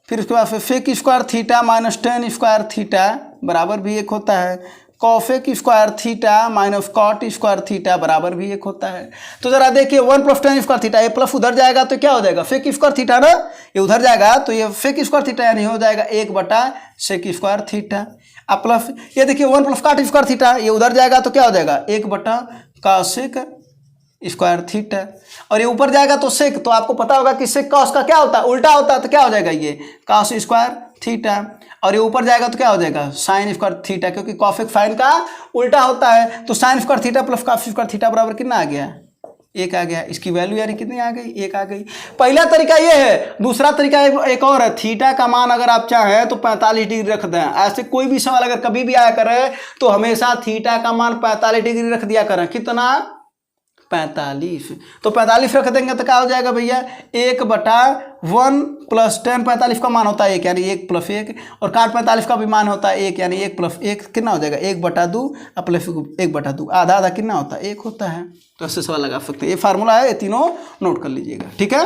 फिर उसके बाद sec square theta minus tan square theta बराबर भी 1 होता है। Cosec square theta minus cot square theta बराबर भी 1 होता है। तो जरा देखिए 1 प्लस tan स्क्वायर थीटा, ये प्लस उधर जाएगा तो क्या हो जाएगा सेक स्क्वायर थीटा ना, ये उधर जाएगा तो ये सेक स्क्वायर थीटा यानी हो जाएगा 1/सेक स्क्वायर थीटा। अब प्लस ये देखिए 1 प्लस कॉट स्क्वायर थीटा, ये उधर जाएगा तो क्या हो जाएगा 1/कॉसेक स्क्वायर थीटा। और ये ऊपर जाएगा तो सेक, तो आपको पता होगा कि सेक कॉस का क्या होता है उल्टा होता है, तो क्या हो जाएगा ये कॉस स्क्वायर थीटा। और ये ऊपर जाएगा तो क्या हो जाएगा साइन स्क्वायर थीटा, क्योंकि कॉसेक साइन का उल्टा होता है। तो sine square theta plus cos square theta बराबर कितना आ गया 1 आ गया। इसकी वैल्यू यानी कितनी आ गई 1 आ गई। पहला तरीका ये है। दूसरा तरीका एक और है, थीटा का मान अगर आप चाहें तो 45 डिग्री रख दें। ऐसे कोई भी सवाल अगर कभी भी आया करे तो हमेशा थीटा का मान 45 डिग्री रख दिया करें। कितना 45। तो 45 रख देंगे तो क्या हो जाएगा भैया 1/1 प्लस tan 45 का मान होता है 1 यानी 1 + 1, और cot 45 का भी मान होता है 1 यानी 1 + 1 कितना हो जाएगा 1/2 प्लस 1/2 आधा आधा कितना होता है 1 होता है। तो ऐसे सवाल लगा सकते हैं। ये फार्मूला है, ये तीनों नोट कर लीजिएगा, ठीक है।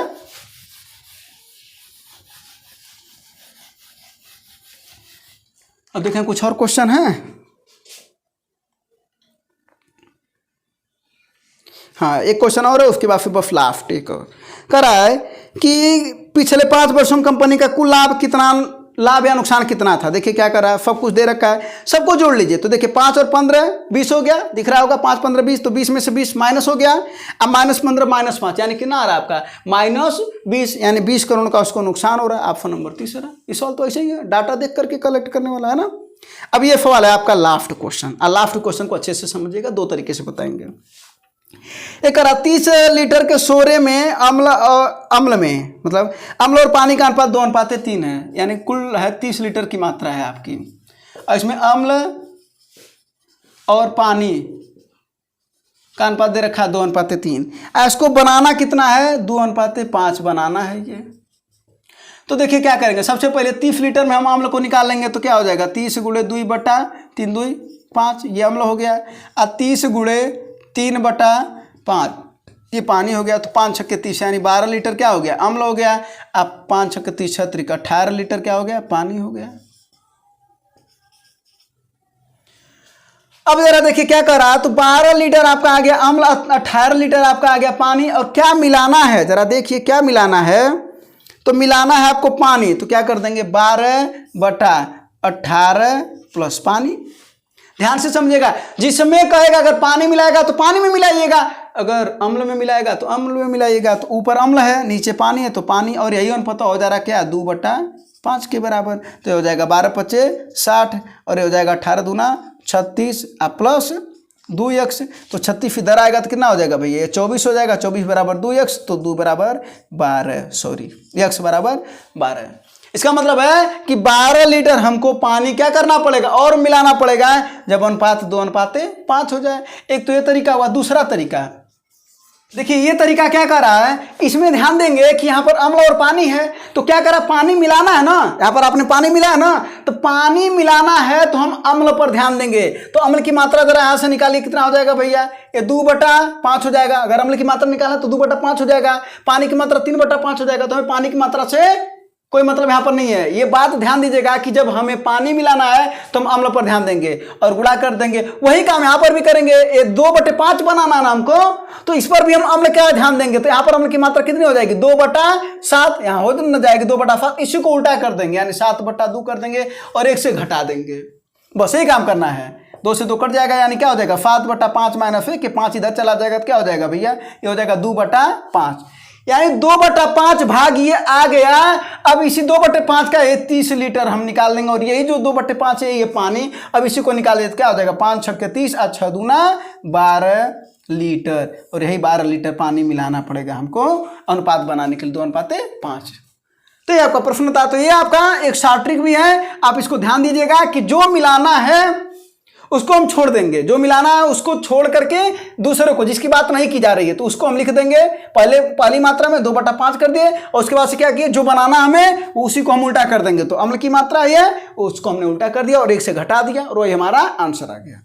अब देखें कुछ और क्वेश्चन है। हाँ एक क्वेश्चन और है, उसके बाद फिर बस लास्ट एक और करा है कि पिछले 5 वर्षों में कंपनी का कुल लाभ कितना, लाभ या नुकसान कितना था। देखिए क्या कर रहा है, सब कुछ दे रखा है, सबको जोड़ लीजिए। तो देखिए 5 और 15 20 हो गया, दिख रहा होगा 5 15 20, तो 20 में से 20 माइनस हो गया। अब -15 -5 यानी कितना आ रहा है आपका -20 यानी 20 करोड़ का उसको नुकसान हो रहा है। ऑप्शन नंबर 3 इस सवाल तो ऐसे ही है, डाटा देख करके कलेक्ट करने वाला है ना। अब ये सवाल है आपका लास्ट क्वेश्चन, और लास्ट क्वेश्चन को अच्छे से समझिएगा, 2 तरीके से बताएंगे। एक 30 लीटर के सोरे में अम्ल में मतलब अम्ल और पानी का अनुपात 2:3 है, यानी कुल है 30 लीटर की मात्रा है आपकी, और इसमें अम्ल और पानी का अनुपात दे रखा है 2:3। इसको बनाना कितना है 2:5 बनाना है ये। तो देखिए क्या करेंगे, सबसे पहले 30 लीटर में हम अम्ल को निकाल लेंगे तो क्या हो जाएगा 30 × 2/3 2 5 ये अम्ल हो गया, और 30 × 3/5 ये पानी हो गया। तो 5 × 30 यानी 12 लीटर क्या हो गया अम्ल हो गया। अब 5 × 30 = 18 लीटर क्या हो गया पानी हो गया। अब जरा देखिए क्या कर रहा है, तो 12 लीटर आपका आ गया अम्ल, 18 लीटर आपका आ गया पानी, और क्या मिलाना है जरा देखिए क्या मिलाना है। तो मिलाना है आपको पानी, तो क्या कर देंगे 12/18 प्लस पानी। ध्यान से समझिएगा, जिसमें कहेगा अगर पानी मिलाएगा तो पानी में मिलाइएगा, अगर अम्ल में मिलाएगा तो अम्ल में मिलाइएगा। तो ऊपर अम्ल है नीचे पानी है तो पानी, और यही अनुपात हो जा रहा है क्या 2/5 के बराबर। तो ये हो जाएगा 12×5 = 60, और ये हो जाएगा 18 दूना 36 प्लस 2x, तो 36 इधर आएगा तो कितना हो जाएगा भैया ये 24 हो जाएगा। 24 बराबर 2x, तो 2 बराबर 12 सॉरी x बराबर 12। इसका मतलब है कि 12 लीटर हमको पानी क्या करना पड़ेगा और मिलाना पड़ेगा जब अनुपात 2:5 हो जाए। एक तो ये तरीका हुआ। दूसरा तरीका देखिए, ये तरीका क्या कर रहा है, इसमें ध्यान देंगे कि यहाँ पर अम्ल और पानी है, तो क्या करा पानी मिलाना है ना, यहाँ पर आपने पानी मिलाया ना, तो पानी मिलाना है तो हम अम्ल पर ध्यान देंगे। तो अम्ल की मात्रा जरा यहाँ से निकालिए, कितना हो जाएगा भैया ये 2/5 हो जाएगा। अगर अम्ल की मात्रा निकालना तो 2/5 हो जाएगा, पानी की मात्रा 3/5 हो जाएगा। तो हमें पानी की मात्रा से कोई मतलब यहाँ पर नहीं है। ये बात ध्यान दीजिएगा कि जब हमें पानी मिलाना है तो हम अम्ल पर ध्यान देंगे और गुणा कर देंगे। वही काम यहाँ पर भी करेंगे। ये 2/5 बनाना है ना हमको, तो इस पर भी हम अम्ल क्या ध्यान देंगे। तो यहाँ पर अम्ल की मात्रा कितनी हो जाएगी 2/7, यहाँ हो न जाएगी 2/7। इसी को उल्टा कर देंगे यानी 7/2 कर देंगे और 1 से घटा देंगे। बस यही काम करना है। 2 से 2 कट जाएगा यानी क्या हो जाएगा 7/5 - 1 के 5 इधर चला जाएगा तो क्या हो जाएगा भैया ये हो जाएगा 2/5। यानी 2/5 भाग ये आ गया। अब इसी 2/5 का ये 30 लीटर हम निकाल देंगे, और यही जो 2/5 है ये पानी, अब इसी को निकाले तो क्या हो जाएगा, 5 छक्के 30 और 6 दूना 12 लीटर, और यही 12 लीटर पानी मिलाना पड़ेगा हमको अनुपात बनाने के लिए 2:5। तो ये आपका प्रश्न था। तो ये आपका एक शॉर्ट ट्रिक भी है, आप इसको ध्यान दीजिएगा कि जो मिलाना है उसको हम छोड़ देंगे, जो मिलाना है उसको छोड़ करके दूसरे को, जिसकी बात नहीं की जा रही है तो उसको हम लिख देंगे पहली मात्रा में 2/5 कर दिए, और उसके बाद से क्या किए, जो बनाना हमें उसी को हम उल्टा कर देंगे। तो अम्ल की मात्रा है उसको हमने उल्टा कर दिया और 1 से घटा दिया, और वही हमारा आंसर आ गया।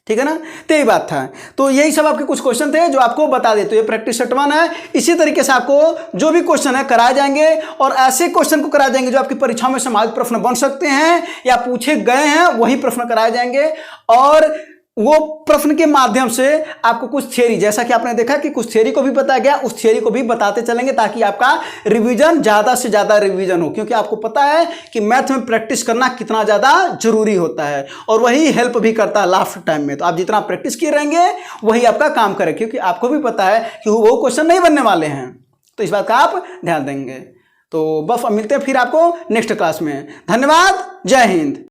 ठीक है ना, तो यही बात था। तो यही सब आपके कुछ क्वेश्चन थे जो आपको बता देते। ये प्रैक्टिस सेट 1 है। इसी तरीके से आपको जो भी क्वेश्चन है कराए जाएंगे, और ऐसे क्वेश्चन को कराए जाएंगे जो आपकी परीक्षा में संभावित प्रश्न बन सकते हैं या पूछे गए हैं, वही प्रश्न कराए जाएंगे। और वो प्रश्न के माध्यम से आपको कुछ थियरी, जैसा कि आपने देखा कि कुछ थियरी को भी बताया गया, उस थियरी को भी बताते चलेंगे, ताकि आपका रिवीजन ज़्यादा से ज़्यादा रिवीजन हो। क्योंकि आपको पता है कि मैथ में प्रैक्टिस करना कितना ज़्यादा जरूरी होता है, और वही हेल्प भी करता है लास्ट टाइम में। तो आप जितना प्रैक्टिस किए रहेंगे वही आपका काम करे, क्योंकि आपको भी पता है कि वो क्वेश्चन नहीं बनने वाले हैं। तो इस बात का आप ध्यान देंगे। तो बस मिलते हैं फिर आपको नेक्स्ट क्लास में। धन्यवाद, जय हिंद।